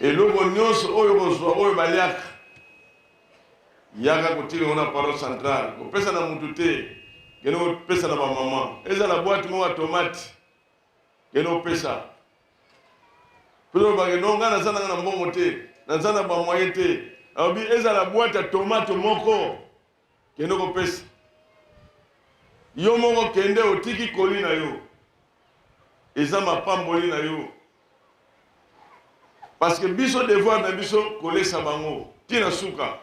eloko nyonso oyo kozwa oyo baliaka yaka kotilingo na parole centrale kopesa na mutu te kende kopesa na bamama ezala boîte moko ya tomate kende kopesa pelo bakendo nga naza nanga na mbongo te naza na bamoye te alobi ezala boîte ya tomate moko kende kopesa yo moko kende otiki koli na yo eza mapamboli na yo parce que biso devoir na biso kolesa bango tina suka.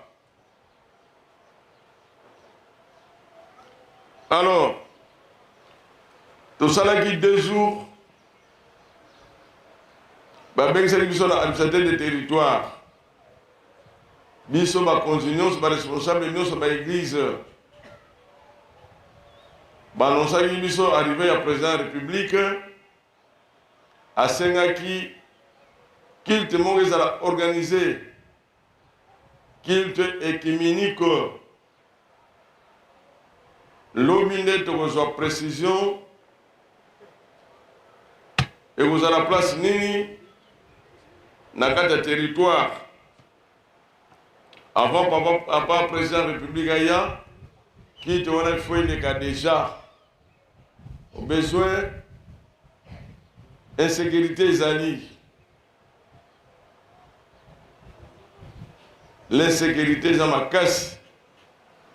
Alors tosalaki 2 jours babengisaki biso na administrateur de territoire biso bakonzi nyonso baresponsable nyonso baeglise banonsaki biso arrivé ya président de la république asengaki kilte moko ezala organisé kilte écuménique lobi nde tokozwa précision ekozala place nini na kati ya territoire avant papa président de la république aya kilte wana ifo eleka déjà au besoin insécurité ezali l'insécurité eza makasi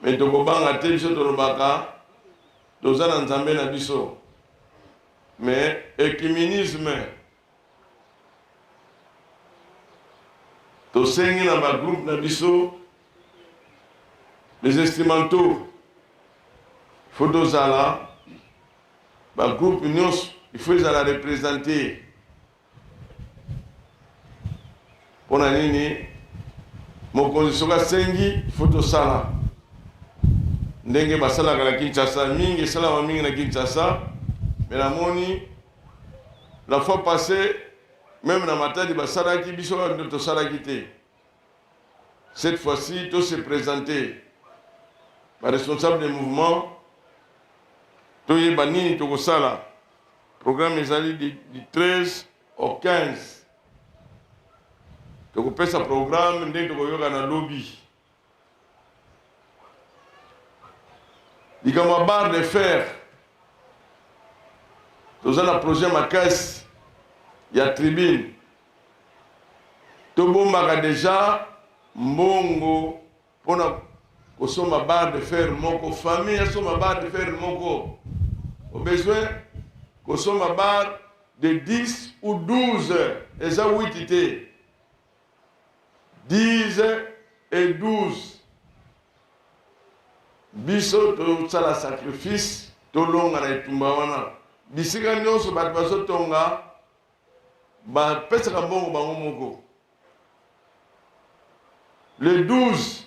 me tokobanga te biso tolobaka toza na nzambe na biso mais écuménisme tosengi na bagroupe na biso les instrumentaux faut tozala bagroupe nyonso il faut ezala représenter mpona nini mokonzi soki asengi faut tosala ndenge basalaka na Kinshasa mingi esalama mingi na Kinshasa mais namoni la fois passée même na Matadi basalaki biso nde tosalaki te. Cette fois-ci tout se présenter ba responsable des mouvements toyeba nini tokosala. Programme ezali du 13 au 15 tokopesa programme ndenge tokoyoka na lobby likambo barre de fer toza na projet makasi ya tribune tobombaka deja mbongo mpona kosomba barre de fer moko famille asomba barre de fer moko au besoin kosomba barre de 10 ou 12 eza 8 te 10 et 12 biso tosala sacrifice tolonga na etumba wana bisika nyonso bato bazotonga bapesaka mbongo bango moko. Le 12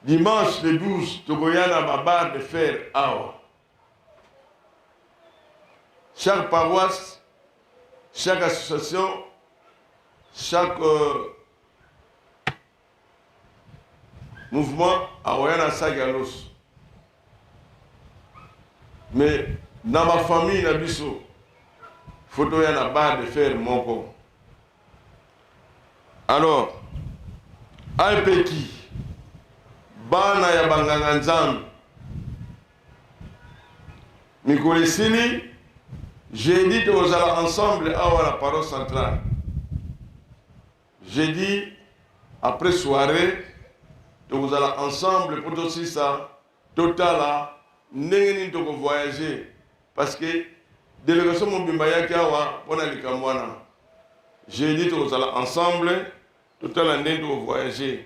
dimanche le 12 tokoyana ba barre de fer awa chaque paroisse chaque association chaque mouvement aoyana sagalos mais dans ma famille na biso photo yana barre de fer moko. Alors aipeki bana ya banganga nzambe mikolo esili jeudi tozala ensemble awa la parole centrale jeudi après soirée tozala ensemble pour tosisa totala ndenge nini toko voyager parce que délégation mobimba yaki awa mpona likambo wana jeudi tozala ensemble totala ndenge toko voyager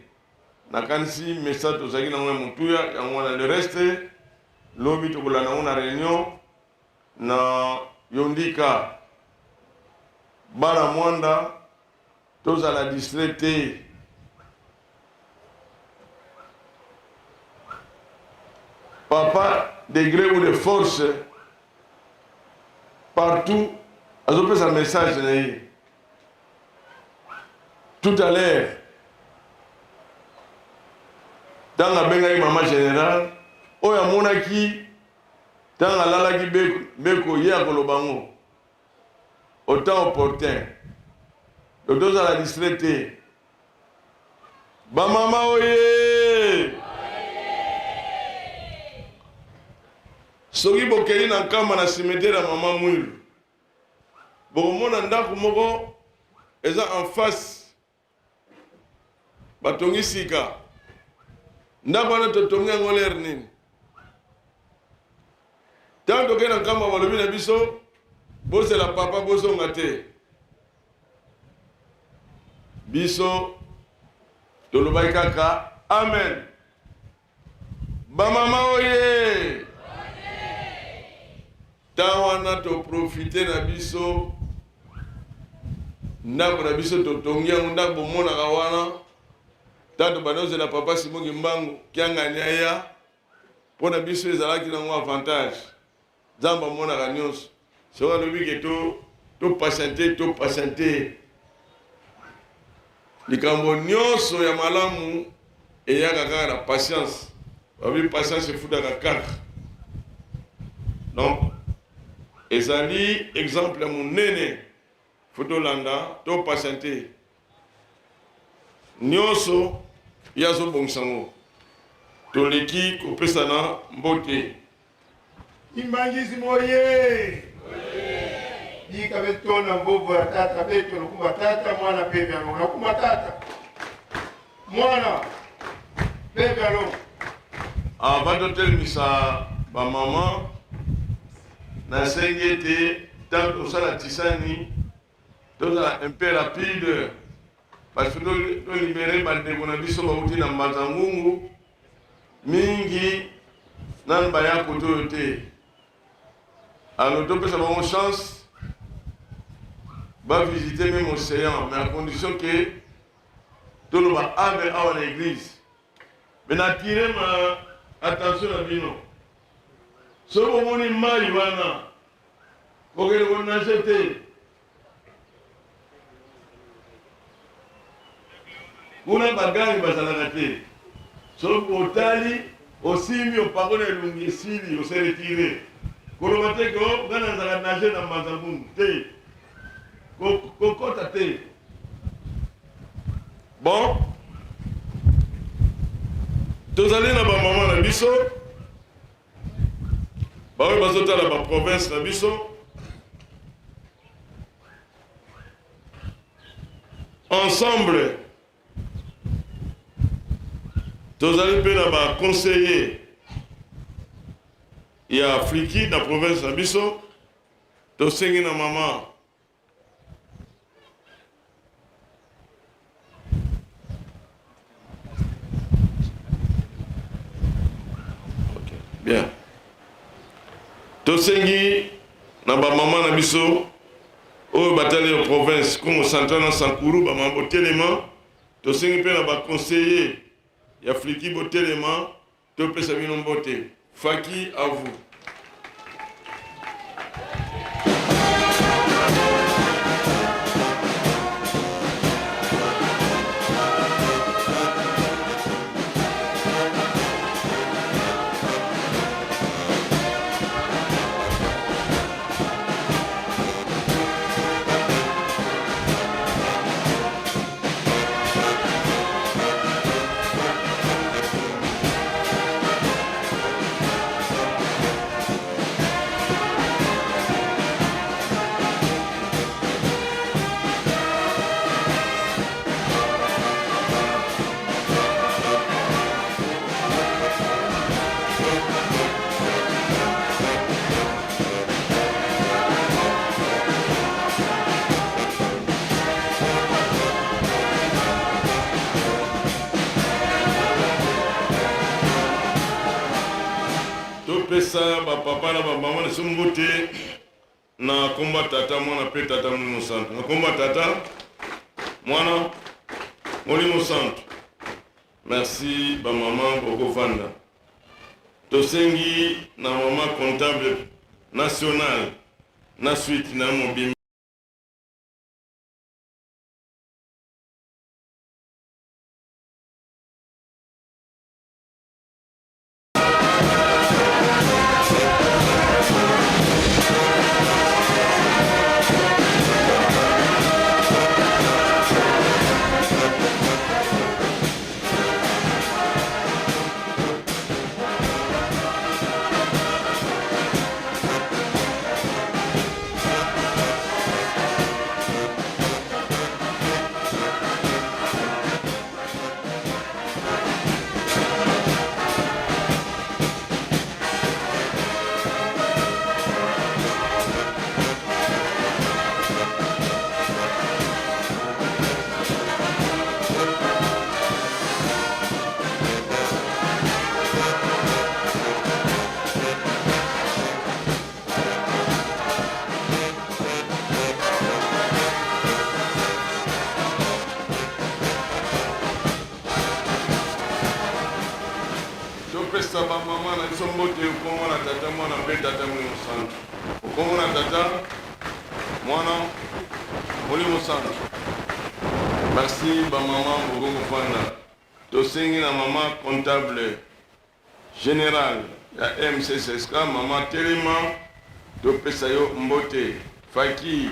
nakanisi message tozalaki nango ya motuya yango wana le reste lobi tokolanda nango na réunion na yondika bana mwanda tozala distrait te papa degré ou de force partout azopesa message na ye tout à l'heure tanga bengaki mama général oyo amonaki tanga alalaki beko ye akoloba ngo au temps opportun donc tozala distrait te bamama oye soki bokeli na nkamba na cimetière ya mama mwilu bokomona ndako moko eza en face batongi sika ndako wana totongi yango lere nini ntango tokei na nkamba balobi na biso bozela papa bozonga te biso tolobaki kaka amen bamama oye ntango wana toprofite na biso ndako na biso totongi yango ndako bomonaka wana ntango banozela papa Simongi Mbangu kiangani aya mpona biso ezalaki nango avantage nzambe amonaka nyonso soki alobi ke topatiente likambo nyonso ya malamu eyaka kaka na patience babi patience efutaka kaka donc ezali exemple ya monene fotolanda topatiente nyonso yazobongisa ngo toleki kopesana mbote Imbangisi moye dika betona mbovu ya tata beto lokumba tata mwana pepe yango lokumba tata Mwana. Pegalo. Avant de telemisa ba maman na sengete tant au sala tisani tout un peu rapide parce que nous libérer bande bona biso ba uti na mazangungu mingi nan ba ya kotote alors donc ça va une chance va visiter même l'océan mais à condition que tout le monde ave à l'église mais n'attirez ma attention à bino so bomoni mai wana okele kona jete kuna bagani bazalaka te so otali osimi opakona elungi esili ose retire koloba te ko ngana nzaka nage na mazabungu te kokota te bon tozali na bamama na biso baoyo bazotala baprovince na biso ensemble tozali mpe na baconseiller ya afriki na province na biso tosengi na mama bien tosengi na bamama na biso oyo batali ya province Congo central na Sankuru bamama botelema tosengi mpe na baconseiller ya Afriki botelema topesa bino mbote Faki à vous. Pesa ba papa na ba mama na sumbote na komba tata mwana pe tata mulimo santo na komba tata mwana mulimo santo merci ba mama boko fanda tosengi na mama comptable national na suite na mobile Saba mama na sombote ukongo na tata mwana pe tata mulimo santo ukongo na tata mwana mulimo santo merci ba mama bogongo fanda tosengi na mama comptable général ya MCSK mama telema topesa yo mbote Faki.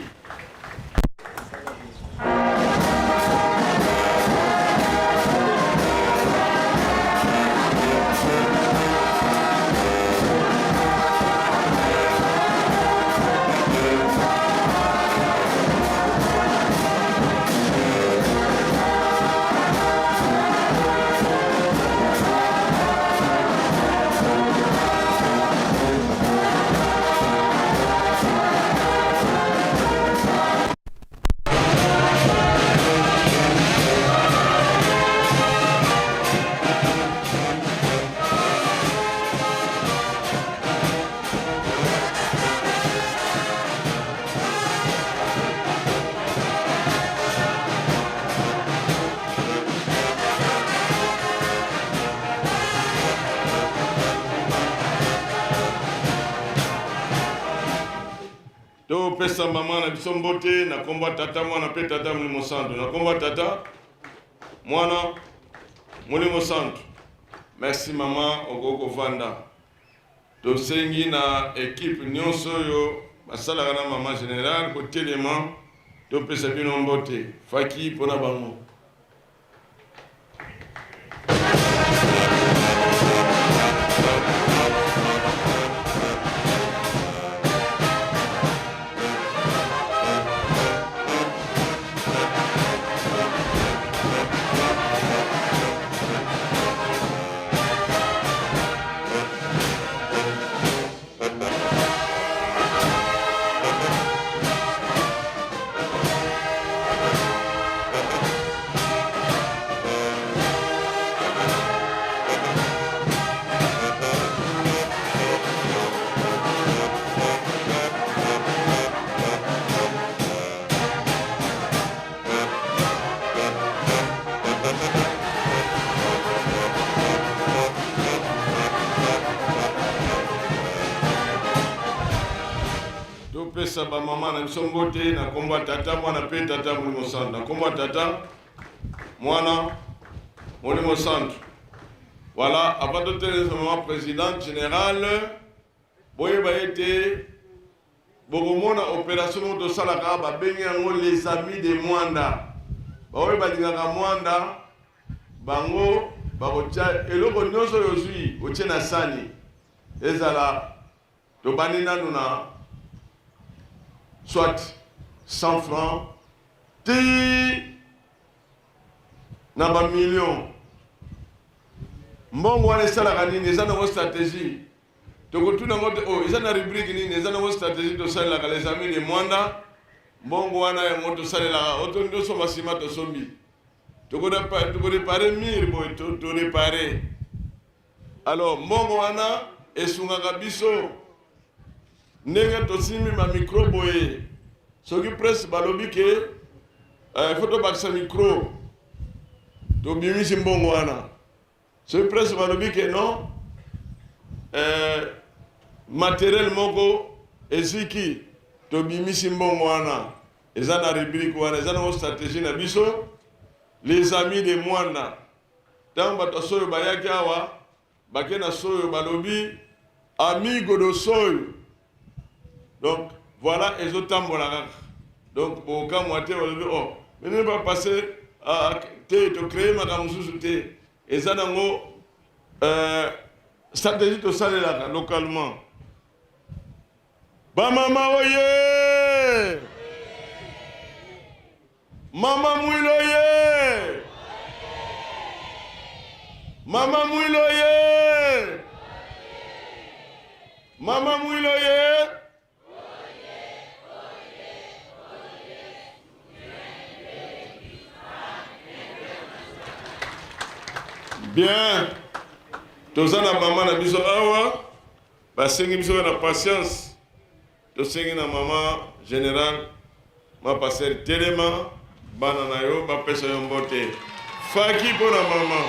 topesa mama na biso mbote na kombo tata mwana pe tata Molimo Santu na kombo tata mwana Molimo Santu. Merci mama okoko vanda. Tosengi na équipe nyonso yo basalaka na mama général ko telema topesa bino mbote faki pona bango. Pesa ba mama na biso mbote na kombo tata mwana pe tata Molimo Santu na kombo tata mwana Molimo Santu. Voilà, avant de tenir maman président général boye ba été bokomona opération de salaka ba bengi yango les amis de Mwanda. Boye ba lingaka Mwanda bango ba kotia eloko nyonso yozui otie na sani ezala to banina nuna soit 100 francs, ti na ba million. Mbongo wane salaka nini eza na stratégie. Tokotuna ngote eza na rubrique nini eza na stratégie to salaka les amis de Mwanda. Mbongo wana ya moto salela oto ndo so masima to sombi. Toko réparer mire boy to réparer. Alors mbongo wana esungaka biso ndenge tosimi ma micro boye soki presse balobi ke photo bakisa micro to bimisi mbongo wana soki presse balobi ke non matériel moko eziki to bimisi mbongo wana eza na rubrique wana eza na stratégie na biso les amis de Mwanda tango bato soyo bayaki awa bake na soyo balobi amigo do soyo. Donc voilà, et je tambola. Donc au cas où tu oh, mais ne pas passer à te créer ma camusouté. Et ça nango stratégie de saler là localement. Ba mama oye, mama mouiloye, mama mouiloye, mama mouiloye. Bien, tozana maman na biso awa, basengi biso na patience, tosengi na maman général, ma passer telema, bana na yo, ba pesa yo mbote. Faki pona maman.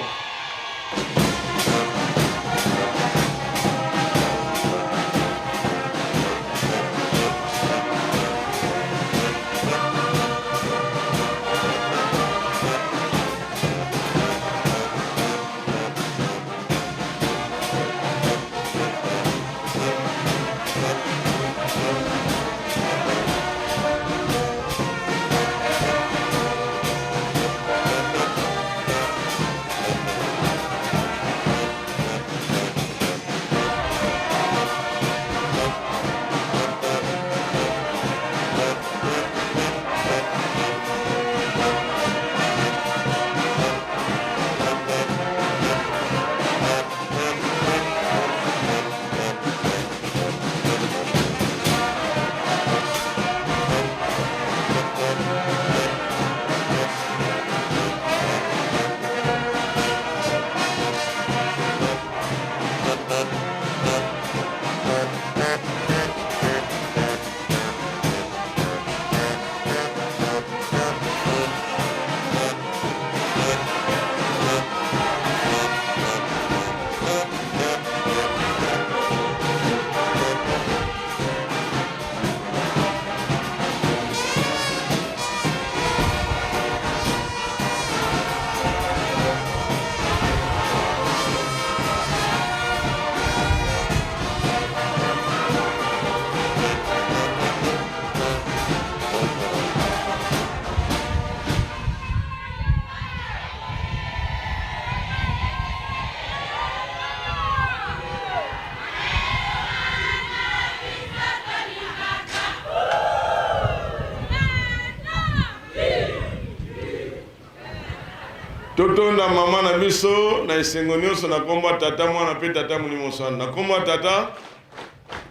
totonda mama na biso na esengo nyonso na kombo tata mwana pe tata molimo santu na kombo tata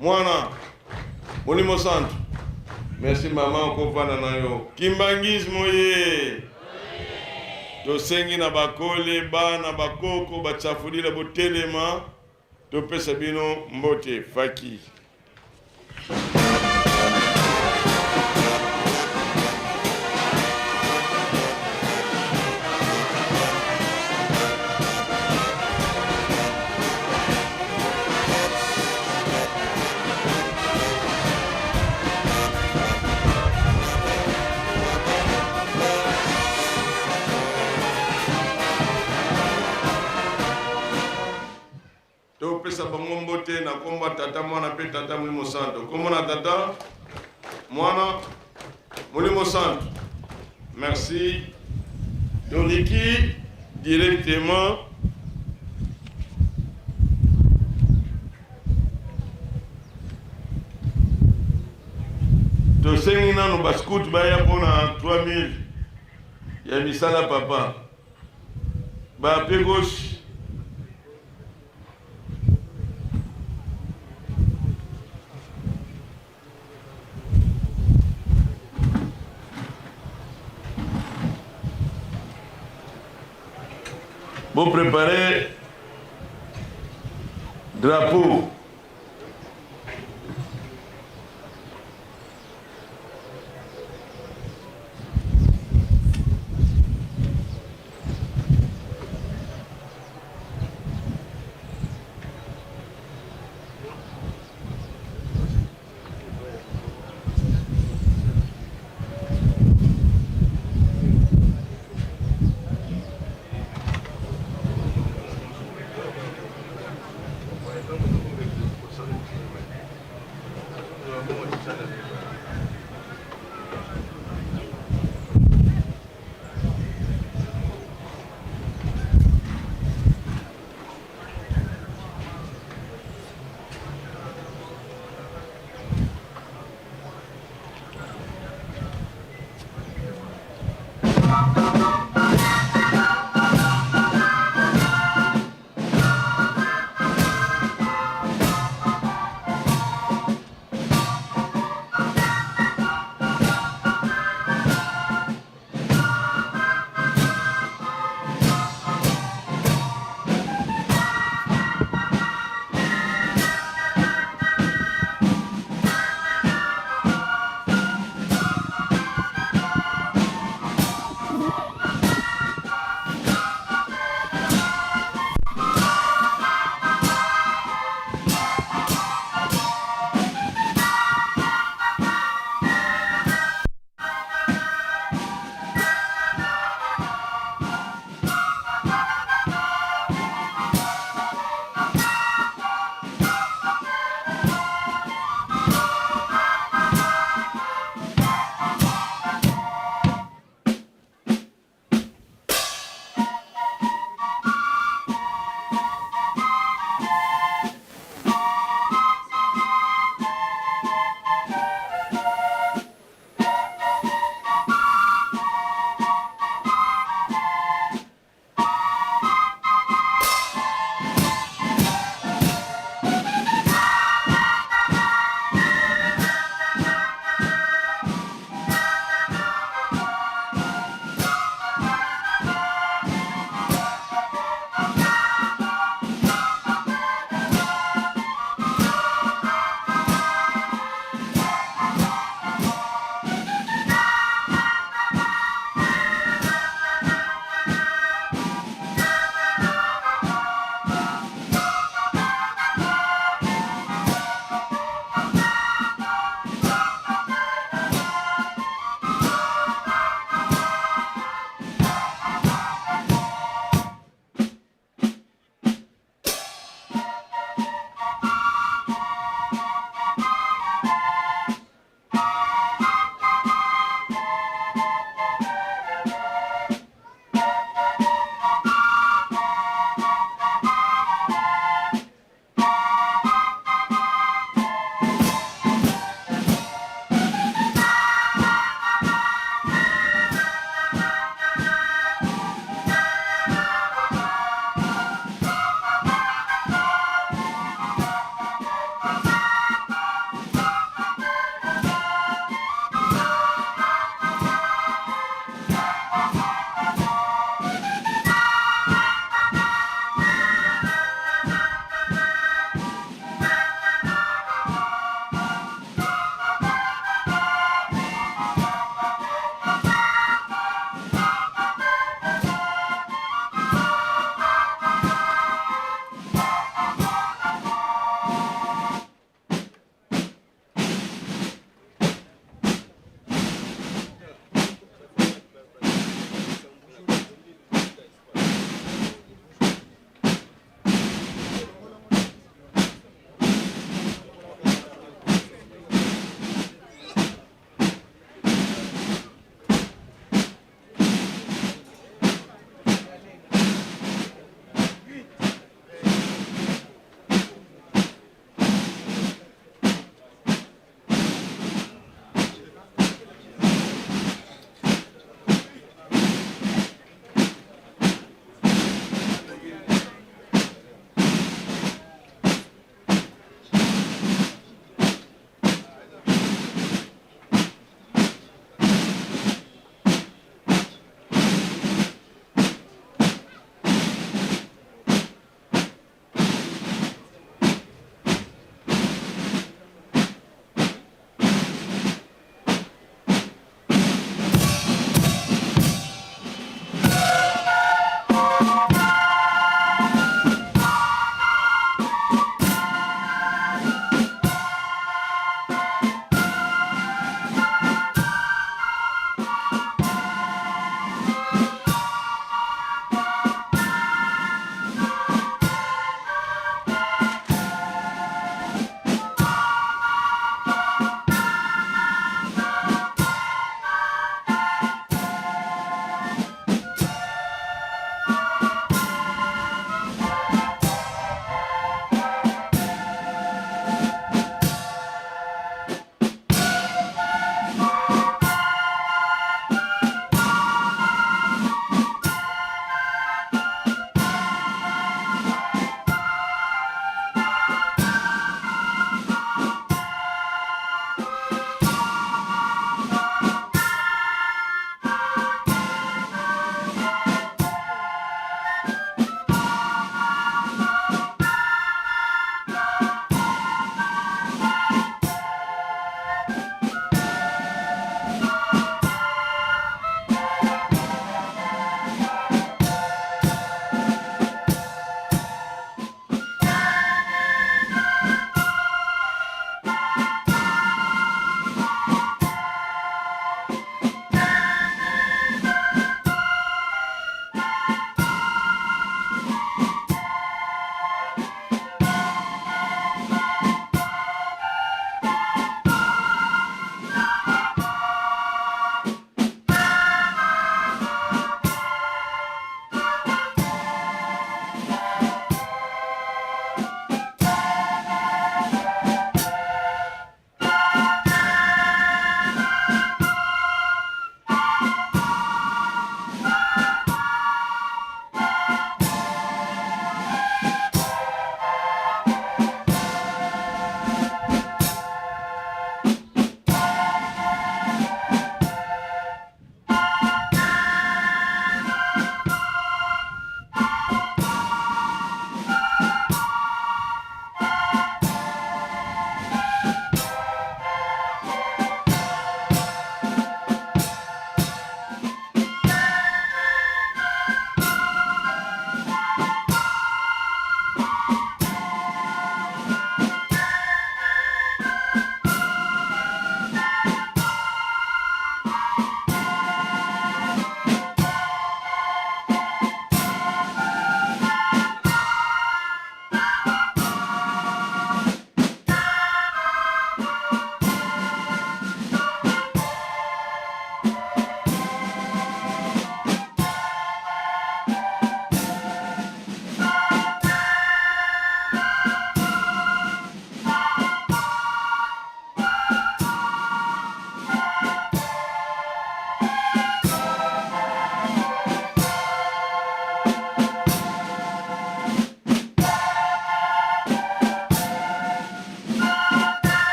mwana molimo santu. Merci mama okopana na yo kimbangismo ye tosengi na bakole bana bakoko bachafulila botelema topesa bino mbote faki. Topesa bango mbote na komba tata mwana pe tata molimo santu. Kombo na tata mwana molimo santu. Merci. Toliki directement tosengi nano bascout baya mpona 3000 ya misala papa bape gauche. Vous préparez drapeau.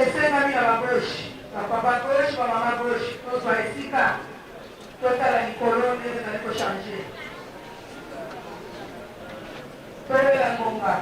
esengami na bagauche bapapa gauche bamama gauche tozwa esika totala likolo ndenge ezali kochange tolela ngonga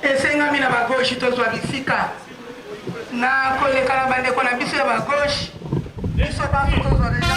esengami na bagauche tozwa bisika na koleka na bandeko na biso ya bagauche biso banso tozwa deja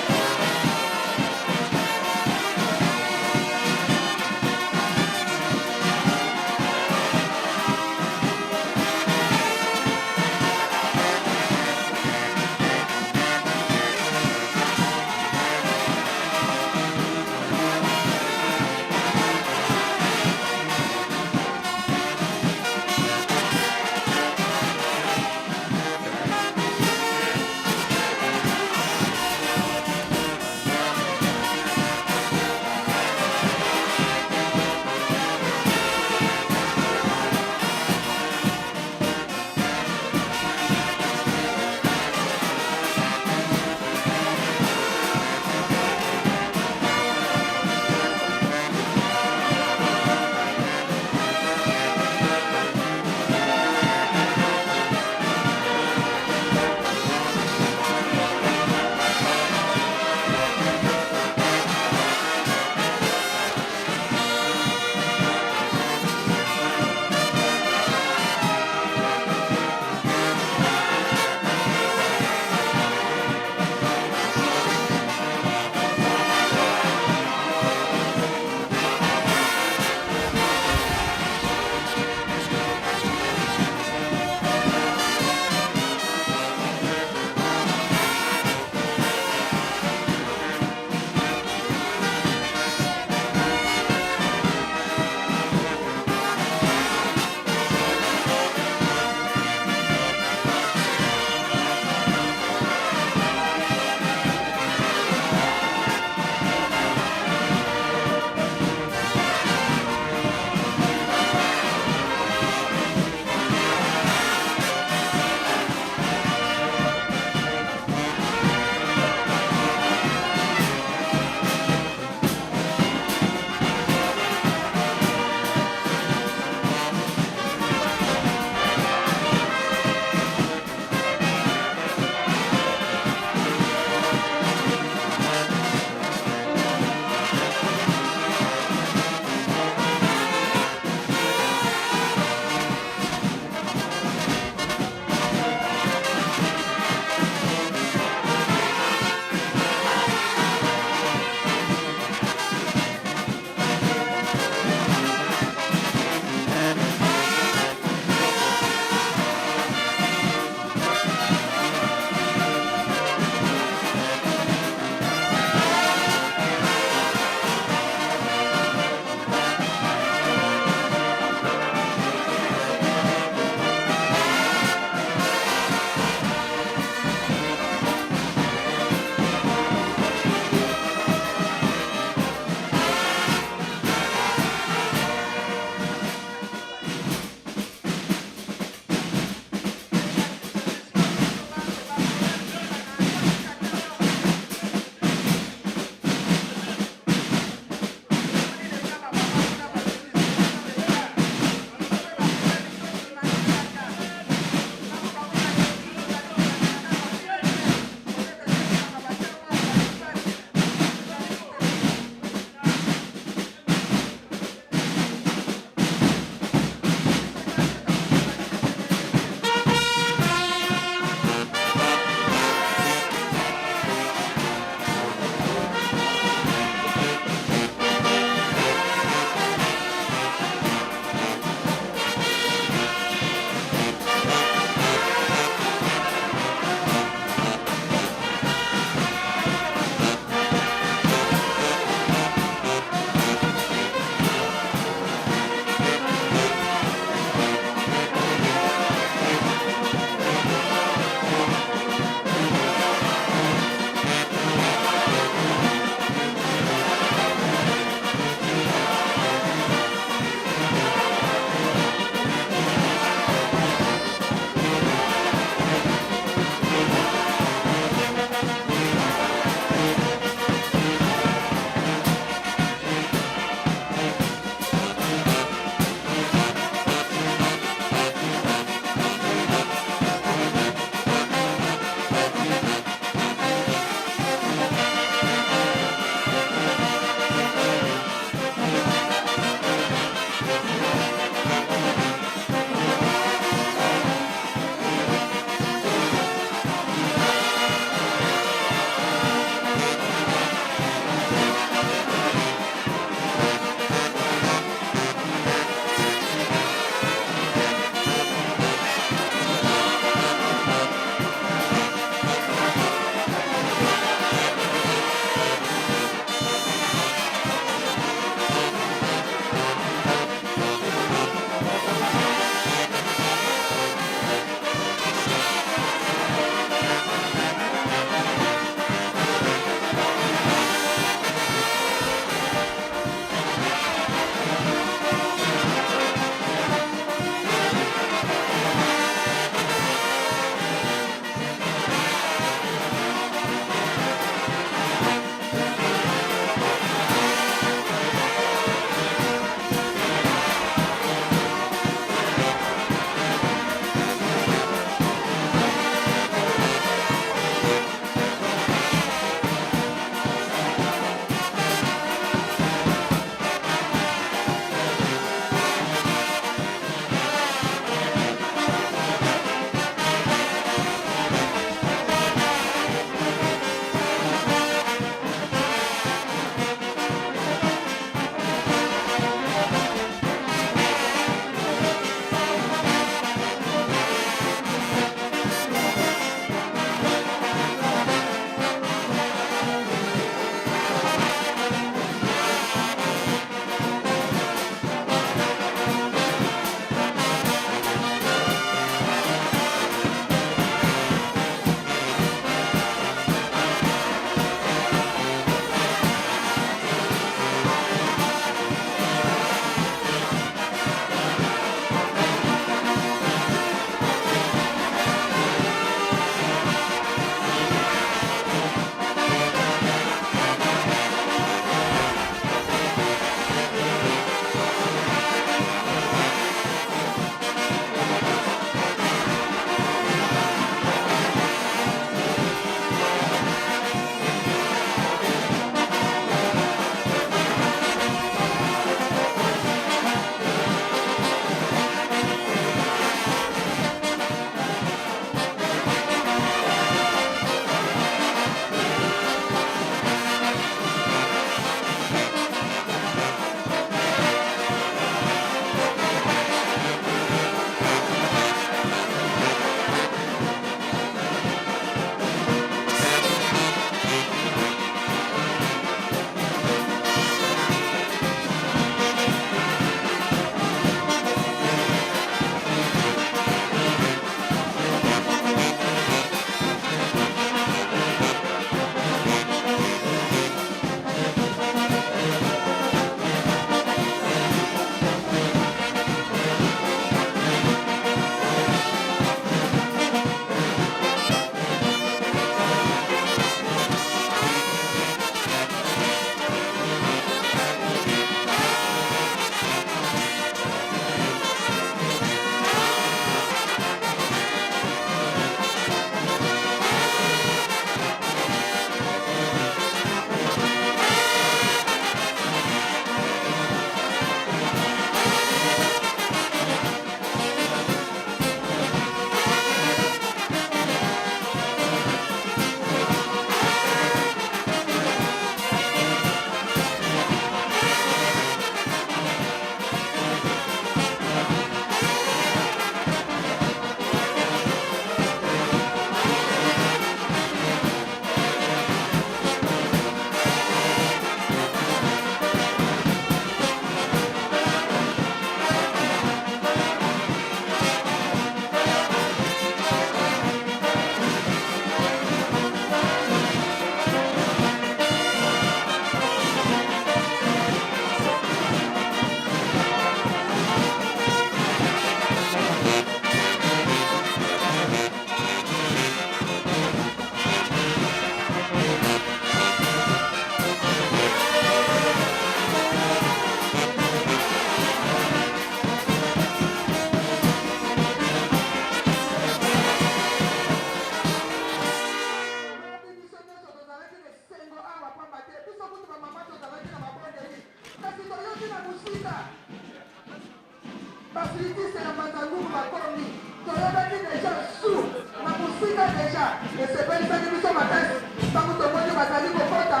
kuna deja esepelisaki biso makasi ntango tomoni bazali kokota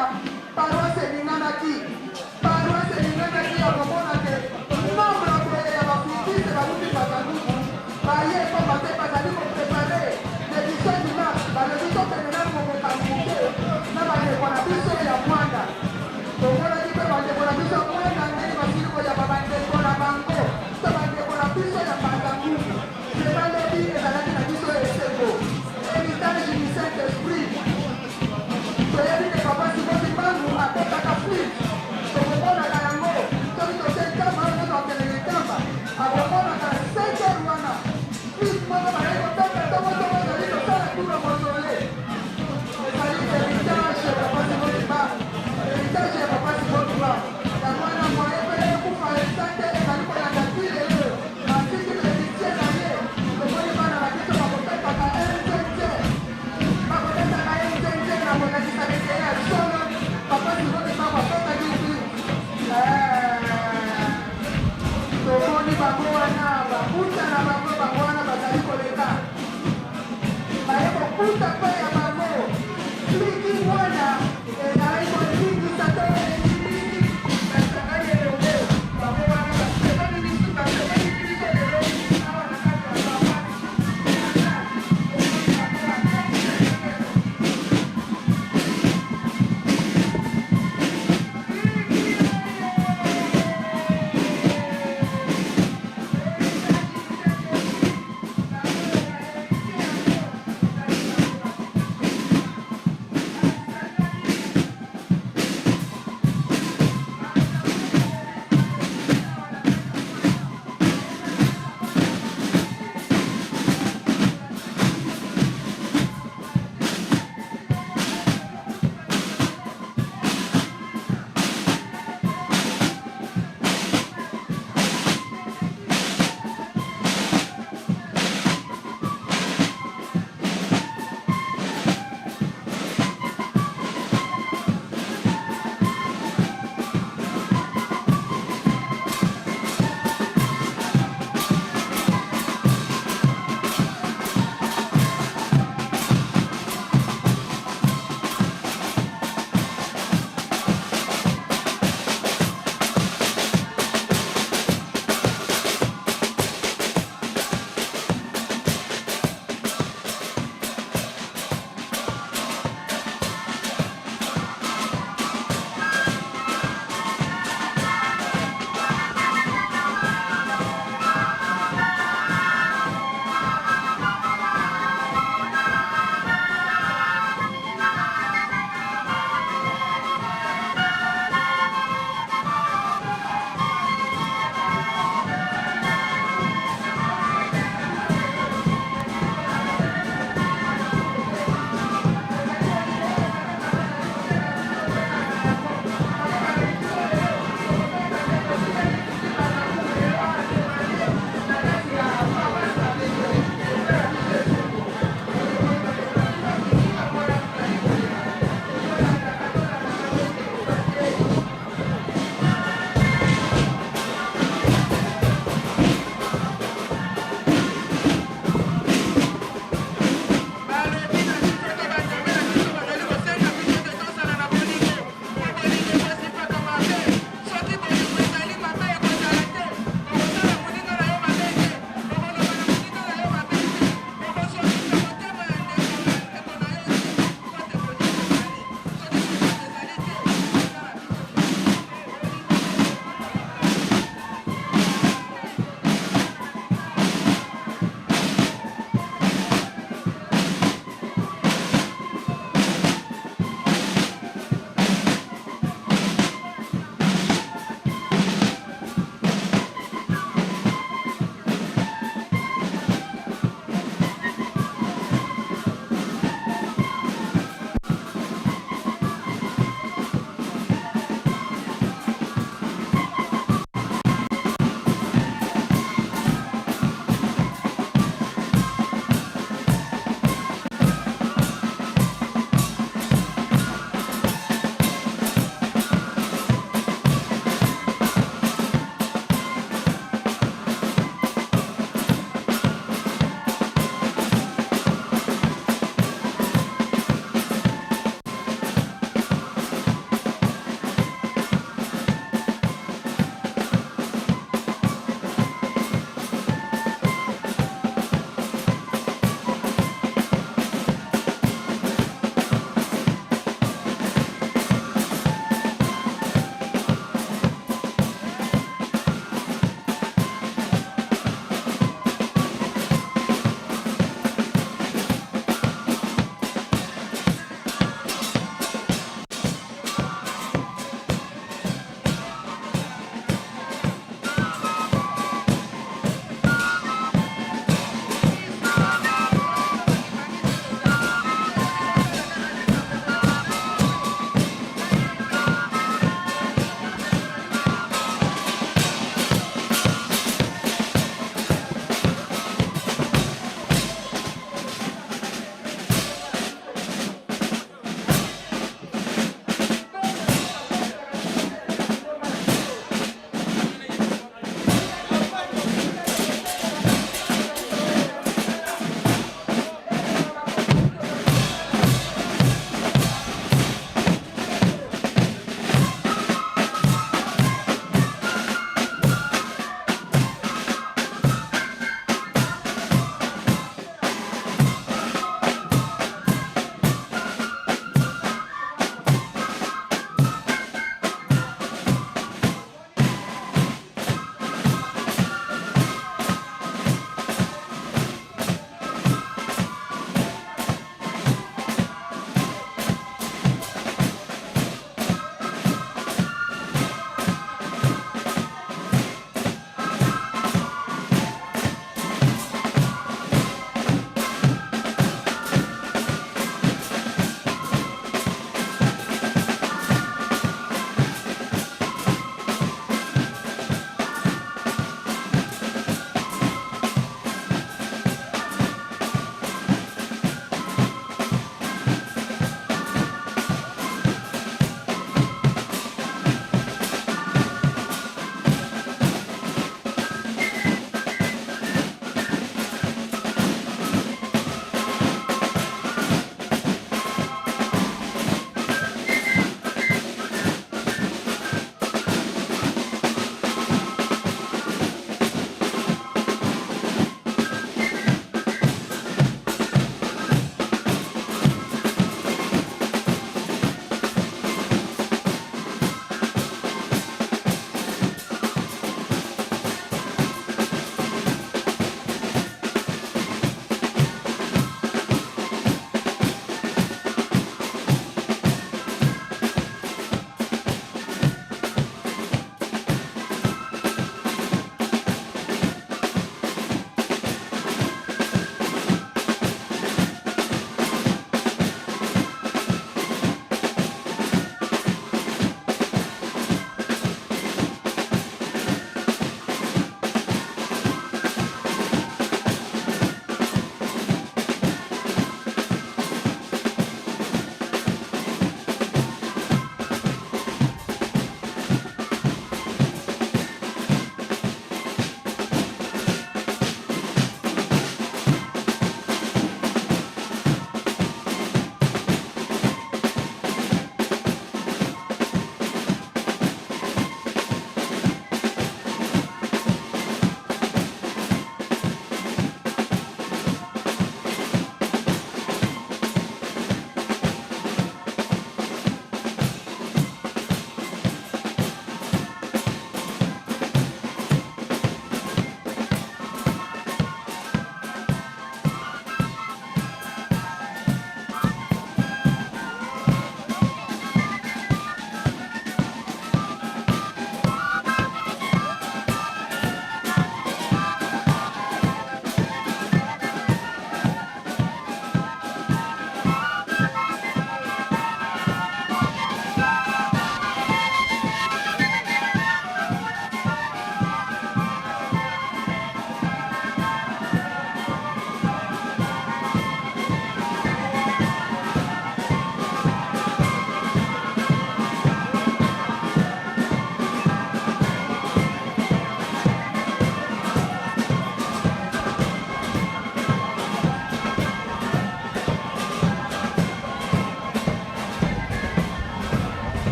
paroise eninganaki ya komona te nombre boye ya bafutise baluki bazaluku baye ekoma te bazali koprepare l'édition du mars balobi topenena mokokambu te na bandeko na biso ya mwanda tomonaki mpe bandeko na biso ya mwanda ndenge basili koyamba bandeko na bango to bandeko na biso ya bangangu sebalobi ezalaki na biso eseko héritage du saint esprit toyebi ke papa simoni mbangu apesaka flip tokomonaka yango soki tosekama ozo akelele kamba akomonaka 5 heures wana flip moko bazali kotanga ntongo ezali kosala tuna mosole ezali héritage ya papa simoni mbangu héritage ya papa simoni mbangu yango wana moye pele ekufa esante ezali kolanda tilelo atiki bénédicie na ye tomoni bana na biso bakopetaka nzenze bakopetaka ye nzenze na kolakisa bete ya solo papa simoni mbangu apetaki flip tomoni bango wana bakuta na bango wana bazali koleka baye kokuta mpe ya bango fliki wana ezali kolingisa to elingisi basangani elonge bango wana basepani biso lelo awa na kati ya baba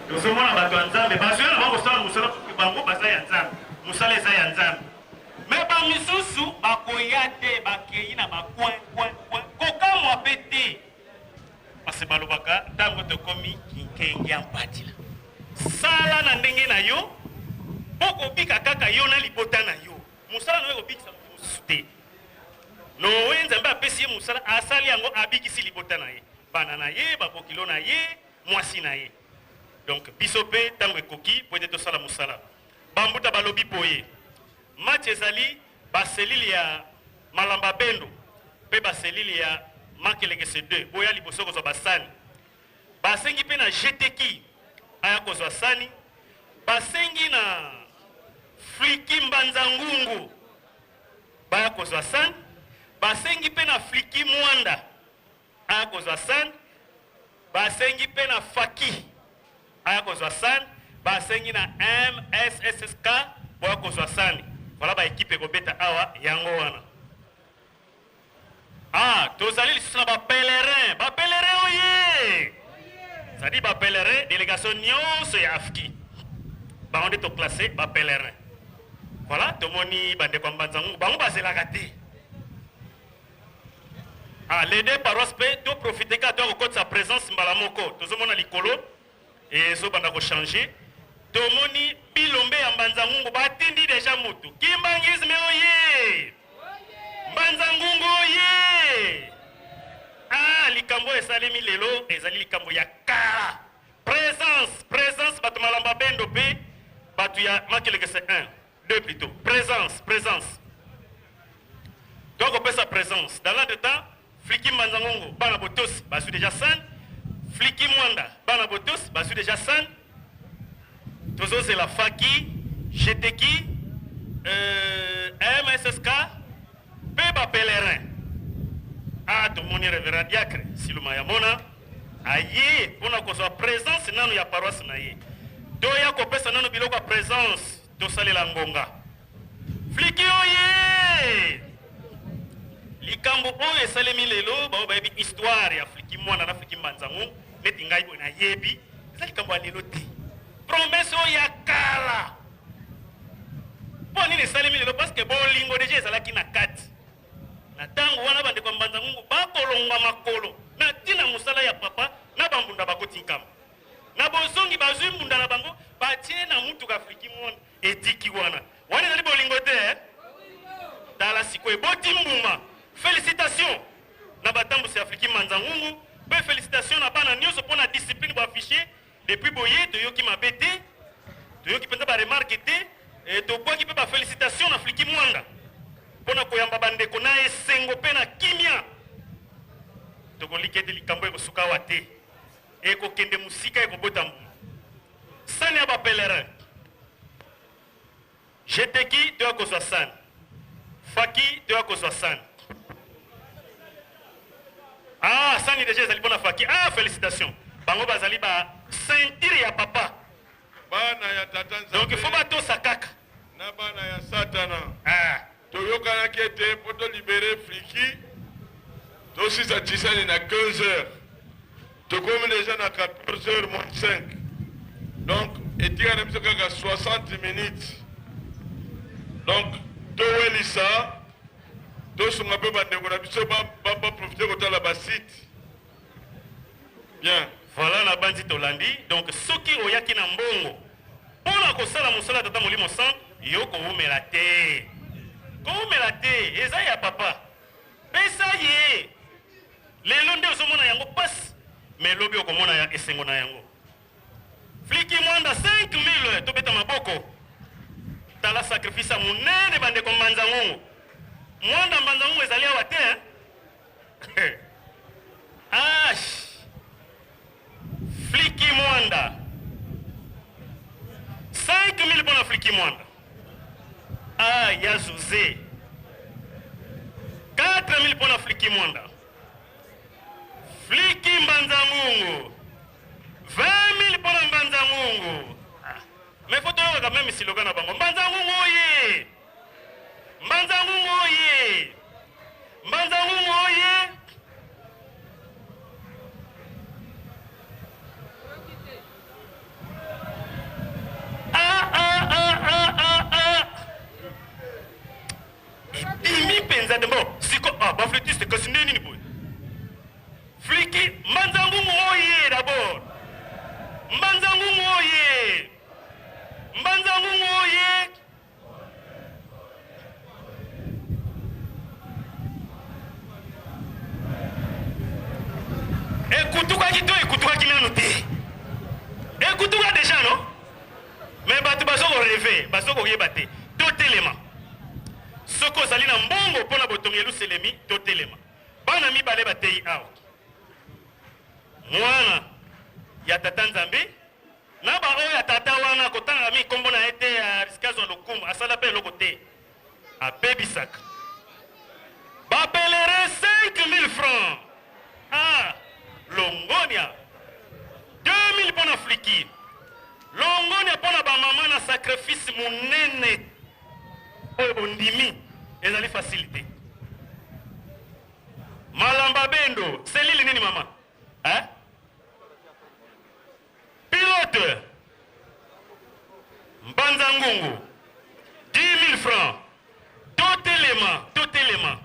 tozomona bato ya nzambe bazwi na bakosala mosala bango baza ya nzambe mosala eza ya nzambe me bamisusu bakoya te bakei na bakoin kokamwa mpe te parce balobaka ntango tokomi kinkenge ya mpatila sala na ndenge na yo mpo kobika kaka yo na libota na yo mosala na yo ekobikisa mosusu te nowe nzambe apesi ye mosala asali yango abikisi libota na ye bana na ye babokilo na ye mwasi na ye donc biso mpe ntango ekoki po ete tosala mosala bambuta balobi boye match ezali baselile ya malamba bendo mpe baselile ya makelekese 2 boya liboso kozwa basani basengi mpe na jeteki aya kozwa sani basengi na fliki mbanza ngungu baya kozwa sani basengi mpe na fliki mwanda aya kozwa sani basengi mpe na faki aya kozwa sani basengi na mssk boya kozwa sani voilà baekipe ekobeta awa yango wana tozali lisusu na bapelerin oye cestadi bapelerin délégation nyonso ya afki bango nde toklasse bapelerin voilà tomoni bandeko ya mbanzangungu bango bazelaka te les deux paroisse mpe toprofite kaka to akokotisa présence mbala moko tozomona likolo ezobanda kochange tomoni bilombe ya mbanzangungu batindi deja mutu kimbangisme oye mbanzangungu oye likambo esalemi lelo ezali likambo ya kala présence bato malamba bendo mpe bato ya makelekese 1 2 plutôt présence tokopesa présence dans l'un de temps fliki mbanzangungu bana botosi bazwi déjà san fliki mwanda bana botosi bazwi déjà san tozozela faki jeteki mssk mpe bapelerin tomoni révérend diacre siluma ya mona aye mpona kozwa présence nano ya paroisse na ye toya kopesa nano biloko ya présence tosalela ngonga fliki oye likambo oyo esalemi lelo bao bayebi histoire ya fliki mwana na fliki mbanzangu neti ngai boye nayebi eza likambo ya lelo te promese oyo ya kala mpo nini esalemi lelo parce que bolingo deja ezalaki na kati na ntango wana bandeko ya mbanzangungu bakolonga makolo na ntina mosala ya papa na bambunda bakotinkama na bozongi bazwi mbunda na bango batie na mutuka afriki mwana etiki wana ezali bolingo te tala sikoyo eboti mbuma félicitation na batambusi afriki mbanzangungu mpe félicitation na bana nyonso mpo na discipline boaffiche depuis boye toyoki mabe te toyoki mpenza baremarke te tobwaki mpe bafélicitation na fliki mwanda mpona koyamba bandeko na esengo mpe na kimia tokoliki ete likambo ekosuka awa te ekokende mosika ekobota mbuma sani ya bapelerin jeteki toya kozwa sani faki toya kozwa sani sani deja ezali mpona faki félicitation bango bazali ceinture ya papa bana ya tata nzambe donc ifo batosa kaka na bana ya satana toyokanaki ete mpo tolibere fliki tosisa tisani na 15 heures tokomi deja na 14 heures moins 5 donc etikana biso kaka 60 minutes donc towelisa tosunga mpe bandeko na biso baprofite kotala basite bien voilà na bandi tolandi donc soki oyaki na mbongo mpona kosala mosala tata molimo centre yo kowumela te eza ya papa pesa ye lelo nde ozomona yango pasi me lobi okomona ya esengo na yango fliki mwanda 5000 tobeta maboko tala sacrifice ya monene bandeko mbanzangungu mwanda mbanzangungu ezali awa te fliki mwanda 5000 mpona fliki mwanda ya José 4000 mpona fliki mwanda fliki mbanzangungu 20000 mpona mbanzangungu mais faut toyoka quand même siloka na bango mbanzangungu oye mbanzangungu oye mbanzangungu oye nanu te ekutuka déjà non mais bato bazoko rêve bazoko yeba te totelema soko ozali na mbongo mpona botongi eluselemi totelema bana mibale batei awa mwana ya tata nzambe na baoyo ya tata wana kotanga mi nkombo na ye te ya risikazwa lokumu asala mpe eloko te abebisaka bapelere 5000 francs longonia 2000 mpona fliki longonia mpona bamama na sacrifice monene oyo bondimi ezali facilité malamba bendo selili nini mama pilote mbanza ngungu 10 000 francs totelema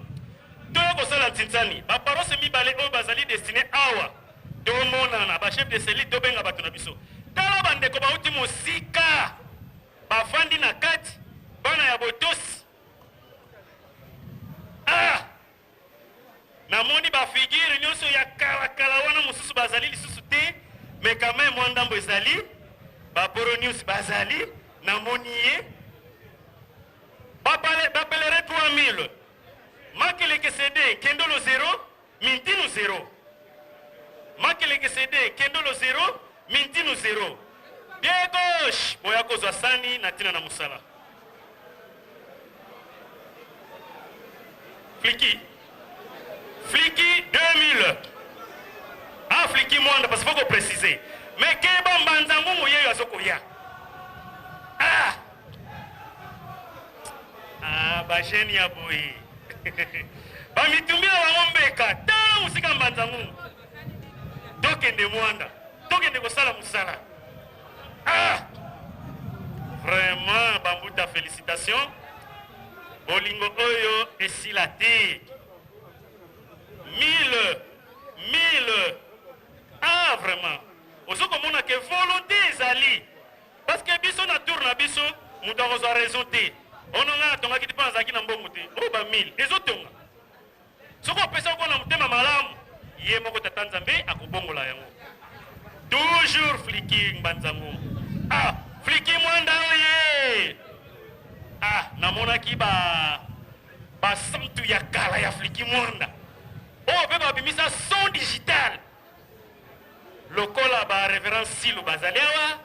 toyo kosala ntinzani baparose mibale oyo bazali destine awa tomonana bachef de seli tobenga bato na biso tala bandeko bauti mosika bafandi na kati bana ya botosi namoni bafigure nyonso ya kalakala wana mosusu bazali lisusu te mais quand même mwa ndambo ezali baporo news bazali namoni ye bapelere 3000 makeleke cd kendolo 0 mintinu 0 makeleke cd kendolo 0 mintinu 0 bien gauche boya kozwa sani na ntina na mosala fliki 2000 fliki mwanda parce qu'il faut préciser mais keba mbanza ngungu yeyo azokoya bajeni ya boye bamitumbila bango mbeka tala musika mbanza ngungu tokende mwanda tokende kosala mosala vraiment bambuta félicitation bolingo oyo esila te 1000 vraiment ozokomona ke volonté ezali parce que biso na tour na biso moto akozwa raison te ononga atongaki te mpo nazalaki na mbongo te oyo ba 1000 ezotonga soki opesa okona motema malamu ye moko tata nzambe akobongola yango toujours fliki mbanzango fliki mwanda oye namonaki basantu ya kala ya fliki mwanda oyo mpe babimisa son digital lokola barévérend silo bazali awa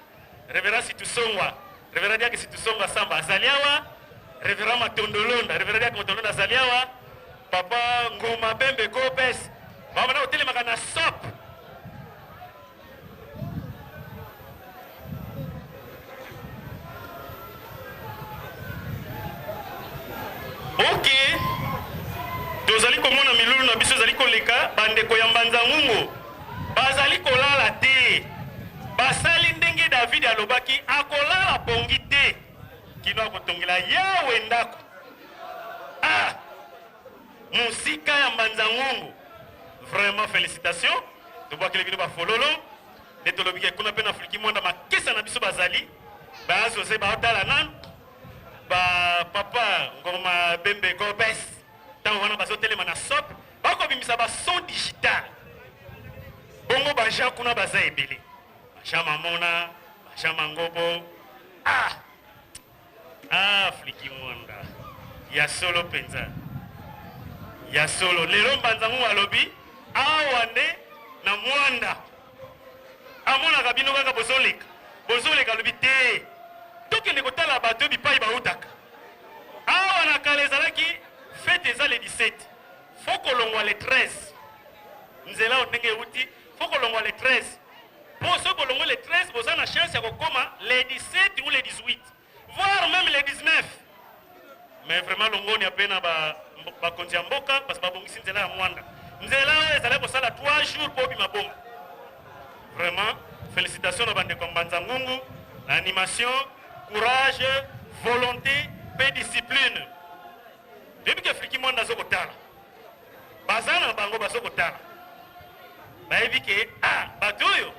révérend situsongwa révérend diaki situsongwa samba azali awa révérend matondolonda révérend diaki matondolonda azali awa papa ngoma bembe gopes bamana kotelemaka na sop ok tozali komona milulu na biso ezali koleka bandeko ya mbanza ngungu bazali kolala te basali ndenge David alobaki akolala pongi te kino akotongela yawe ndako musika ya mbanza ngungu vraiment félicitations tobwakeli bino bafololo nde tolobiki kuna mpe na fliki mwanda makesa na biso bazali bazose baotala nanu bapapa ngoma bembe gobes ntango wana bazotelema na sop bakobimisa bason digital bongo baja kuna baza ebele baja mamona baja mangobo fliki mwanda ya solo mpenza ya solo lelo mbanzangu alobi awa nde na mwanda amonaka bino kaka bozoleka alobi te tokende kotala bato bipai bautaka awa na kala ezalaki fete eza le 17 fo kolongwa le 13 nzela oyo ndenge euti fo kolongwa le 13 mpo soki bolongwa le 13 boza na chance ya kokoma le 17 ou le 18 voire même le 19 mais vraiment longoni ape na bakonzi ya mboka parce babongisi nzela ya mwanda nzela oyo ezalaki kosala 3 jours mpo obima bongo vraiment félicitations na bandeko ya mbanza ngungu animation courage volonté pe discipline depuis que fliki mwanda azokotala baza na bango bazokotala bayebi ke bato oyo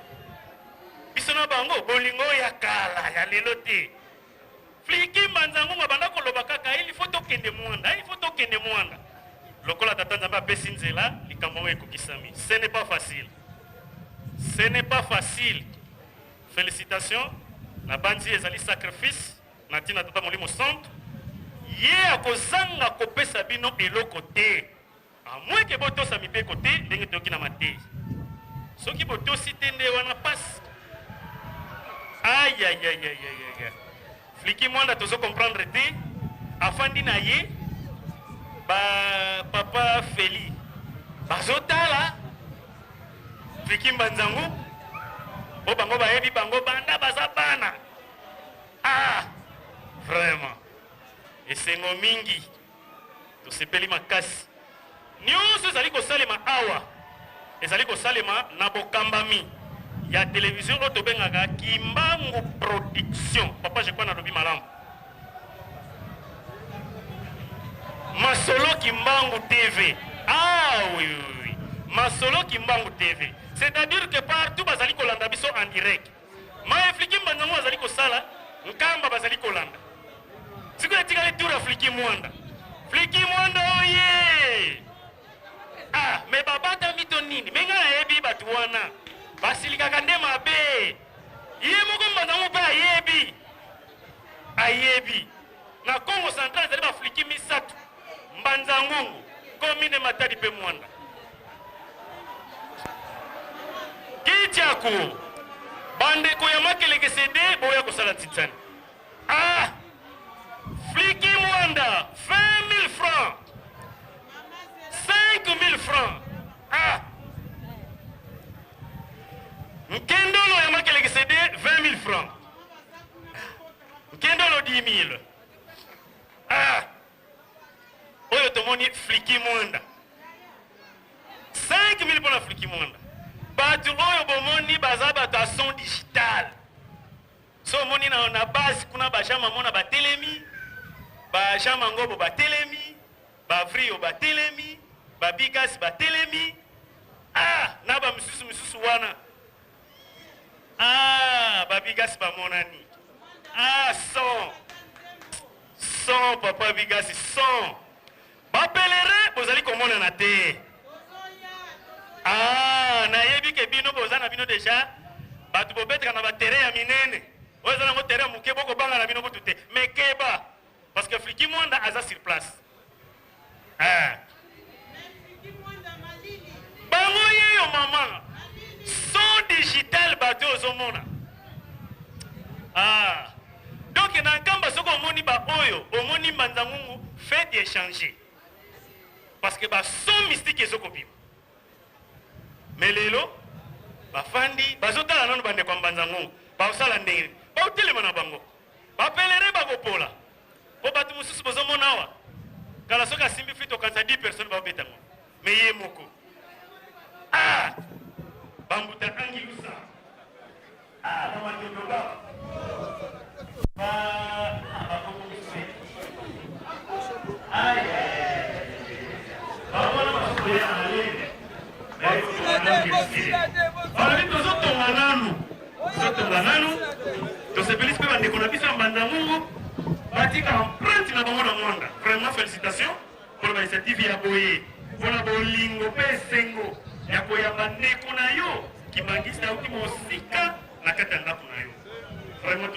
biso na bango bolingo ya kala ya lelo te fliki mbanza ngungu abanda koloba kaka il faut tokende mwanda lokola tata nzambe apesi nzela likambo ngo ekokisami ce n'est pas facile Ce n'est pas facile. Félicitations. La bandi ezali sacrifice. Natina tata molimo centre. Ye akozanga kopesa bino eloko te. A moins que boto sa mipe côté, ndenge toki na mate. Soki boto sitende wana passe. Aïe aïe aïe aïe aïe. Fliki mwanda tozo comprendre te. Afandi na ye. Ba papa Feli. Bazotala. Fliki mbanzangu. O bango bayebi bango banda bazabana. Ah, vraiment. Esengo mingi. Tosepeli makasi. Nyonso ezali kosalema awa. Ezali kosalema na bokambami. Ya télévision oyo tobengaka Kimbangu Production. Papa je crois na lobi malamu. Masolo Kimbangu TV. Ah oui oui oui. Masolo Kimbangu TV. C'est-à-dire que partout bazali kolanda biso en direct. Ma Fliki Mbanzango bazali kosala, nkamba bazali kolanda. Siko etikali tour ya Fliki Mwanda. Fliki Mwanda oye. Ah, me babata mito nini? Menga yebi batu wana. Basilika nde mabe. Ye moko Mbanzango pa yebi. Ayebi. Na Congo Central ezali ba Fliki misatu. Mbanzango, commune Matadi pe Mwanda. Kichako. Bande koya makeleke CD boya kosala titsani. Ah! Fliki Mwanda, 20 000 francs. 5 000 francs. Ah! Nkendolo ya makeleke CD 20 000 francs. Nkendolo 10 000. Ah! Oyo tomoni Fliki Mwanda. 5 000 pour la Fliki Mwanda. Batu oyo bomoni baza bato a son digital. So moni na base kuna bashama mona batelemi, bashama ngobo batelemi, bavrio batelemi, babigas batelemi. Ah, na ba misusu wana. Ah, babigas ba monani. Ah, son papa bigas son. Ba pelere bozali komona na te. Ah, na yebi ke bino bozana bino déjà batu bobetka na ba terrain ya minene. Ozana ngo terrain muke boko banga na bino botute. Mekeba parce que Fliki Mwanda aza sur place. Ah. Bango yeyo mama. Son digital batu ozomona. Ah. Donc na nkamba soko omoni ba oyo, omoni Mbanzango fait d'échanger. Parce que ba son mystique ezoko bima. Melelo bafandi bazotala nanu bande kwa Mbanzango baosala ndenge baotelema na bango bapelere bakopola po batu mosusu bozomona awa kala soki asimbi fito okanisa 10 personnes baobetango me ye moko. Ah, bambuta angilusa. Ah, bamatondoba bakokomise. Babona basokoya alele. Alors, nous bandeko na biso ya Mbanzango batika empreinte na bango na mwanda. Vraiment félicitations pour l'initiative ya boye mpona bolingo mpe esengo ya koyamba ndeko na yo kibangisi auti mosika na kati ya ndako na yo. Vraiment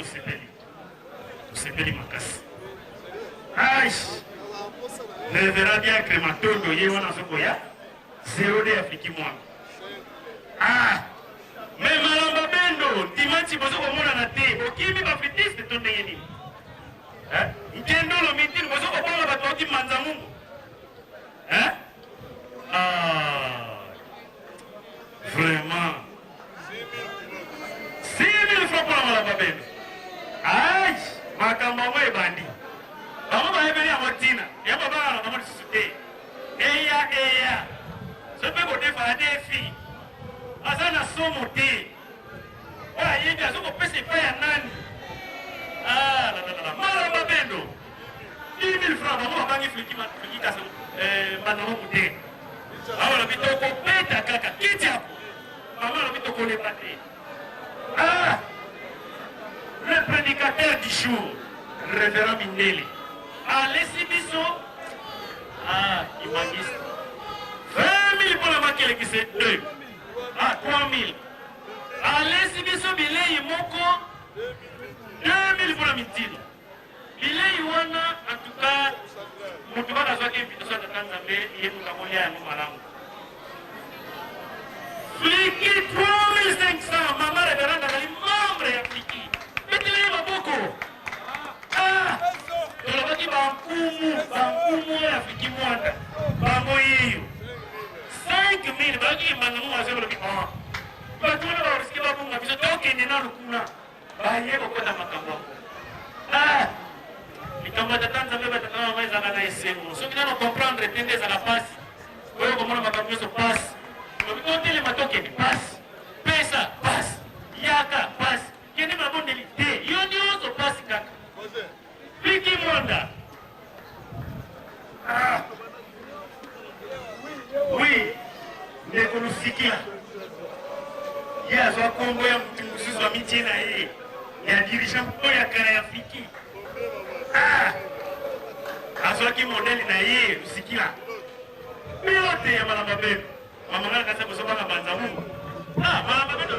tosepeli makasi. Aish ne verra bien Crématondo ye wana azokoya 0 de Fliki Mwanda. Ah, mais malamba bendo dimanche bozo komona na te okimi ba fitiste to ndenge nini? Nkendolo mitini bozo komona bato oti Mbanzango. Ah, vraiment 6 000 francs pour la malamba bendo. Aïe, makambo mo ebandi. Bango ba ebeli ya motina, ya baba na bango susute. Eya. Ce peut vous défendre des filles. Azana somo te. Wa yinga zoko pese pa ya nani. Ah la. Malamba bendo. 10 000 francs bango bangi Fliki kaso Mbanzango te. Awa la bitoko peta kaka kiti hapo. Mama la bitoko le pate. Ah. Le prédicateur du jour, révérend Mindele. Allez Sibiso. Ah, il m'a dit 20 000 pour la maquille qui c'est 2. Ah, 3 000. bapesi biso bilei moko 2000 mpona mitilo bilei wana antuka moto kaka azwaki invitation ya tata nzambe yetuka kolia yango malamu Fliki 3500 mama reveranda azali membre ya Fliki betele maboko tolobaki bankumu ya Fliki mwanda bango yeyo 5000 baki manangu mazeboloki bato wana barisike babunga biso tokende na lukuna baye kokota makambo likambo ya tata nzambe batata mama ezalaka na esengo soki nano comprendre te nde ezala pasi oyo komona makambo nyonso pasi totelema tokende pasi pesa pasi yaka pasi kende mabondeli te yo nyonso pasi kaka Fliki mwanda oui ndeko lusikila ye azwa kombo ya mutu mosusu amitie na ye ya dirigeant oyo ya kala ya Fliki azwaki modele na ye lusikila bino te ya malamba beno mamangala kasa kosobanga banza mungu malamba beno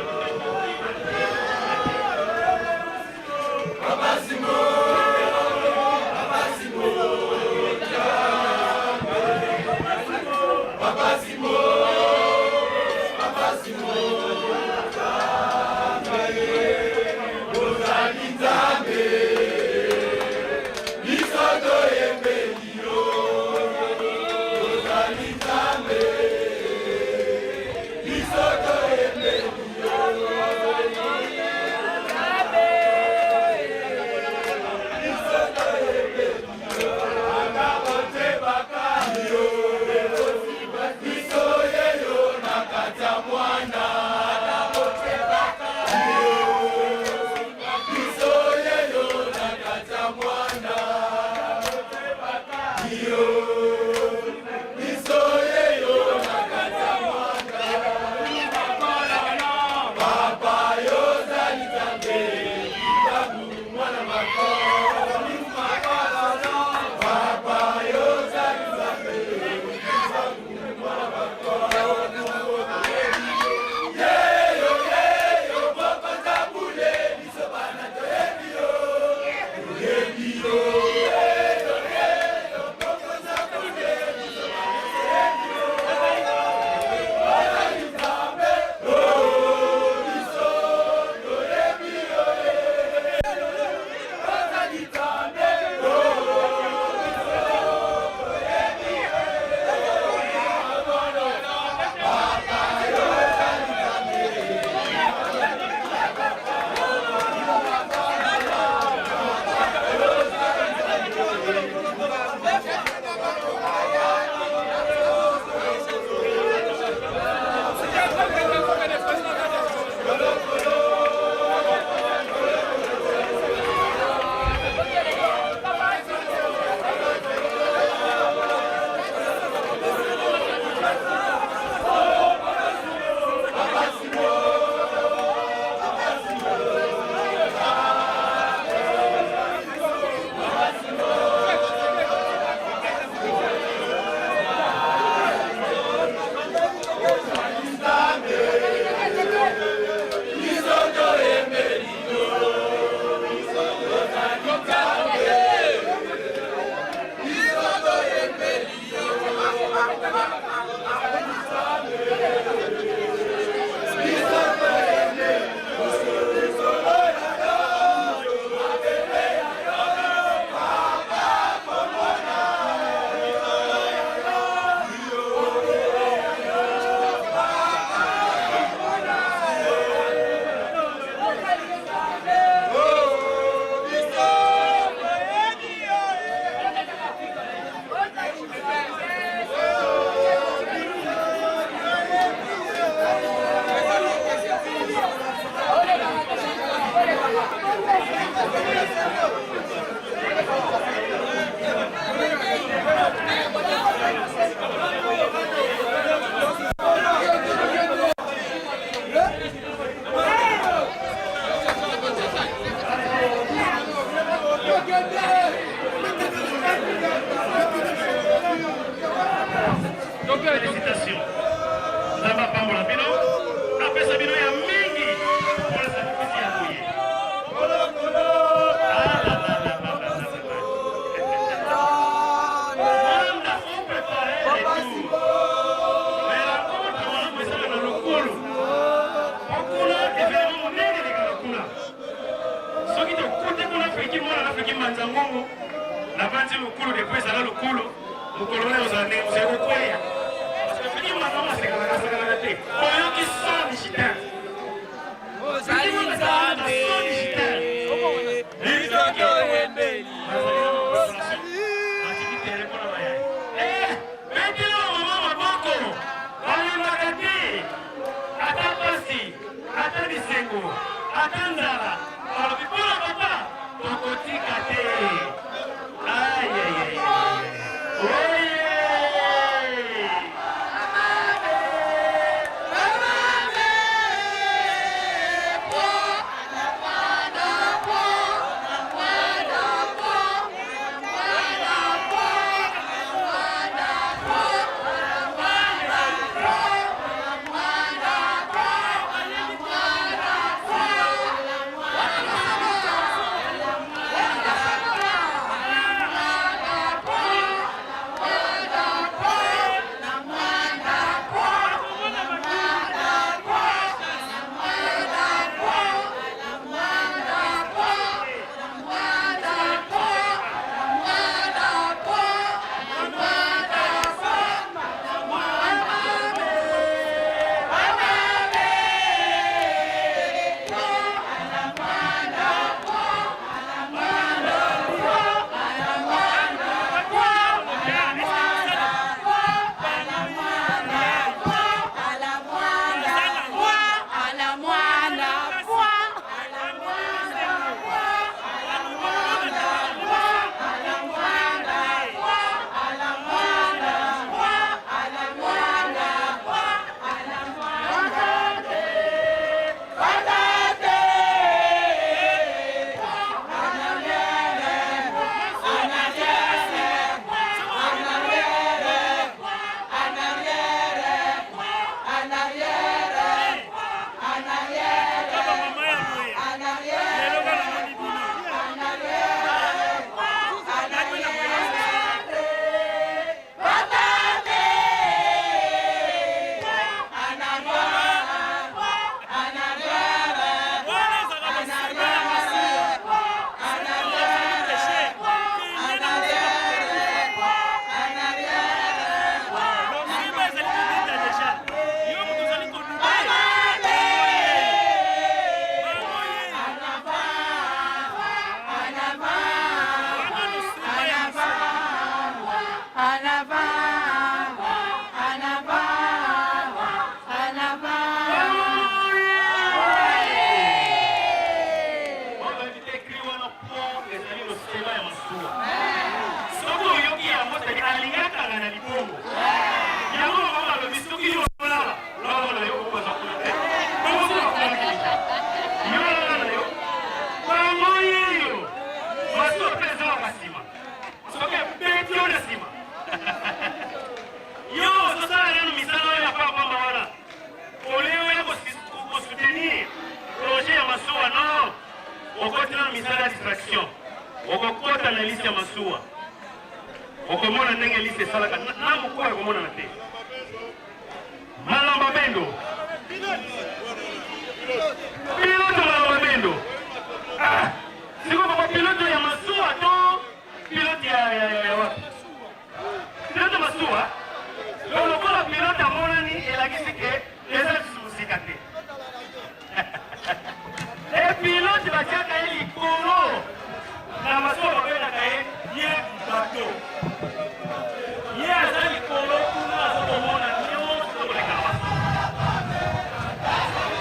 Félicitations. Nzamba pambola bino apesa bino ya mingi. Afrique manzangongo na banzi lukulu de kweza la lukulu mukolone ozane uzeko kweya parce que Afrique manzangongo c'est la tête oyo qui sont digital ozali nzambe lizoto embeli Atandala, alors que pour le papa, ton côté caté. Aïe, aïe, aïe, aïe.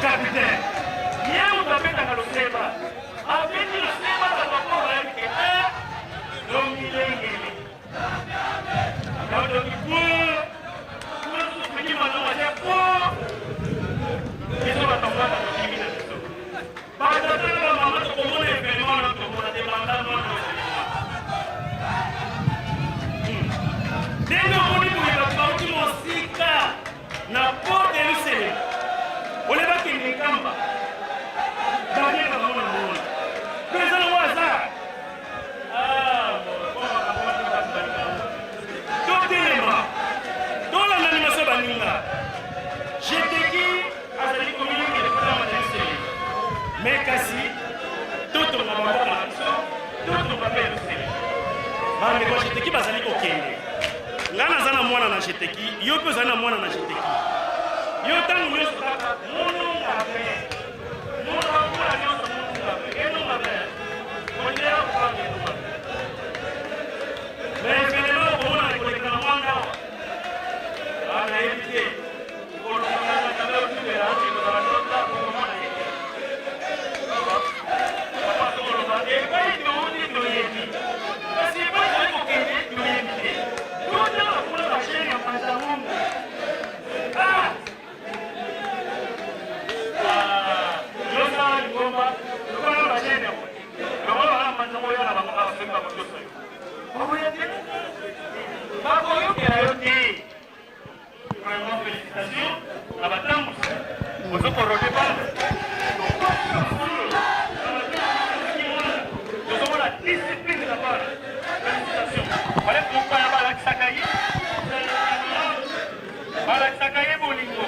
Capitaine, bandeko ya jeteki bazali kokende nga naza na mwana na jeteki yo mpe ozali na mwana na jeteki yo ntango nyonso kaka mononga pe mononga nyonso mononga pe enonga pe ondea kokanga enonga pe mais finalement okomona ekoleka na mwanda awa nayebi te kolokanga kabe otubela ozala tota okomona yeke papa tokoloba epai tooni toyebi kasi epai zali kokende toyebi te totala kuna bashene ya panzamungu yosala likomba lokona bashene lokola bana panzango oyo na bango basemba motoso yo bakoya te bakoyokela yo te vraiment félicitation na batambusi ozokorode bana tozomona discipline na bana félicitation wale mokaya balakisaka ye bolingo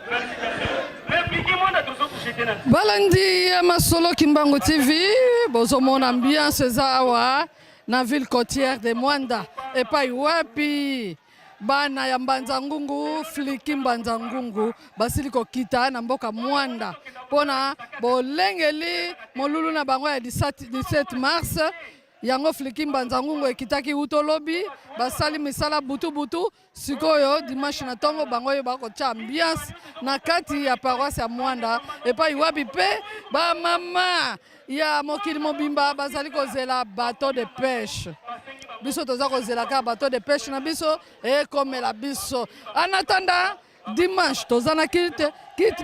félicitation repliki mwanda tozokushe te na balandi ya masolo Kimbangu TV bozomona ambiance eza awa na ville côtière de Mwanda epai wapi bana ya Mbanza Ngungu Fliki Mbanza Ngungu basili kokita na mboka Mwanda pona bolengeli molulu na bango ya 17 mars yango Fliki Mbanza Ngungu ekitaki utolobi basali misala butu sikoyo dimanche na tongo bango yo bakotia ambiance na kati ya paroisse ya Mwanda epai wapi pe ba mama ya mokili mobimba bazali kozela bateau de pêche biso toza kozela ka bateau de pêche na biso ekomela biso en attendant dimanche toza na kit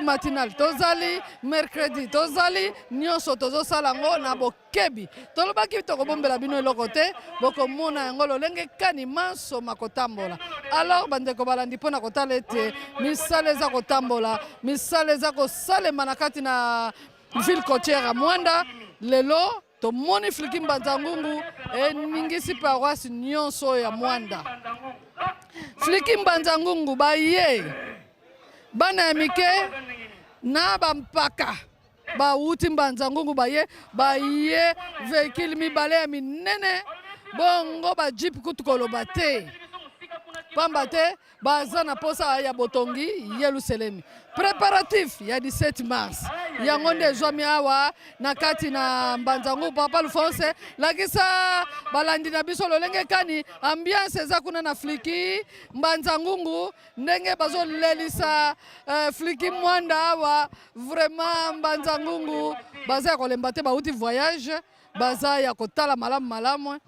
matinal tozali mercredi tozali nyonso tozosala ngo na bokebi tolobaki tokobombela bino eloko te bokomona yango lolenge kani manso makotambola alors bandeko balandi mpona kotala ete misala eza kotambola misala eza kosalema na kati na ville côtière ya Mwanda lelo tomoni Fliki Mbanza Ngungu eningisi paroisse nyonso ya Mwanda Fliki Mbanza Ngungu baye bana ya mike na bampaka bauti Mbanza Ngungu baye véhicule mibale ya minene bongo ba jeep kutu koloba te pamba te baza na posa ya botongi Yerusalemi préparatif ya 17 mars yango nde ezwami awa na kati na Mbanza Ngungu Papa Alphonse lakisa balandi na biso lolenge kani ambiance eza kuna na Fliki Mbanza Ngungu ndenge bazolelisa Fliki Mwanda awa vraiment Mbanza Ngungu baza ya kolemba te bauti voyage baza ya kotala malamu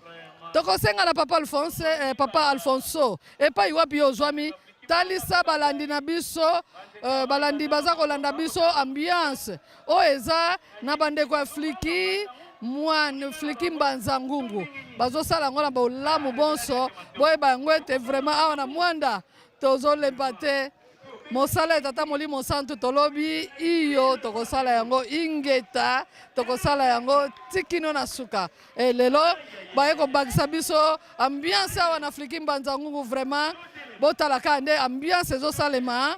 tokosenga na Papa Alphonse Papa Alfonso epai wapi ozwami talisa balandi na biso balandi baza kolanda biso ambiance o eza na bandeko ya Fliki Fliki Mbanza Ngungu bazosala ngo na bolamu bonso boyeba yango ete vraiment awa na Mwanda tozolemba te mosala etata molimo santu tolobi iyo tokosala yango ingeta tokosala yango tikino na suka lelo baye kobakisa biso ambiance awa na Fliki Mbanza Ngungu vraiment botalaka nde ambiance ezosalema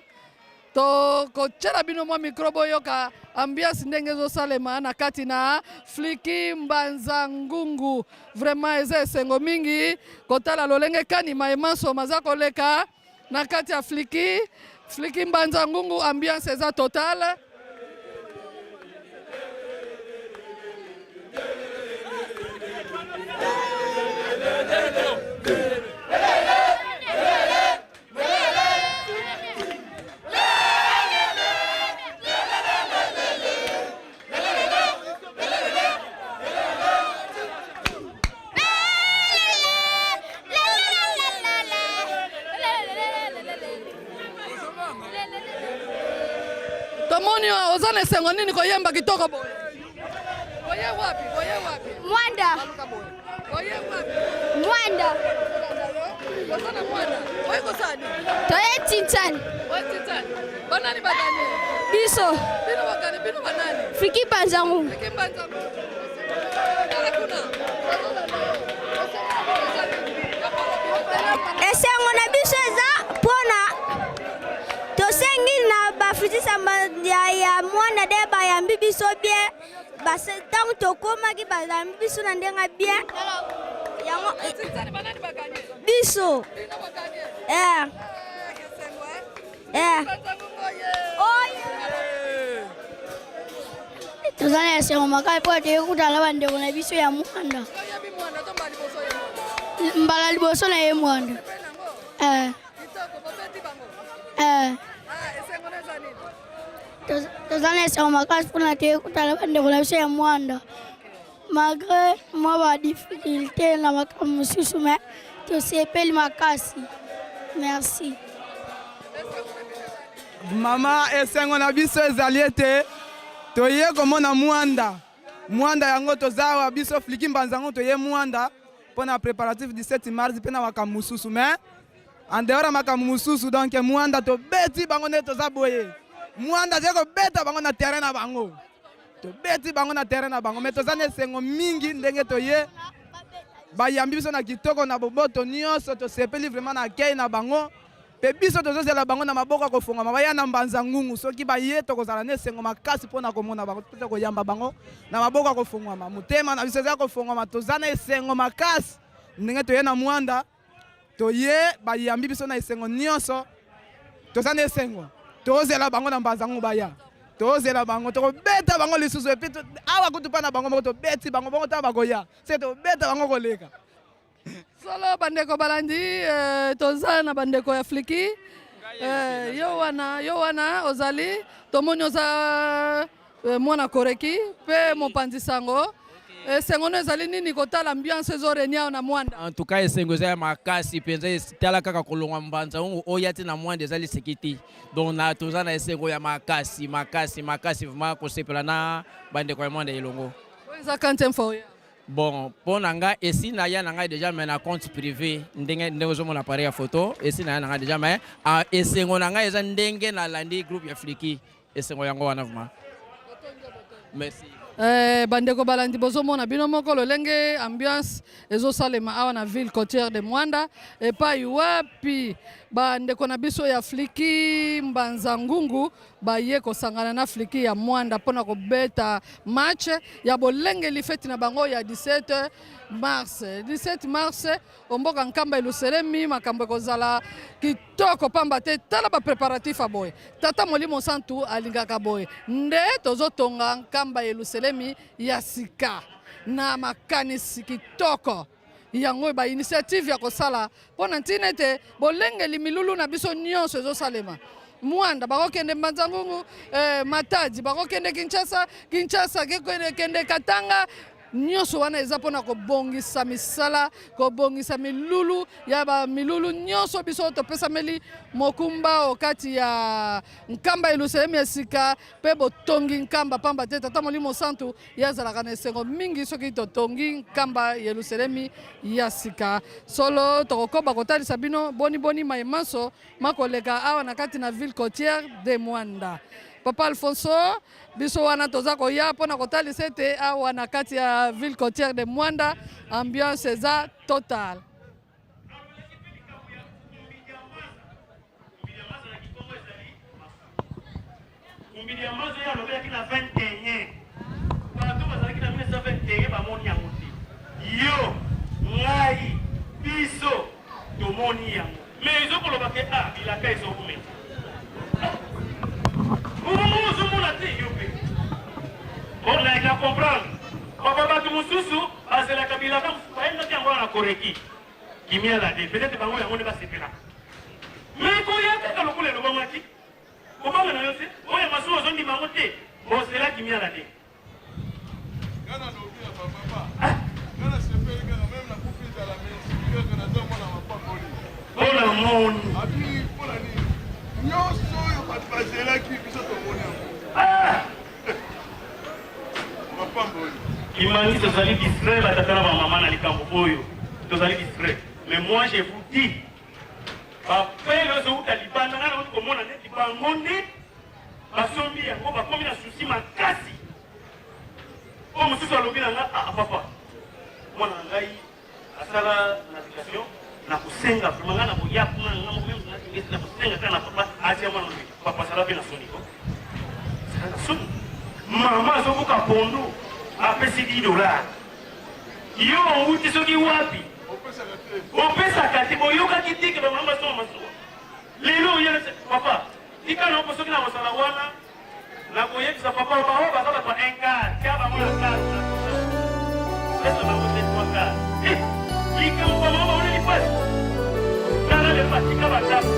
tokotiela bino mwa mikro boyoka ambiance ndenge ezosalema na kati na Fliki Mbanza Ngungu vraiment eza esengo mingi kotala lolenge kanima emanso maza koleka na kati ya Fliki Mbanza Ngungu ambiance eza totale tomoni ozana esengo nini koyemba kitoko boye boye wapi Mwanda boye wapi Mwanda ozana Mwanda boye kosani toye Tintani banani bagane biso bino bagane bino banani Fliki Mbanza Ngungu Fliki Mbanza Ngungu alakuna esengo na biso eza pona tosengi na bafutisa ya Mwanda de bayambi biso bien ntango tokomaki bayambi biso na ndenga bien Biso. Tozana esengo makali po tekutala bandeko na biso ya mwanda. Mbala liboso na ye mwanda. Tozana esengo makali po na tekutala bandeko na biso ya mwanda. Malgré moi difficulté na makambo mosusu mais tosepeli makasi. Merci. Mama esengo na biso ezali ete toye komona mwanda yango tozawa biso fliki mbanzango toye mwanda pona préparatif 17 mars pena makambo mosusu mais en dehors makambo mosusu donc mwanda tobeti bango nde toza boye mwanda je kobeta bango na terrain na bango tobeti bango na terrain na bango mais toza na esengo mingi ndenge toye bayambi biso na kitoko na boboto nyonso tosepeli vraiment na kei na bango pe biso tozozela bango na maboko kofungama baya na mbanza ngungu soki baye tokozala na esengo makasi mpona komona bango to koyamba bango na maboko kofungama motema na biso eza kofungama toza na esengo makasi ndenge toye na mwanda toye bayambi biso na esengo nyonso toza na esengo tozela bango na mbanza ngungu baya tozela bango tokobeta bango lisusu epi awa kutu mpa na bango moko tobeti bango bongo ta bakoya se tobeta bango koleka solo bandeko balandi toza na bandeko ya fliki yo wana ozali tomoni oza mwana koreki pe mopanzi sango esengo no ezali nini kotala ambiance ezorenia na mwanda en tout cas esengo eza makasi mpenza tala kaka kolongwa mbanza ongo oya te na mwanda ezali sekiti donc na toza na esengo ya makasi vraiment kosepela na bandeko ya mwanda elongo eza quantième fois bon mpo na nga esi na ya na ngai déjà mais na compte privé ndenge ozomona appareil ya photo esi na ya na ngai déjà mais esengo na ngai eza ndenge nalandi groupe ya fliki esengo yango wana vraiment merci. Bandeko balandi bozomona bino moko lolenge ambiance ezosalema awa na ville côtière de Mwanda epai wapi bandeko na biso ya fliki mbanza ngungu baye kosangana na fliki ya Mwanda mpona kobeta match ya bolenge lifeti na bango ya 17 mars omboka nkamba eluselemi makambo ekozala kitoko pamba te tala ba préparatif aboye tata molimo santu alingaka boye nde tozotonga nkamba eluselemi ya sika na makanisi kitoko yango ba initiative ya kosala mpona ntina ete bolengeli milulu na biso nyonso ezosalema Mwanda bakokende mbanza ngungu Matadi bakokende Kinshasa kende Katanga nyonso wana eza mpona kobongisa misala kobongisa milulu ya ba milulu nyonso biso topesameli mokumba okati ya nkamba eluselemi ya sika mpe botongi nkamba pamba te tata molimo santu yazalaka na esengo mingi soki totongi nkamba ya eluselemi ya sika solo tokokoba kotalisa bino boni mayemanso makoleka awa na kati na ville côtière de Mwanda. Papa Alfonso, biso wana toza koya pona kotalisa ete awa na kati ya ville côtière de Mwanda, ambiance eza totale. Kumbidiambazo ya lobea kina 21. Bato bazalaki na 1921 bamoni yango te. Yo, ngai, biso, tomoni yango. Mais ezokoloba ke bilaka ezokume. On a qu'à comprendre. Papa Batou Moussoussou, c'est la Kabila, il y a un correct qui m'y a la dé. Peut-être que on va se faire là. Mais quand il y a un peu de Lobamati, comment on a fait? On a massé aux zones du Mamoté. Bon, c'est là qui m'y a la dé. Oh la monde. Imani tozali distrait batatana ba maman na likambo oyo tozali distrait mais moi je vous dis après le jour talibana na ko mona net bangonde basombi yango bakomi na souci makasi o mususu alobi na nga papa mwana ngai asala navigation na kusenga vraiment na boya kuna nga mo même na kusenga kana papa asia mwana papa sala bien na soniko sala soni mama zobuka pondo apesi $10 yo uti soki wapi opesaka te boyokaki tike bamama basoma masuwa lelo oyele papa tika na okosoki na mosala wana nakoyebisa papa bao baza bato ya engar tia bango na kase pesa bango te twa kase likambo bamama baone lipasi tala lepa tika batapu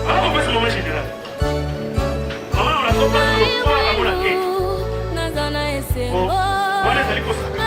bakopesa mama général mama onasoka kwa bango na keke wana ezali kosaka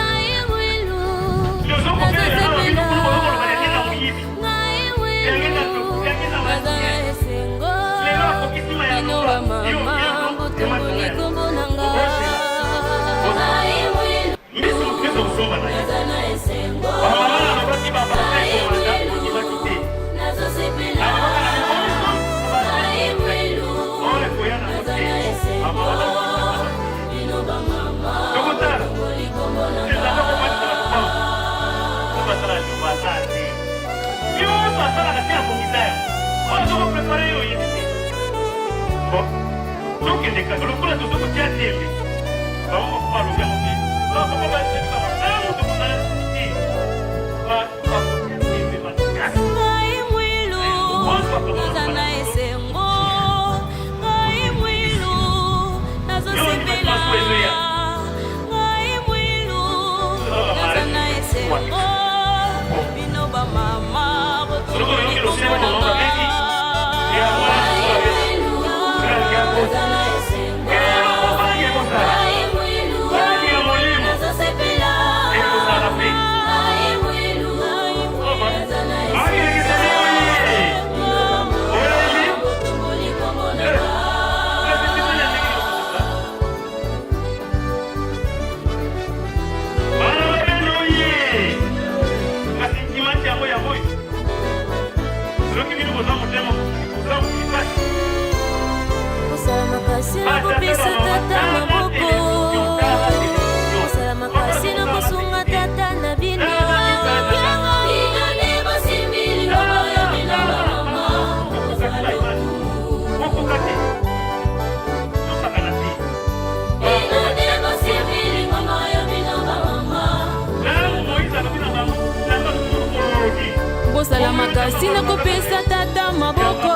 Osala makasi na kopesa tata maboko.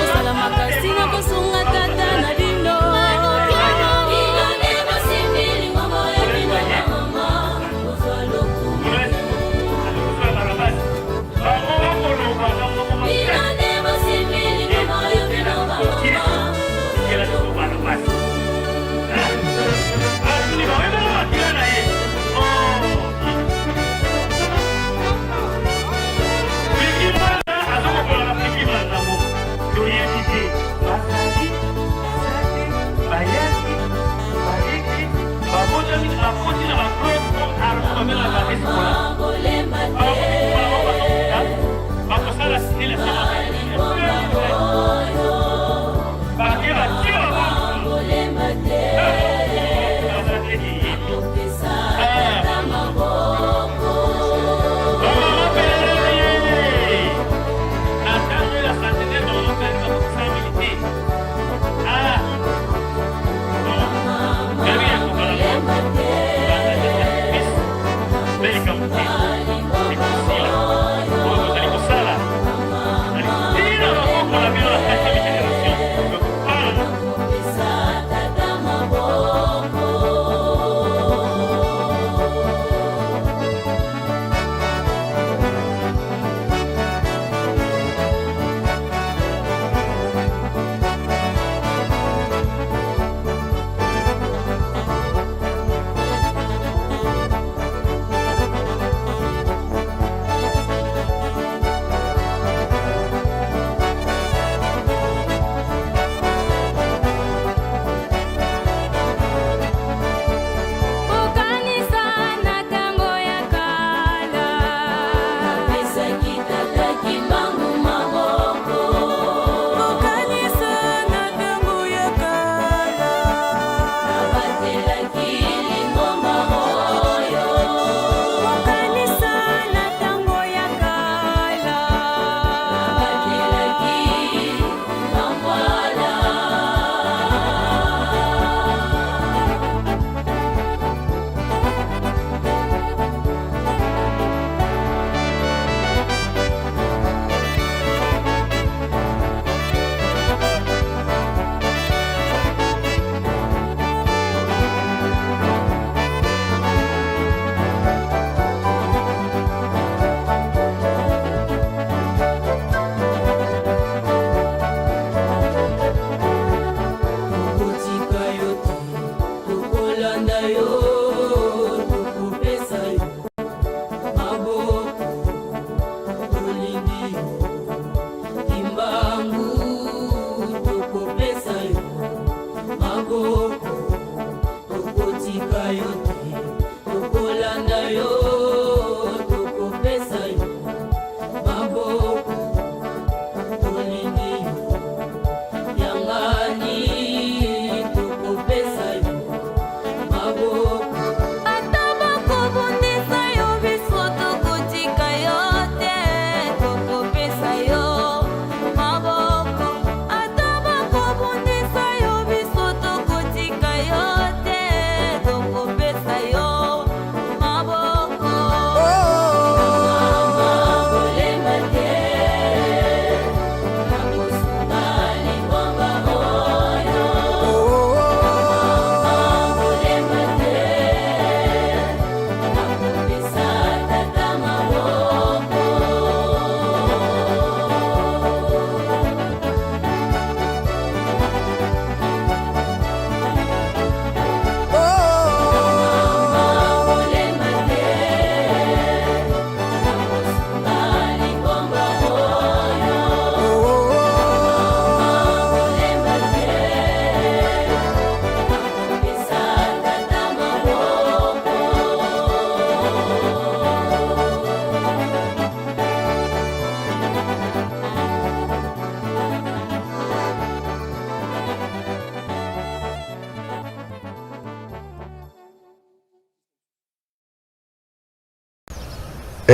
Osala makasi na kosunga tata na bino. Bino neba simbili ngoma ya bino na mama. Osalo kumu. Bino neba simbili ngoma ya bino na mama. Azoko kola na piki banamo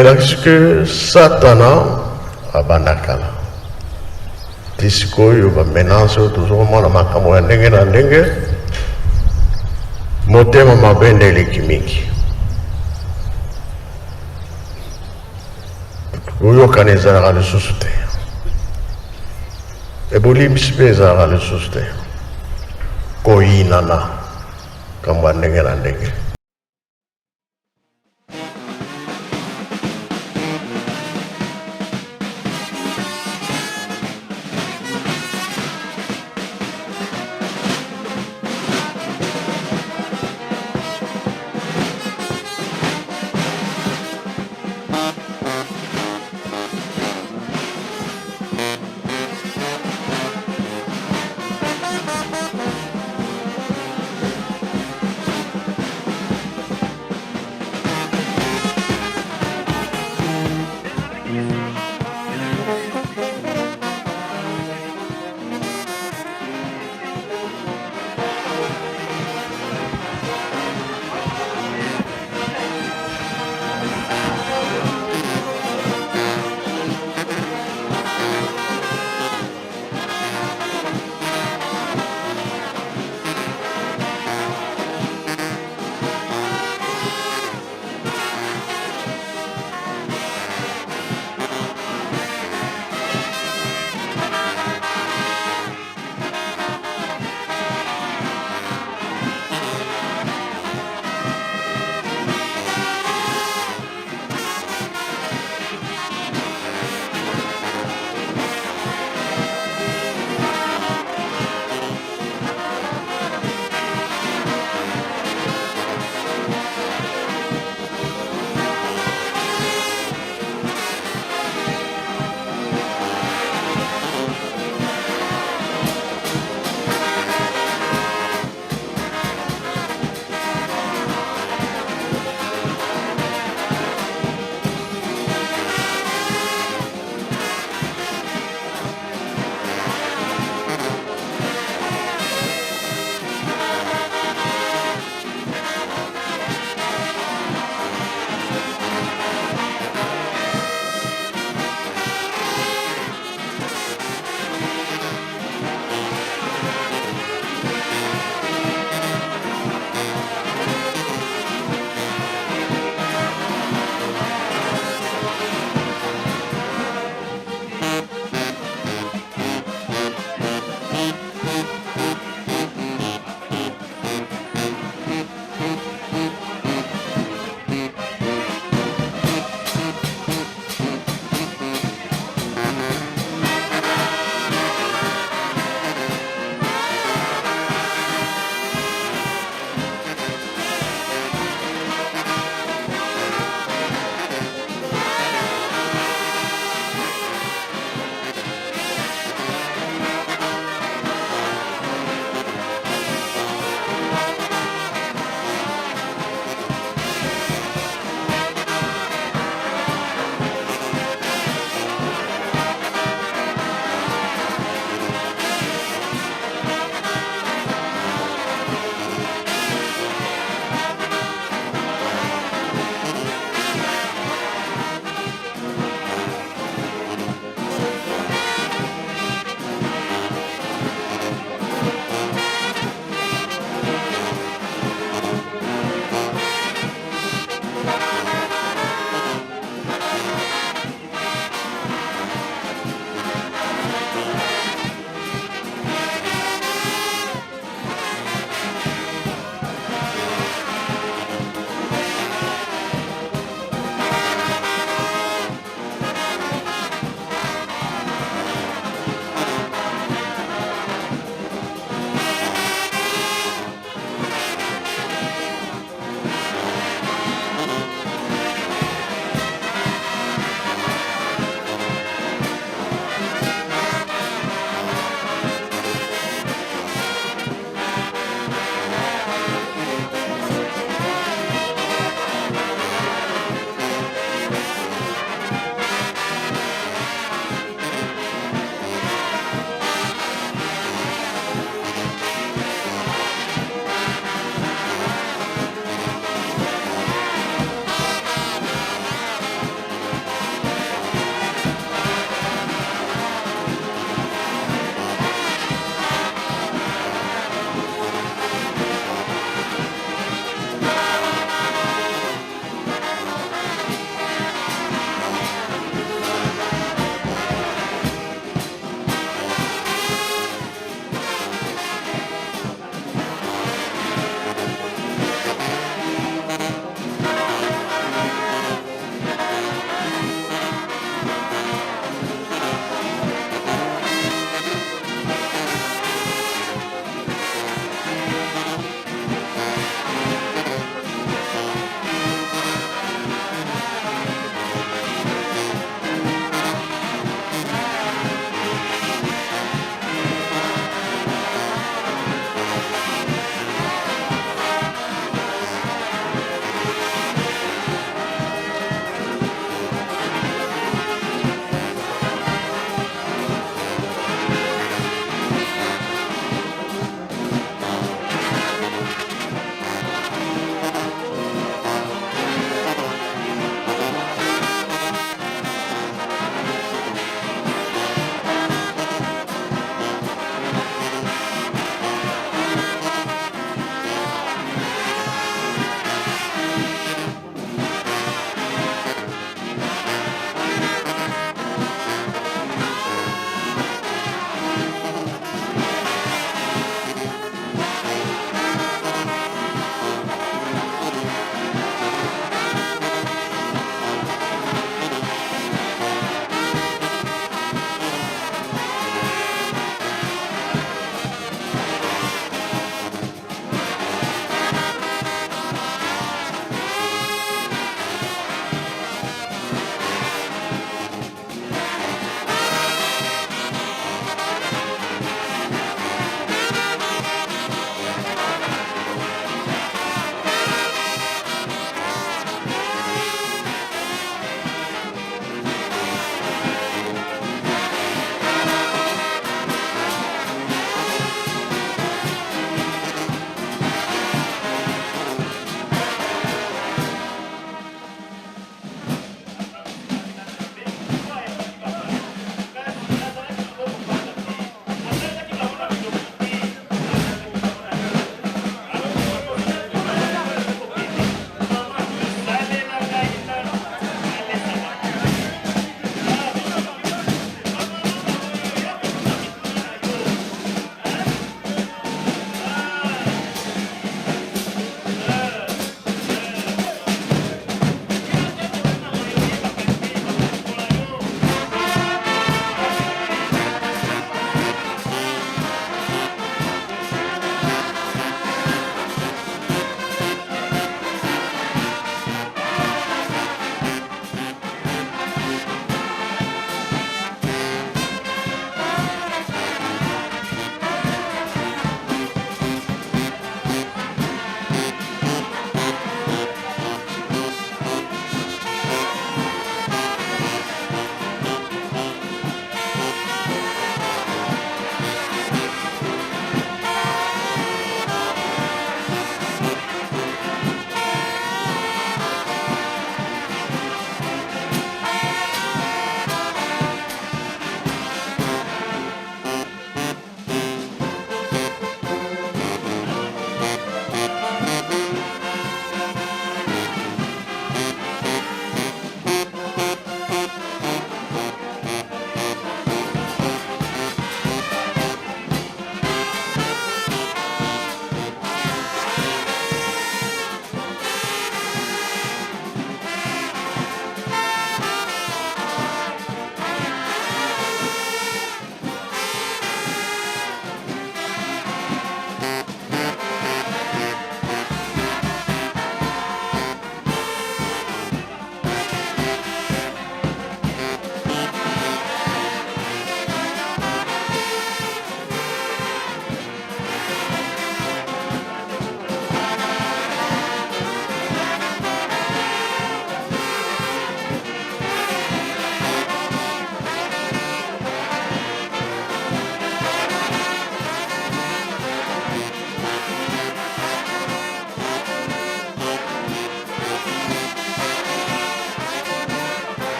elakisi satana abandakala ti sikoyo bamenance oyo tozomona makambo ya ndenge na ndenge motema mabe nde eleki mingi koyokana ezalaka lisusu te ebolimbisi mpe ezalaka lisusu te koyinana kambo ya ndenge na ndenge.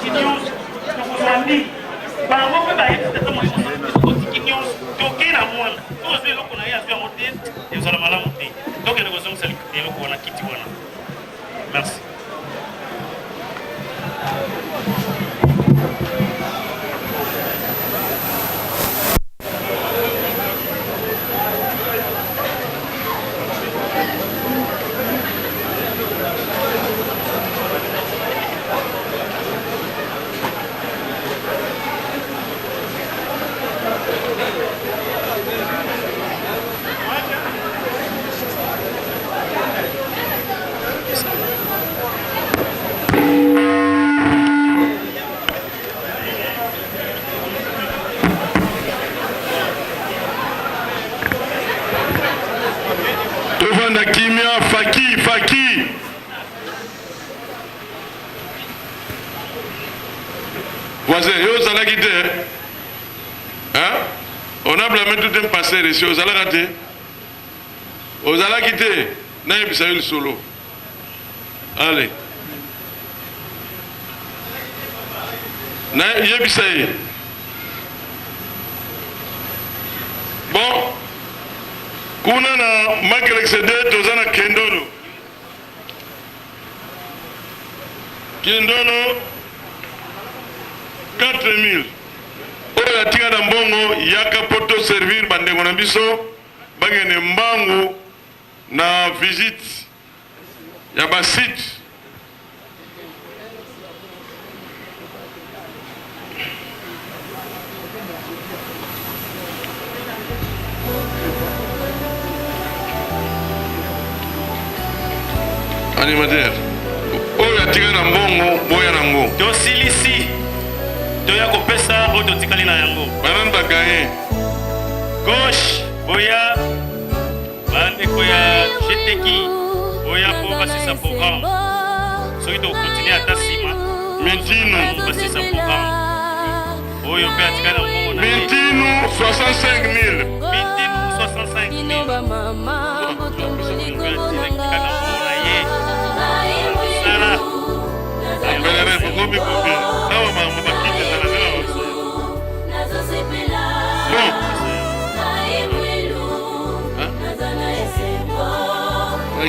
otiki nyonso tokozwa ndingi bango mpe bayebi tata molimo otiki nyonso toke na mwana tozwa eloko na ye azwi yango te ezala malamu te tokende kozongisa eloko wana kiti wana. Merci. Faki. Voisin, yo zalaki te. Hein? On a blâmé tout un pasteur ici, aux alakate. Aux alakite, n'a pas le solo. Allez. N'a pas bon. Kuna na makelexede tozana kendono. Kendono 4000. Oya tinga na mbongo yaka poto servir bandengo na biso bangene mbangu na visite ya ba site. Animateur. Oya tinga na mbongo boya nango. Tosilisi. Toya kopesa oto tikali na yango. Bananda gaye. Gauche boya bande koya jeteki boya po basisa programme. Soki to continuer ata sima. Mentino basisa programme. Oyo pe atika na mbongo na. Mentino 65000. Mentino 65000. Mama botomboli komonanga.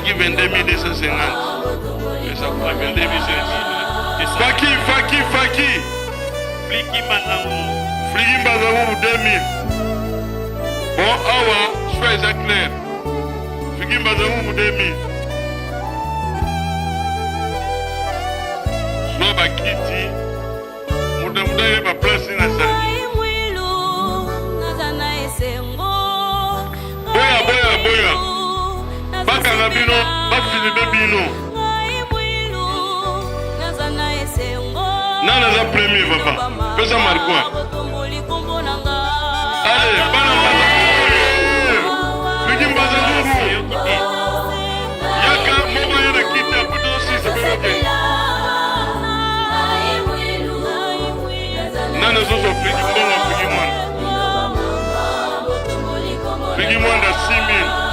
Qui 22 250. Et ça fera 22 250. Faki. Fliki Bazamou 2000. Bon, awa, sois ça clair. Fliki Bazamou 2000. Soit bakiti. Muda yeba place na salle. Boya. Bakanga bino, bafilime bino. Nana za premier papa. Pesa marquoi. Allez, bana. Fiki Bazamou. Yaka moko yana kita puto sisa bebe. Nana zozo fiki mbongo fiki mwana. Fiki mwana 6000.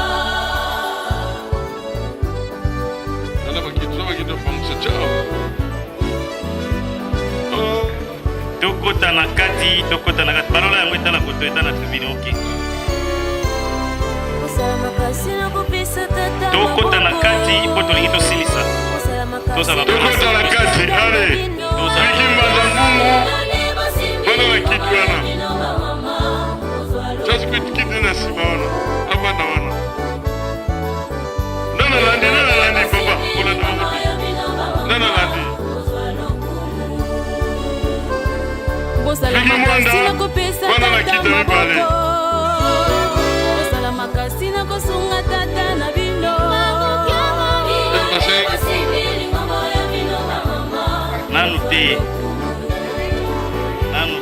Tokota na kati balola yango etala koto etala tribune ok. Tokota na kati po tolingi tosilisa. Tokota na kati, allez. Fiki Bazamou. Bana na kitu wana. Just quit kiti na sima wana. Abana wana. Nana landi papa. Kuna tuwa. Nana landi. Bosala makasi na kopesa tata maboko. Bosala makasi na kosunga tata na bino. Nanu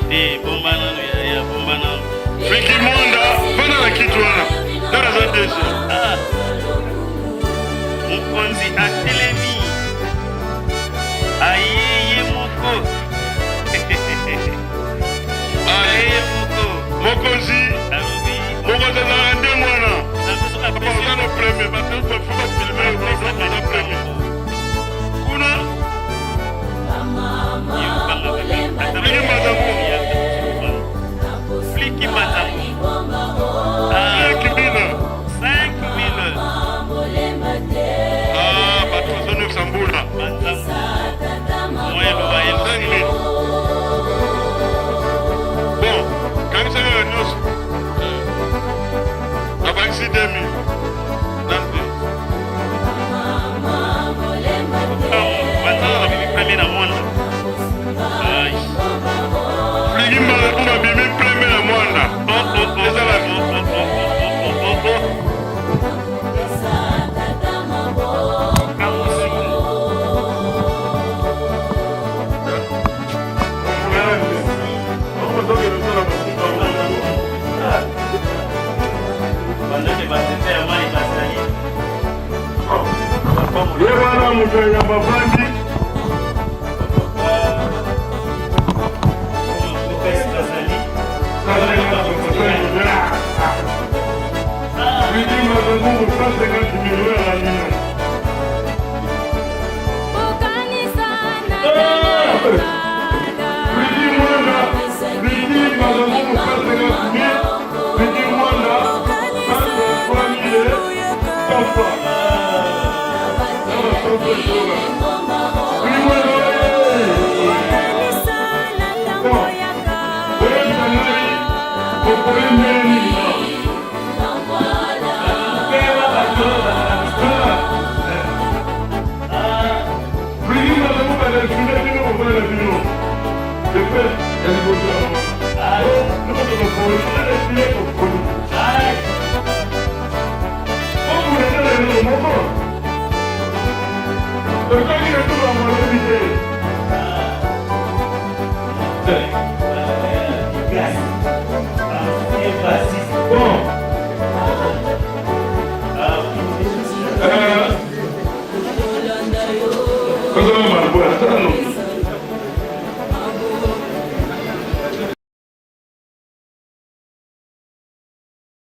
te bomba nanu ya bomba nanu. Fiki Mwanda bana na kitu wana. Dara za desha. Mukonzi atelemi. Ayeye moko. Mokonzi Mokonzi na ande mwana Mokonzi na premier Batu fuba filmer Mokonzi na premier Kuna ya bavandi Thank you.